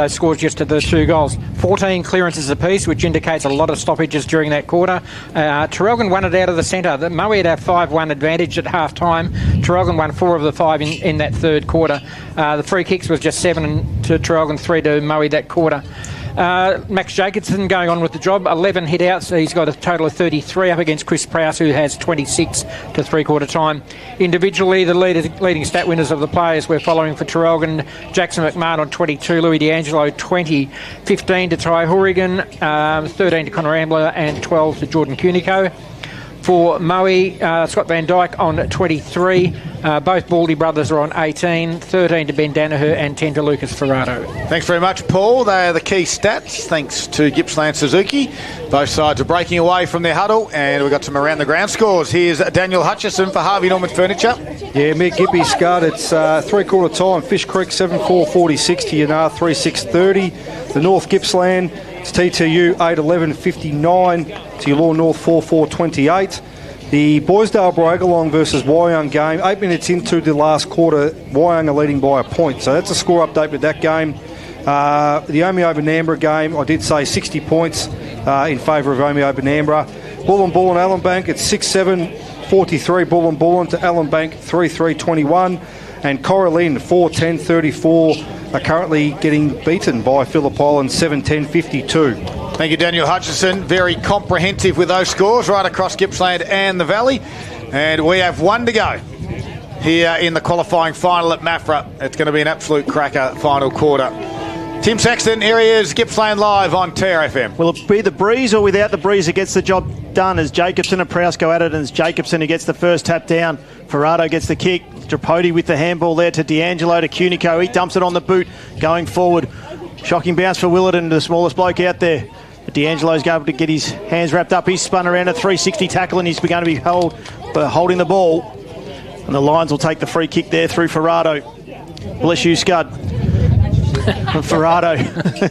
scores just to the 2 goals. 14 clearances apiece, which indicates a lot of stoppages during that quarter. Traralgon won it out of the centre. The Murray had a 5-1 advantage at half-time. Traralgon won 4 of the 5 in that third quarter. The free kicks was just 7 to Traralgon, 3 to Murray that quarter. Max Jacobson going on with the job, 11 hit outs. He's got a total of 33 up against Chris Prowse, who has 26 to three-quarter time. Individually, the leading stat winners of the players we're following for Traralgon: Jackson McMahon on 22, Louis D'Angelo 20, 15 to Ty Horrigan, 13 to Connor Ambler, and 12 to Jordan Cunico. For Moe, Scott Van Dyke on 23. Both Baldy brothers are on 18. 13 to Ben Danaher and 10 to Lucas Ferrado. Thanks very much, Paul. They are the key stats, thanks to Gippsland Suzuki. Both sides are breaking away from their huddle, and we've got some around-the-ground scores. Here's Daniel Hutchison for Harvey Norman Furniture. Yeah, Mick Gippy, Scott, it's three-quarter time. Fish Creek 7-4-46 to Yanar 3-6-30. The North Gippsland, it's TTU 8-11-59 to your Law North 4-4-28. The Boysdale Bragalong versus Wyong game, 8 minutes into the last quarter, Wyong are leading by a point. So that's a score update with that game. The Omeo Benambra game, I did say 60 points in favour of Omeo Benambra. Bull and Allenbank, it's 6-7-43 Bull and to Allenbank 3-3-21. And Coralline 4-10-34 are currently getting beaten by Phillip Island 7-10-52. Thank you, Daniel Hutchison. Very comprehensive with those scores right across Gippsland and the Valley. And we have 1 to go here in the qualifying final at Mafra. It's going to be an absolute cracker final quarter. Tim Saxton, here he is, Gippsland Live on TRFM. Will it be the breeze or without the breeze that gets the job done as Jacobson and Prowse go at it, and it's Jacobson who gets the first tap down. Ferrado gets the kick. Tripodi with the handball there to D'Angelo to Cunico. He dumps it on the boot going forward. Shocking bounce for Willerton, the smallest bloke out there. But D'Angelo's able to get his hands wrapped up. He's spun around a 360 tackle and he's going to be holding the ball. And the Lions will take the free kick there through Ferrado. Bless you, Scud. Ferrado,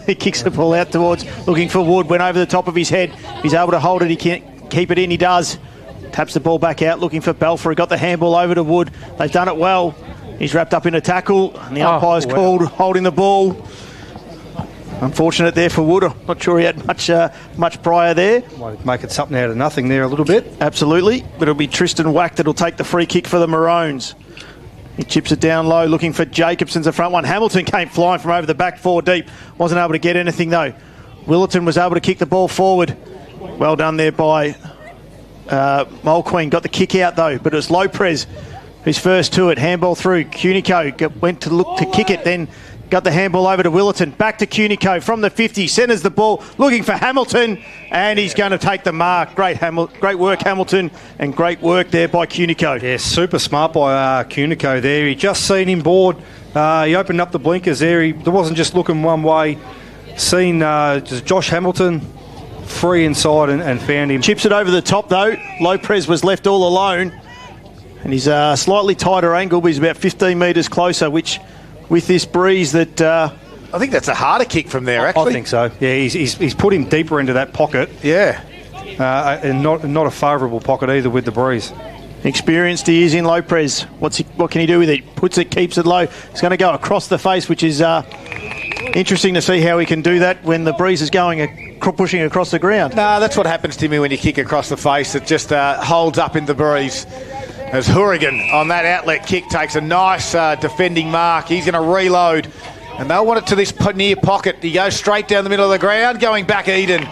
he kicks the ball out towards, looking for Wood, went over the top of his head. He's able to hold it, he can't keep it in, he does. Taps the ball back out, looking for Belfry, got the handball over to Wood. They've done it well. He's wrapped up in a tackle, and the umpire's called holding the ball. Unfortunate there for Wood. I'm not sure he had much prior there. Might make it something out of nothing there a little bit. Absolutely, but it'll be Tristan Wack that'll take the free kick for the Maroons. He chips it down low, looking for Jacobson's the front one. Hamilton came flying from over the back 4 deep. Wasn't able to get anything though. Willerton was able to kick the ball forward. Well done there by Mulqueen. Got the kick out though, but it was Lopez who's first to it. Handball through. Cunico went to look to kick it, then got the handball over to Willerton. Back to Cunico from the 50. Centres the ball, looking for Hamilton, and he's going to take the mark. Great work, Hamilton, and great work there by Cunico. Yeah, super smart by Cunico there. He just seen him board. He opened up the blinkers there. He wasn't just looking one way. Seen just Josh Hamilton free inside and found him. Chips it over the top though. Lopez was left all alone. And he's a slightly tighter angle, but he's about 15 metres closer, which with this breeze that... I think that's a harder kick from there, actually. I think so. Yeah, he's put him deeper into that pocket. Yeah. And not a favourable pocket either with the breeze. Experienced he is in Lopez. What can he do with it? Puts it, keeps it low. It's going to go across the face, which is interesting to see how he can do that when the breeze is pushing across the ground. No, that's what happens to me when you kick across the face. It just holds up in the breeze. As Horrigan on that outlet kick takes a nice defending mark. He's going to reload. And they'll want it to this near pocket. He goes straight down the middle of the ground. Going back, Eden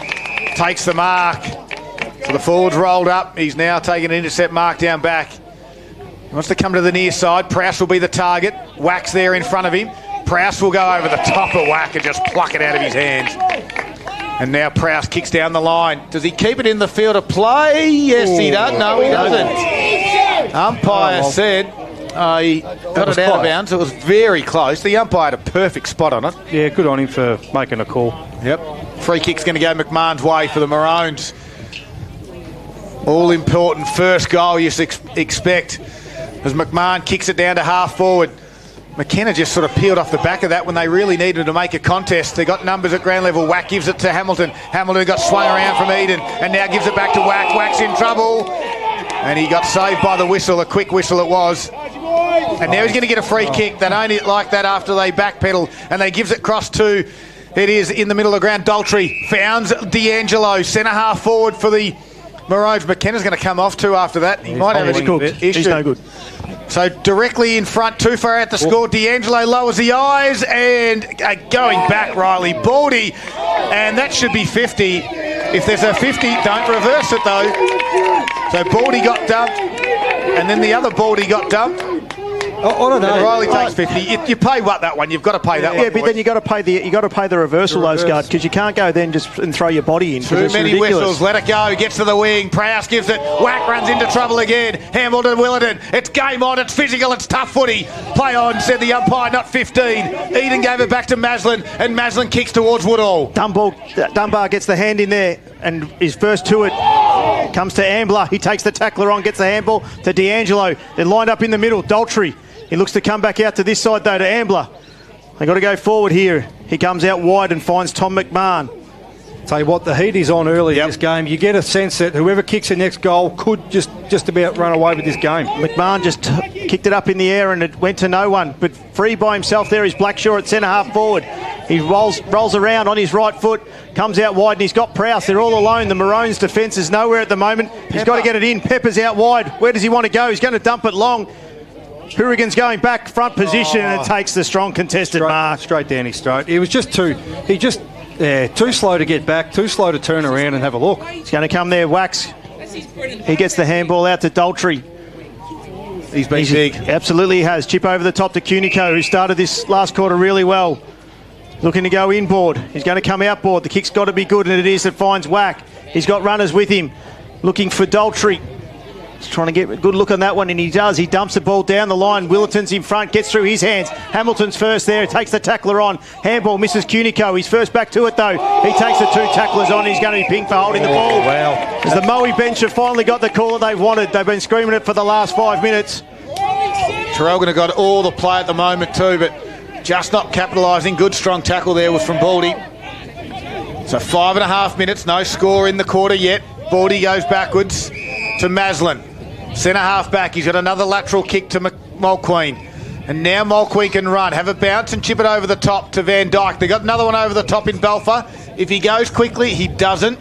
takes the mark. So the forward's rolled up. He's now taking an intercept mark down back. He wants to come to the near side. Prowse will be the target. Wack's there in front of him. Prowse will go over the top of Wack and just pluck it out of his hands. And now Prowse kicks down the line. Does he keep it in the field of play? Yes, he does. No, he doesn't. Umpire said he got it out of bounds. It was very close. The umpire had a perfect spot on it. Yeah, good on him for making a call. Yep. Free kick's going to go McMahon's way for the Maroons. All-important first goal you expect as McMahon kicks it down to half forward. McKenna just sort of peeled off the back of that when they really needed to make a contest. They got numbers at ground level. Wack gives it to Hamilton. Hamilton got swung around from Eden and now gives it back to Wack. Wack's in trouble. And he got saved by the whistle, a quick whistle it was. And now he's going to get a free kick. They don't like that after they backpedal. And they gives it across to, it is in the middle of the ground, Daltrey. Founds D'Angelo, centre half forward for the Maroons. McKenna's going to come off too after that. He might have an issue. He's no good. So directly in front, too far out to score. D'Angelo lowers the eyes and going back, Riley. Baldy, and that should be 50. If there's a 50, don't reverse it though. So Baldy got dumped, and then the other Baldy got dumped. I don't know. And Riley takes 50. You pay what that one? You've got to pay that one. Yeah, but then you got to pay the reversal, those guards, because you can't go then just and throw your body in. Too many whistles. Let it go. Gets to the wing. Prowse gives it. Wack runs into trouble again. Hamilton, Willerton. It's game on. It's physical. It's tough footy. Play on, said the umpire. Not 15. Eden gave it back to Maslin, and Maslin kicks towards Woodall. Dunbar gets the hand in there, and his first to it comes to Ambler. He takes the tackler on, gets the handball to D'Angelo. They're lined up in the middle. Daltrey. He looks to come back out to this side, though, to Ambler. They got to go forward here. He comes out wide and finds Tom McMahon. Tell you what, the heat is on early in this game. You get a sense that whoever kicks the next goal could just about run away with this game. McMahon just kicked it up in the air and it went to no one. But free by himself there is Blackshaw at centre half forward. He rolls around on his right foot, comes out wide, and he's got Prowse. They're all alone. The Maroons' defence is nowhere at the moment. He's got to get it in. Pepper's out wide. Where does he want to go? He's going to dump it long. Hourigan's going back, front position, and it takes the strong contested mark. Straight down his throat. It was just too slow to get back, too slow to turn around and have a look. He's going to come there, Wax. He gets the handball out to Daltrey. He's been big. Absolutely he has. Chip over the top to Cunico, who started this last quarter really well. Looking to go inboard. He's going to come outboard. The kick's got to be good, and it is. It finds Wack. He's got runners with him. Looking for Daltrey. He's trying to get a good look on that one, and he does. He dumps the ball down the line. Willerton's in front, gets through his hands. Hamilton's first there, takes the tackler on. Handball misses Cunico. He's first back to it, though. He takes the two tacklers on. He's going to be pinged for holding the ball. Wow. As the Moe bench have finally got the call that they've wanted. They've been screaming it for the last 5 minutes. Traralgon have got all the play at the moment too, but just not capitalising. Good strong tackle there was from Baldy. So 5.5 minutes, no score in the quarter yet. Baldy goes backwards to Maslin. Centre half back, he's got another lateral kick to Mulqueen. And now Mulqueen can run, have a bounce and chip it over the top to Van Dyke. They got another one over the top in Belfer. If he goes quickly, he doesn't.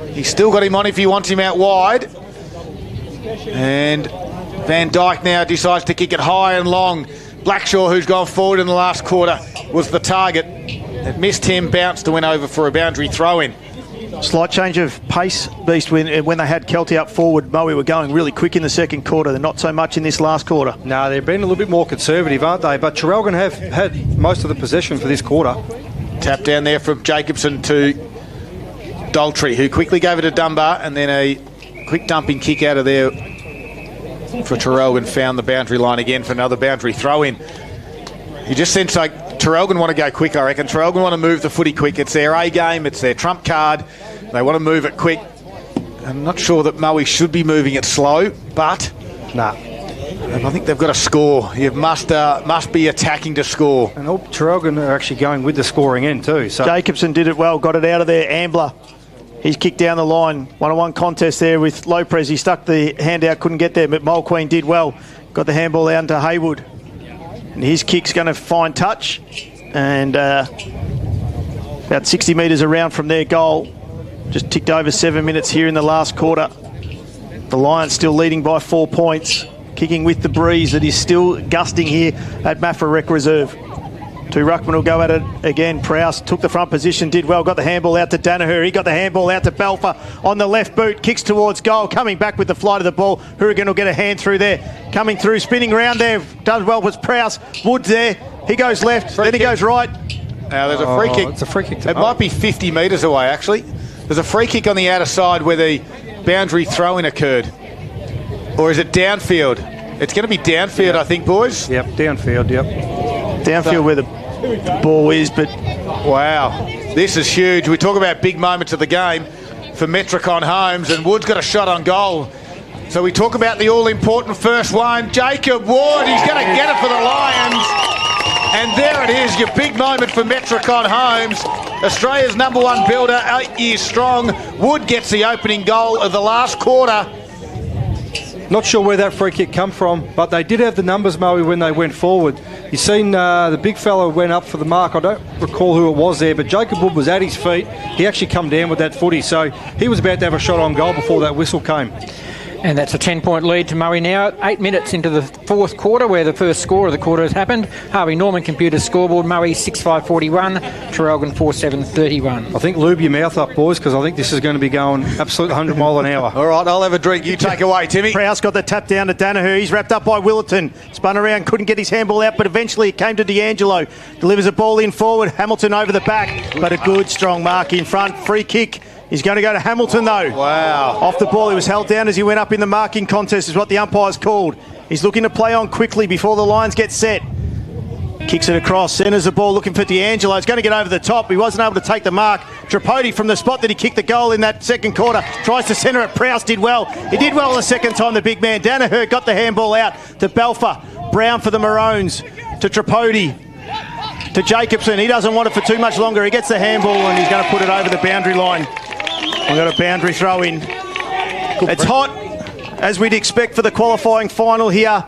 He's still got him on if he wants him out wide. And Van Dyke now decides to kick it high and long. Blackshaw, who's gone forward in the last quarter, was the target. It missed him, bounced to win over for a boundary throw-in. Slight change of pace, Beast, when they had Kelty up forward. Moe were going really quick in the second quarter. They're not so much in this last quarter. No, they've been a little bit more conservative, aren't they? But Traralgon have had most of the possession for this quarter. Tap down there from Jacobson to Daltrey, who quickly gave it to Dunbar, and then a quick dumping kick out of there for Traralgon. Found the boundary line again for another boundary throw-in. You just sense like Traralgon want to go quick, I reckon. Traralgon want to move the footy quick. It's their A game, it's their trump card. They want to move it quick. I'm not sure that Moe should be moving it slow, but I think they've got to score. You must be attacking to score. And Traralgon are actually going with the scoring end too. So Jacobson did it well, got it out of there. Ambler, he's kicked down the line. 1-on-1 contest there with Lopez. He stuck the hand out, couldn't get there, but Mulqueen did well. Got the handball out to Haywood. And his kick's going to find touch. And about 60 metres around from their goal. Just ticked over 7 minutes here in the last quarter. The Lions still leading by 4 points. Kicking with the breeze that is still gusting here at Maffra Rec Reserve. Two ruckmen will go at it again. Prowse took the front position, did well, got the handball out to Danaher. He got the handball out to Belfer on the left boot, kicks towards goal, coming back with the flight of the ball. Hourigan will get a hand through there. Coming through, spinning around there, does well was Prowse. Woods there, he goes left, then he goes right. Now there's a free kick. It's a free kick. It might be 50 metres away, actually. There's a free kick on the outer side where the boundary throw-in occurred. Or is it downfield? It's going to be downfield, I think, boys. Yep, downfield, yep. Downfield where the ball is, but wow, this is huge. We talk about big moments of the game. for Metricon Holmes, and Wood's got a shot on goal. So we talk about the all-important first one. Jacob Wood, he's going to get it for the Lions. And there it is, your big moment for Metricon Holmes. Australia's #1 builder, 8 years strong. Wood gets the opening goal of the last quarter. Not sure where that free kick come from, but they did have the numbers, Moe, when they went forward. You've seen the big fella went up for the mark. I don't recall who it was there, but Jacob Wood was at his feet. He actually come down with that footy, so he was about to have a shot on goal before that whistle came. And that's a 10-point lead to Murray now. 8 minutes into the fourth quarter, where the first score of the quarter has happened. Harvey Norman Computers scoreboard, Murray 6-5-41, Traralgon 4-7-31. I think lube your mouth up, boys, because I think this is going to be going absolute 100 mile an hour. All right, I'll have a drink. You take away, Timmy. Prowse got the tap down to Danaher. He's wrapped up by Willerton. Spun around, couldn't get his handball out, but eventually it came to D'Angelo. Delivers a ball in forward. Hamilton over the back, but a good, strong mark in front. Free kick. He's going to go to Hamilton, though. Wow. Off the ball. He was held down as he went up in the marking contest, is what the umpire's called. He's looking to play on quickly before the Lions get set. Kicks it across, centres the ball, looking for D'Angelo. He's going to get over the top. He wasn't able to take the mark. Tripodi from the spot that he kicked the goal in that second quarter. Tries to centre it. Prowse did well. He did well the second time, the big man. Danaher got the handball out to Balfour. Brown for the Maroons. To Tripodi. To Jacobson. He doesn't want it for too much longer. He gets the handball and he's going to put it over the boundary line. We've got a boundary throw in. It's hot, as we'd expect for the qualifying final here.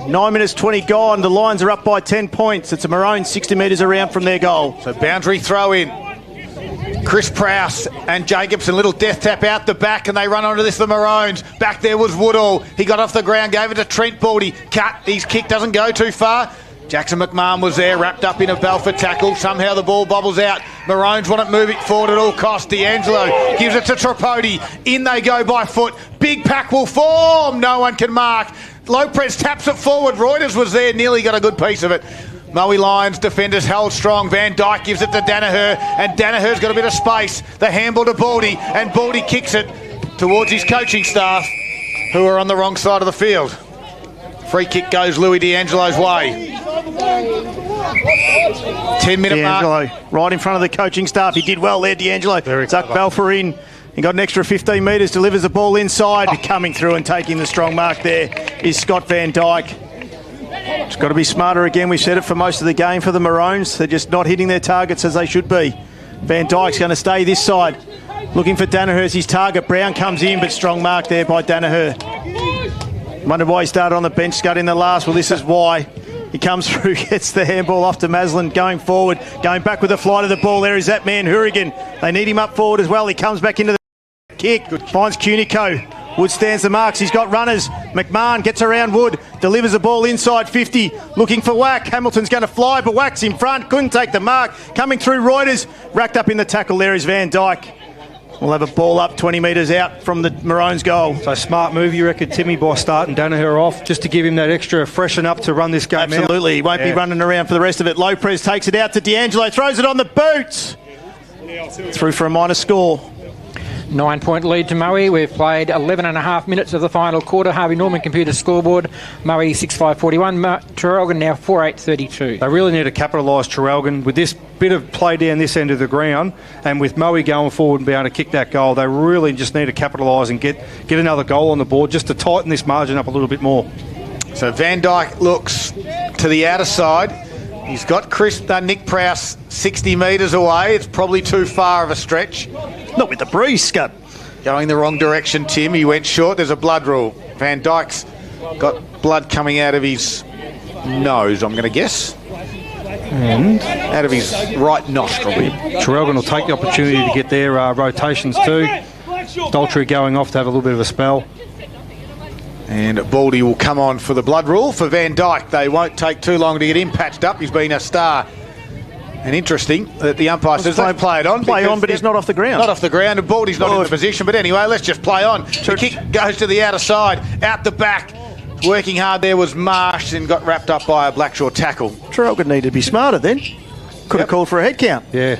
9 minutes 20 gone. The Lions are up by 10 points. It's a Maroon 60 metres around from their goal. So boundary throw in. Chris Prowse and Jacobson, little death tap out the back, and they run onto this, the Maroons. Back there was Woodall. He got off the ground, gave it to Trent Baldy. Cut, his kick doesn't go too far. Jackson McMahon was there, wrapped up in a Balfour tackle. Somehow the ball bobbles out. Maroons want to move it forward at all costs. D'Angelo gives it to Tripodi. In they go by foot. Big pack will form. No one can mark. Lopez taps it forward. Reuters was there, nearly got a good piece of it. Moe Lions defenders held strong. Van Dyke gives it to Danaher, and Danaher's got a bit of space. The handball to Baldy, and Baldy kicks it towards his coaching staff, who are on the wrong side of the field. Free kick goes Louis D'Angelo's way. 10-minute mark. Right in front of the coaching staff. He did well there, D'Angelo. Tucked Balfour in. He got an extra 15 metres, delivers the ball inside. Coming through and taking the strong mark there is Scott Van Dyke. It's got to be smarter again. We've said it for most of the game for the Maroons. They're just not hitting their targets as they should be. Van Dyke's going to stay this side. Looking for Danaher as his target. Brown comes in, but strong mark there by Danaher. Wondered why he started on the bench, Scud, in the last. Well, this is why. He comes through, gets the handball off to Maslin, going forward, going back with the flight of the ball. There is that man, Hourigan. They need him up forward as well. He comes back into the kick, finds Cunico. Wood stands the marks. He's got runners. McMahon gets around Wood, delivers the ball inside 50, looking for Wack. Hamilton's going to fly, but Wack's in front, couldn't take the mark. Coming through Reuters, racked up in the tackle. There is Van Dyke. We'll have a ball up 20 metres out from the Maroons' goal. So smart move, you reckon, Timmy, by starting Danaher off, just to give him that extra freshen up to run this game out. Absolutely. He won't be running around for the rest of it. Lopez takes it out to D'Angelo, throws it on the boots. Through for a minor score. 9-point lead to Murray. We've played 11.5 minutes of the final quarter. Harvey Norman Computer scoreboard. Murray 6-5-41. Traralgon now 4-8-32. They really need to capitalise Traralgon with this bit of play down this end of the ground, and with Moe going forward and being able to kick that goal, they really just need to capitalise and get another goal on the board just to tighten this margin up a little bit more. So Van Dyke looks to the outer side. He's got Nick Prowse 60 metres away. It's probably too far of a stretch. Not with the breeze, Scud. Going the wrong direction, Tim. He went short. There's a blood rule. Van Dyke's got blood coming out of his nose, I'm going to guess. And out of his right nostril. Traralgon will take the opportunity to get their rotations too. Daltrey going off to have a little bit of a spell. And Baldy will come on for the blood rule for Van Dyke. They won't take too long to get him patched up. He's been a star. And interesting that the umpire says don't play it on. Play on, but he's not off the ground. Not off the ground, and Baldy's not in the position. But anyway, let's just play on. The kick goes to the outer side, out the back. Working hard there was Marsh and got wrapped up by a Blackshaw tackle. Traralgon needed to be smarter then. Could have called for a head count. Yeah.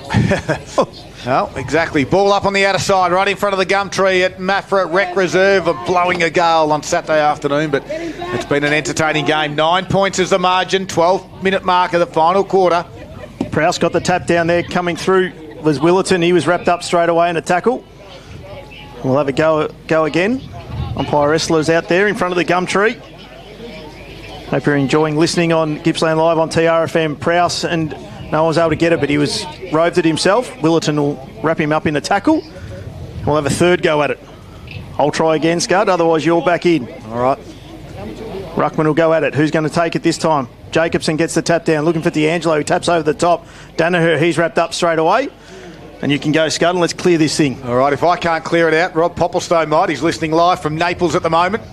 No, exactly. Ball up on the outer side, right in front of the gum tree at Maffra Rec Reserve, of blowing a gale on Saturday afternoon. But it's been an entertaining game. 9 points is the margin, 12-minute mark of the final quarter. Prowse got the tap down there. Coming through was Willerton. He was wrapped up straight away in a tackle. We'll have a go again. Umpire Wrestlers out there in front of the gum tree. Hope you're enjoying listening on Gippsland Live on TRFM. Prowse, and no one was able to get it, but he was roved it himself. Willerton will wrap him up in the tackle. We'll have a third go at it. I'll try again, Scud, otherwise you're back in. All right. Ruckman will go at it. Who's going to take it this time? Jacobson gets the tap down, looking for D'Angelo, who taps over the top. Danaher, he's wrapped up straight away. And you can go, Scud, and let's clear this thing. All right, if I can't clear it out, Rob Popplestone might. He's listening live from Naples at the moment.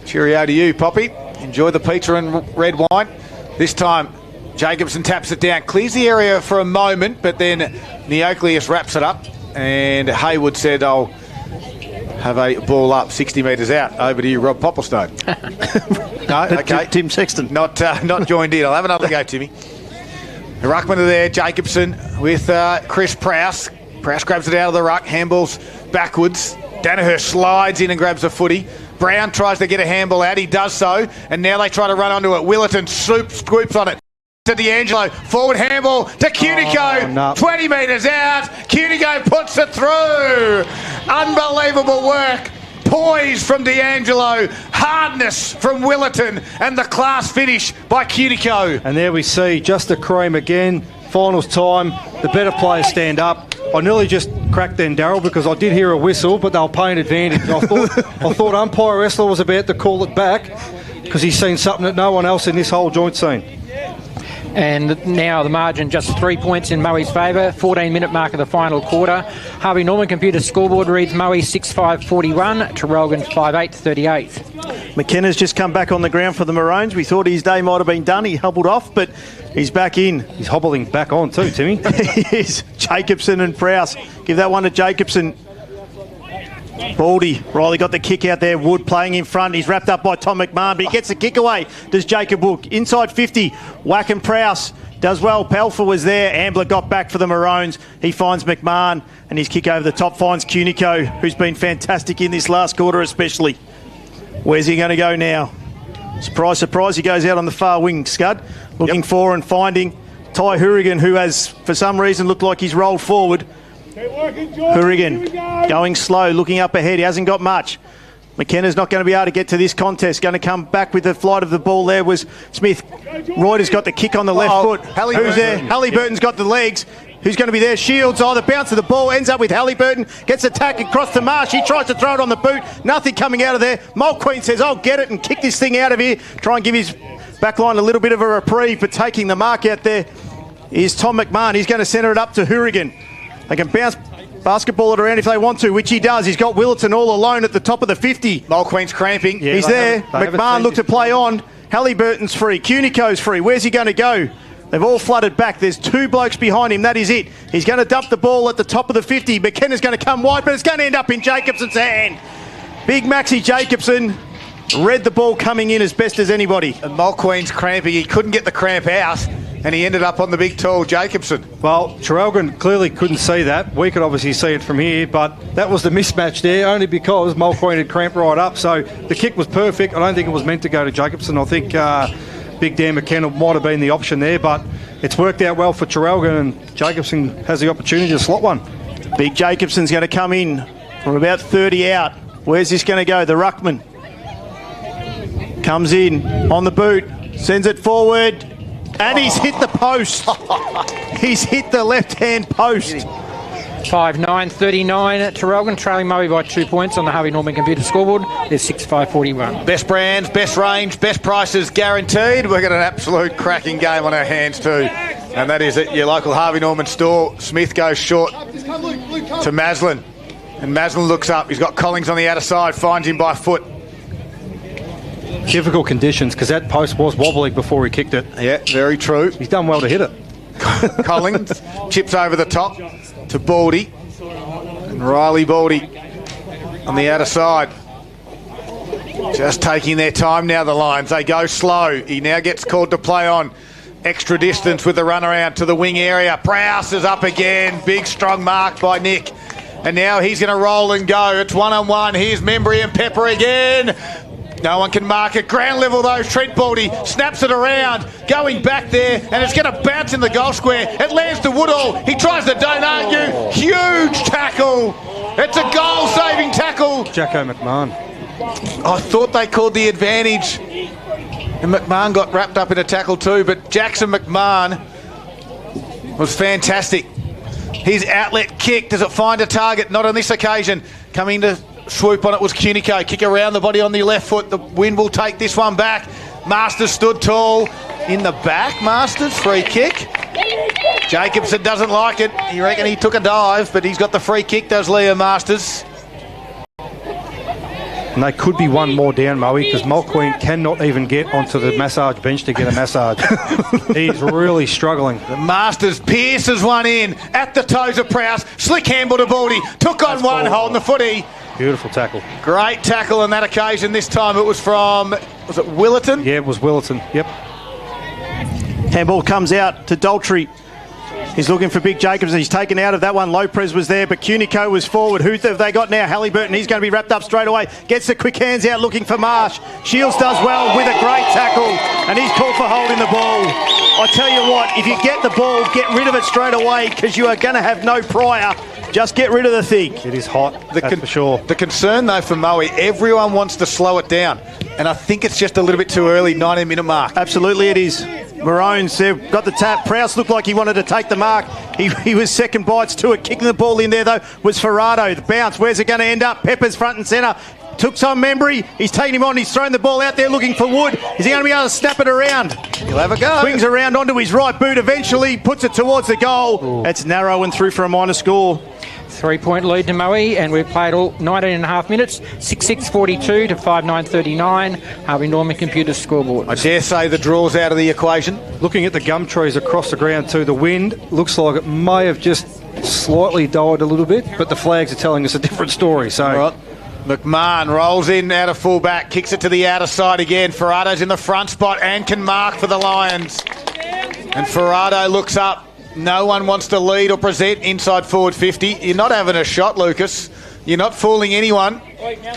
Cheerio to you, Poppy. Enjoy the pizza and red wine. This time, Jacobson taps it down, clears the area for a moment, but then Neocleus wraps it up. And Haywood said, I'll have a ball up 60 metres out. Over to you, Rob Popplestone. No, okay. Tim Sexton. Not joined in. I'll have another go, Timmy. The ruckman are there. Jacobson with Chris Prowse. Prowse grabs it out of the ruck, handballs backwards. Danaher slides in and grabs the footy. Brown tries to get a handball out. He does so. And now they try to run onto it. Willerton scoops on it. To D'Angelo. Forward handball to Cunico. No. 20 metres out. Cunico puts it through. Unbelievable work. Poise from D'Angelo. Hardness from Willerton. And the class finish by Cunico. And there we see just the cream again. Finals time. The better players stand up. I nearly just cracked then, Darryl, because I did hear a whistle, but they were paying advantage. I thought umpire Wrestler was about to call it back because he's seen something that no one else in this whole joint seen. And now the margin just 3 points in Mowie's favour. 14-minute mark of the final quarter. Harvey Norman computer scoreboard reads Mowie 6-5-41, Traralgon 5-8-38. McKenna's just come back on the ground for the Maroons. We thought his day might have been done. He hobbled off, but he's back in. He's hobbling back on too, Timmy. He is. Jacobson and Prowse. Give that one to Jacobson. Baldy. Riley got the kick out there. Wood playing in front. He's wrapped up by Tom McMahon, but he gets the kick away. Does Jacob Wook. Inside 50. Whack and Prowse. Does well. Pelfer was there. Ambler got back for the Maroons. He finds McMahon, and his kick over the top finds Cunico, who's been fantastic in this last quarter especially. Where's he going to go now? Surprise, surprise. He goes out on the far wing, Scud. Looking for and finding Ty Hourigan, who has, for some reason, looked like he's rolled forward. Hourigan going slow, looking up ahead. He hasn't got much. McKenna's not going to be able to get to this contest. Going to come back with the flight of the ball there was Smith. Reuter's got the kick on the left foot. Who's there? Halliburton's got the legs. Who's going to be there? Shields. Oh, the bounce of the ball ends up with Halliburton. Gets attacked across to Marsh. He tries to throw it on the boot. Nothing coming out of there. Mulqueen says, I'll get it and kick this thing out of here. Try and give his backline a little bit of a reprieve, but taking the mark out there is Tom McMahon. He's going to centre it up to Hourigan. They can bounce basketball it around if they want to, which he does. He's got Willerton all alone at the top of the 50. Mulqueen's cramping. Yeah, he's there. McMahon looked to play on. Halliburton's free. Cunico's free. Where's he going to go? They've all flooded back. There's two blokes behind him. That is it. He's going to dump the ball at the top of the 50. McKenna's going to come wide, but it's going to end up in Jacobson's hand. Big Maxie Jacobson read the ball coming in as best as anybody. And Mulqueen's cramping. He couldn't get the cramp out, and he ended up on the big tall Jacobson. Well, Traralgon clearly couldn't see that. We could obviously see it from here, but that was the mismatch there only because Mulqueen had cramped right up. So the kick was perfect. I don't think it was meant to go to Jacobson. I think Big Dan McKenna might have been the option there, but it's worked out well for Traralgon, and Jacobson has the opportunity to slot one. Big Jacobson's going to come in from about 30 out. Where's this going to go? The ruckman comes in on the boot, sends it forward, and he's hit the post. He's hit the left-hand post. 5-9-39 Traralgon, trailing Mowie by 2 points on the Harvey Norman computer scoreboard. There's 6-5-41. Best brands, best range, best prices guaranteed. We've got an absolute cracking game on our hands too. And that is at your local Harvey Norman store. Smith goes short to Maslin. And Maslin looks up. He's got Collings on the outer side, finds him by foot. Difficult conditions because that post was wobbling before he kicked it. Yeah, very true. He's done well to hit it. Collins chips over the top to Baldy. And Riley Baldy on the outer side. Just taking their time now, the Lions. They go slow. He now gets called to play on. Extra distance with the runaround to the wing area. Prowse is up again. Big, strong mark by Nick. And now he's going to roll and go. It's one-on-one. Here's Membry and Pepper again. No one can mark it. Ground level though, Trent Baldy snaps it around, going back there, and it's going to bounce in the goal square. It lands to Woodall. He tries to don't argue. Huge tackle It's a goal-saving tackle. Jacko McMahon. I thought they called the advantage. And McMahon got wrapped up in a tackle too, but Jackson McMahon was fantastic. His outlet kick, does it find a target? Not on this occasion. Coming to swoop on it was Cunico. Kick around the body on the left foot. The wind will take this one back. Masters stood tall. In the back, Masters, free kick. Jacobson doesn't like it. You reckon he took a dive, but he's got the free kick, does Liam Masters. And they could be one more down, Moe, because Mulqueen cannot even get onto the massage bench to get a massage. He's really struggling. The Masters pierces one in at the toes of Prowse. Slick handball to Baldy. Took on one, holding the footy. Beautiful tackle. Great tackle on that occasion. This time it was from, was it Willerton? Yeah, it was Willerton. Yep. Handball comes out to Daltrey. He's looking for Big Jacobs. He's taken out of that one. Lopez was there, but Cunico was forward. Who have they got now? Halliburton. He's going to be wrapped up straight away. Gets the quick hands out looking for Marsh. Shields does well with a great tackle, and he's called for holding the ball. I tell you what, if you get the ball, get rid of it straight away because you are going to have no prior. Just get rid of the thing. It is hot, that's for sure. The concern, though, for Moe, everyone wants to slow it down. And I think it's just a little bit too early, 90-minute mark. Absolutely it is. Maroons, they've got the tap. Prowse looked like he wanted to take the mark. He was second bites to it. Kicking the ball in there, though, was Ferrado. The bounce, where's it going to end up? Pepper's front and centre. Took some Membry. He's taken him on. He's thrown the ball out there looking for Wood. Is he going to be able to snap it around? He'll have a go. Swings around onto his right boot eventually. Puts it towards the goal. It's narrow and through for a minor score. 3-point lead to Moe, and we've played all 19 and a half minutes, 6-6-42 to 5-9-39. Harvey Norman Computers scoreboard. I dare say the draw's out of the equation. Looking at the gum trees across the ground too, the wind looks like it may have just slightly died a little bit, but the flags are telling us a different story. So, right. McMahon rolls in out of fullback, kicks it to the outer side again. Ferrado's in the front spot and can mark for the Lions. And Ferrado looks up. No one wants to lead or present inside forward 50. You're not having a shot, Lucas. You're not fooling anyone.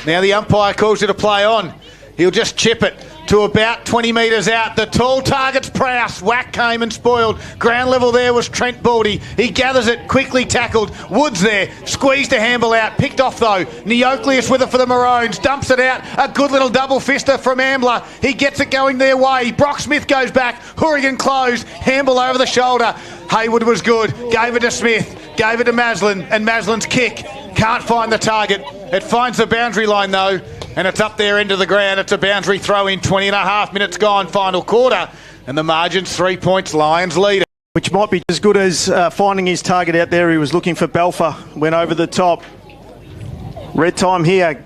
Now the umpire calls you to play on. He'll just chip it to about 20 metres out. The tall target's Prowse. Whack came and spoiled. Ground level there was Trent Baldy. He gathers it, quickly tackled. Woods there, squeezed a handball out. Picked off though. Neocleus with it for the Maroons. Dumps it out. A good little double fister from Ambler. He gets it going their way. Brock Smith goes back. Hourigan closed. Handball over the shoulder. Haywood was good. Gave it to Smith. Gave it to Maslin. And Maslin's kick can't find the target. It finds the boundary line though. And it's up there into the ground. It's a boundary throw in. 20 and a half minutes gone, final quarter. And the margin's 3 points, Lions lead. Which might be as good as finding his target out there. He was looking for Belfer. Went over the top. Red time here.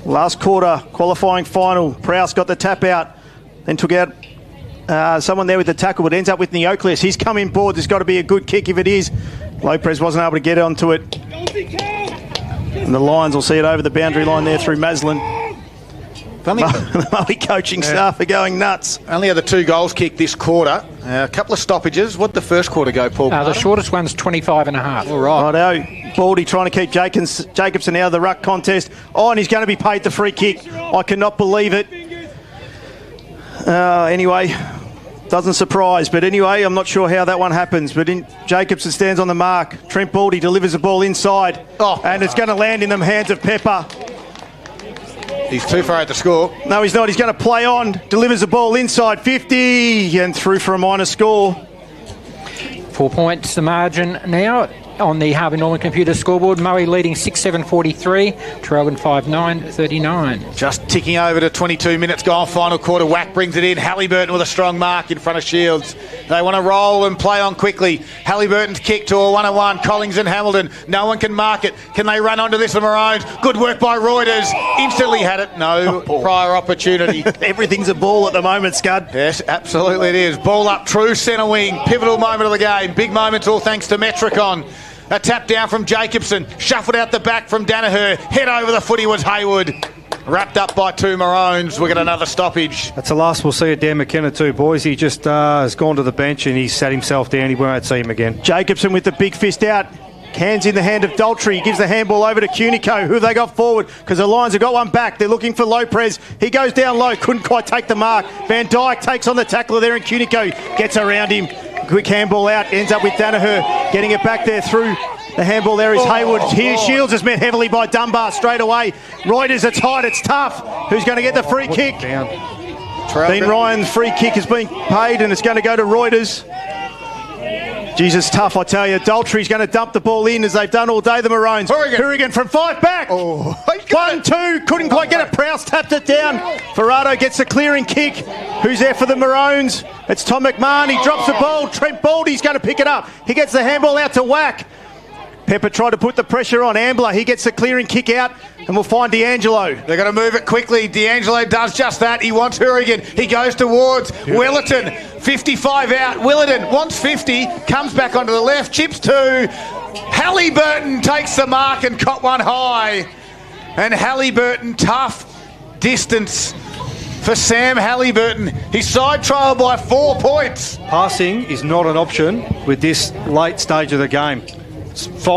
Last quarter, qualifying final. Prowse got the tap out. Then took out someone there with the tackle, but ends up with Neocleus. He's come in board. There's got to be a good kick if it is. Lopez wasn't able to get onto it. And the Lions will see it over the boundary line there through Maslin. The Moe coaching staff are going nuts. Only had the 2 goals kicked this quarter. A couple of stoppages. What did the first quarter go, Paul? The shortest one's 25 and a half. All right. Righto. Baldy trying to keep Jacobson out of the ruck contest. Oh, and he's going to be paid the free kick. I cannot believe it. Anyway, doesn't surprise. But anyway, I'm not sure how that one happens. But Jacobson stands on the mark. Trent Baldy delivers the ball inside. And it's going to land in the hands of Pepper. He's too far out to score. No, he's not. He's going to play on. Delivers the ball inside 50 and through for a minor score. 4 points the margin now on the Harvey Norman Computer scoreboard. Moe leading 6-7-43. Traralgon 5-9-39. Just ticking over to 22 minutes gone. Final quarter. Whack brings it in. Halliburton with a strong mark in front of Shields. They want to roll and play on quickly. Halliburton's kick to a 1-on-1. Collings and Hamilton. No one can mark it. Can they run onto this on Maroons? Good work by Reuters. Instantly had it. No prior opportunity. Everything's a ball at the moment, Scud. Yes, absolutely it is. Ball up, true centre wing. Pivotal moment of the game. Big moments all thanks to Metricon. A tap down from Jacobson. Shuffled out the back from Danaher. Head over the footy was Haywood. Wrapped up by 2 Maroons. We've got another stoppage. That's the last we'll see of Dan McKenna too, boys. He just has gone to the bench and he's sat himself down. He won't see him again. Jacobson with the big fist out. Hands in the hand of Daltrey. He gives the handball over to Cunico. Who have they got forward? Because the Lions have got one back. They're looking for Lopez. He goes down low. Couldn't quite take the mark. Van Dijk takes on the tackler there and Cunico gets around him. Quick handball out. Ends up with Danaher. Getting it back there through The handball there is Hayward. Here, Shields is met heavily by Dunbar straight away. Reuters, it's tight, it's tough. Who's going to get the free kick? Dean Ryan's free kick has been paid and it's going to go to Reuters. Jesus, tough, I tell you. Daltrey's going to dump the ball in as they've done all day, the Maroons. Hourigan from 5 back. 1-2, couldn't quite get it. Prowse tapped it down. Ferrado gets a clearing kick. Who's there for the Maroons? It's Tom McMahon. He drops the ball. Trent Baldy's going to pick it up. He gets the handball out to Whack. Pepper tried to put the pressure on Ambler. He gets the clearing kick out and we'll find D'Angelo. They're going to move it quickly. D'Angelo does just that. He wants Hourigan. He goes towards Willerton. 55 out. Willerton wants 50. Comes back onto the left. Chips 2. Halliburton takes the mark and caught one high. And Halliburton, tough distance for Sam Halliburton. He's side trial by 4 points. Passing is not an option with this late stage of the game.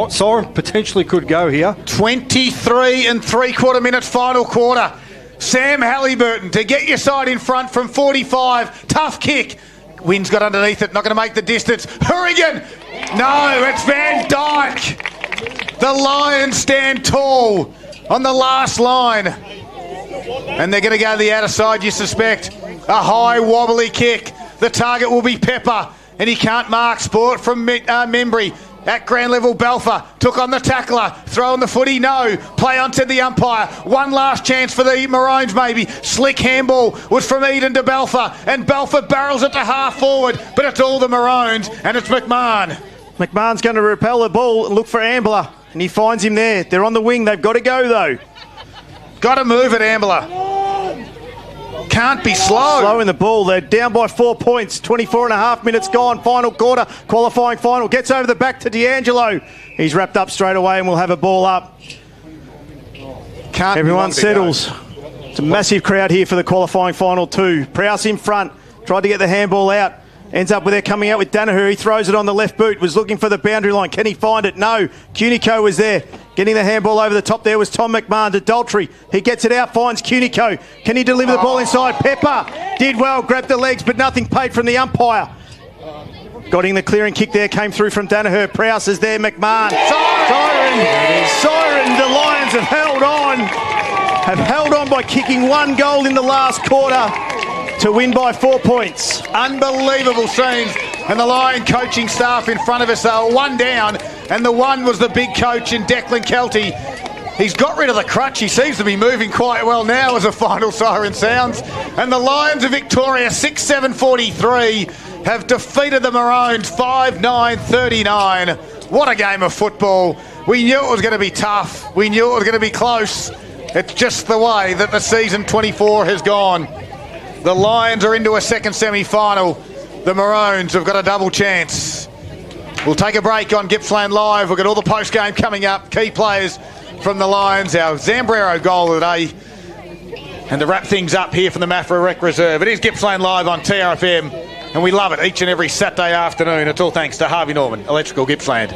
Siren potentially could go here. 23 and 3/4 minutes, final quarter. Sam Halliburton to get your side in front from 45. Tough kick. Wind's got underneath it, not going to make the distance. Hourigan! No, it's Van Dyke. The Lions stand tall on the last line. And they're going to go to the outer side, you suspect. A high wobbly kick. The target will be Pepper. And he can't mark. Sport from Membry. At ground level, Balfour took on the tackler, throwing the footy, no. Play on to the umpire. One last chance for the Maroons, maybe. Slick handball was from Eden to Balfour, and Balfour barrels it to half forward, but it's all the Maroons, and it's McMahon. McMahon's going to repel the ball and look for Ambler, and he finds him there. They're on the wing. They've got to go, though. Got to move it, Ambler. Can't be slow. Slowing the ball. They're down by 4 points. 24 and a half minutes gone. Final quarter. Qualifying final. Gets over the back to D'Angelo. He's wrapped up straight away and we'll have a ball up. Everyone settles. It's a massive crowd here for the qualifying final too. Prowse in front. Tried to get the handball out. Ends up with it coming out with Danaher. He throws it on the left boot. Was looking for the boundary line. Can he find it? No. Cunico was there. Getting the handball over the top there was Tom McMahon to Daltrey. He gets it out, finds Cunico. Can he deliver the ball inside? Pepper did well, grabbed the legs, but nothing paid from the umpire. Getting the clearing kick there, came through from Danaher. Prowse is there, McMahon. Siren. The Lions have held on. Have held on by kicking 1 goal in the last quarter to win by 4 points. Unbelievable scenes. And the Lion coaching staff in front of us are 1 down, and the one was the big coach in Declan Kelty. He's got rid of the crutch. He seems to be moving quite well now as a final siren sounds. And the Lions of Victoria, 6-7-43, have defeated the Maroons 5-9-39. What a game of football. We knew it was going to be tough. We knew it was going to be close. It's just the way that the season 24 has gone. The Lions are into a second semi-final. The Maroons have got a double chance. We'll take a break on Gippsland Live. We've got all the post-game coming up. Key players from the Lions. Our Zambrero goal of the day. And to wrap things up here from the Maffra Rec Reserve, it is Gippsland Live on TRFM. And we love it each and every Saturday afternoon. It's all thanks to Harvey Norman, Electrical Gippsland.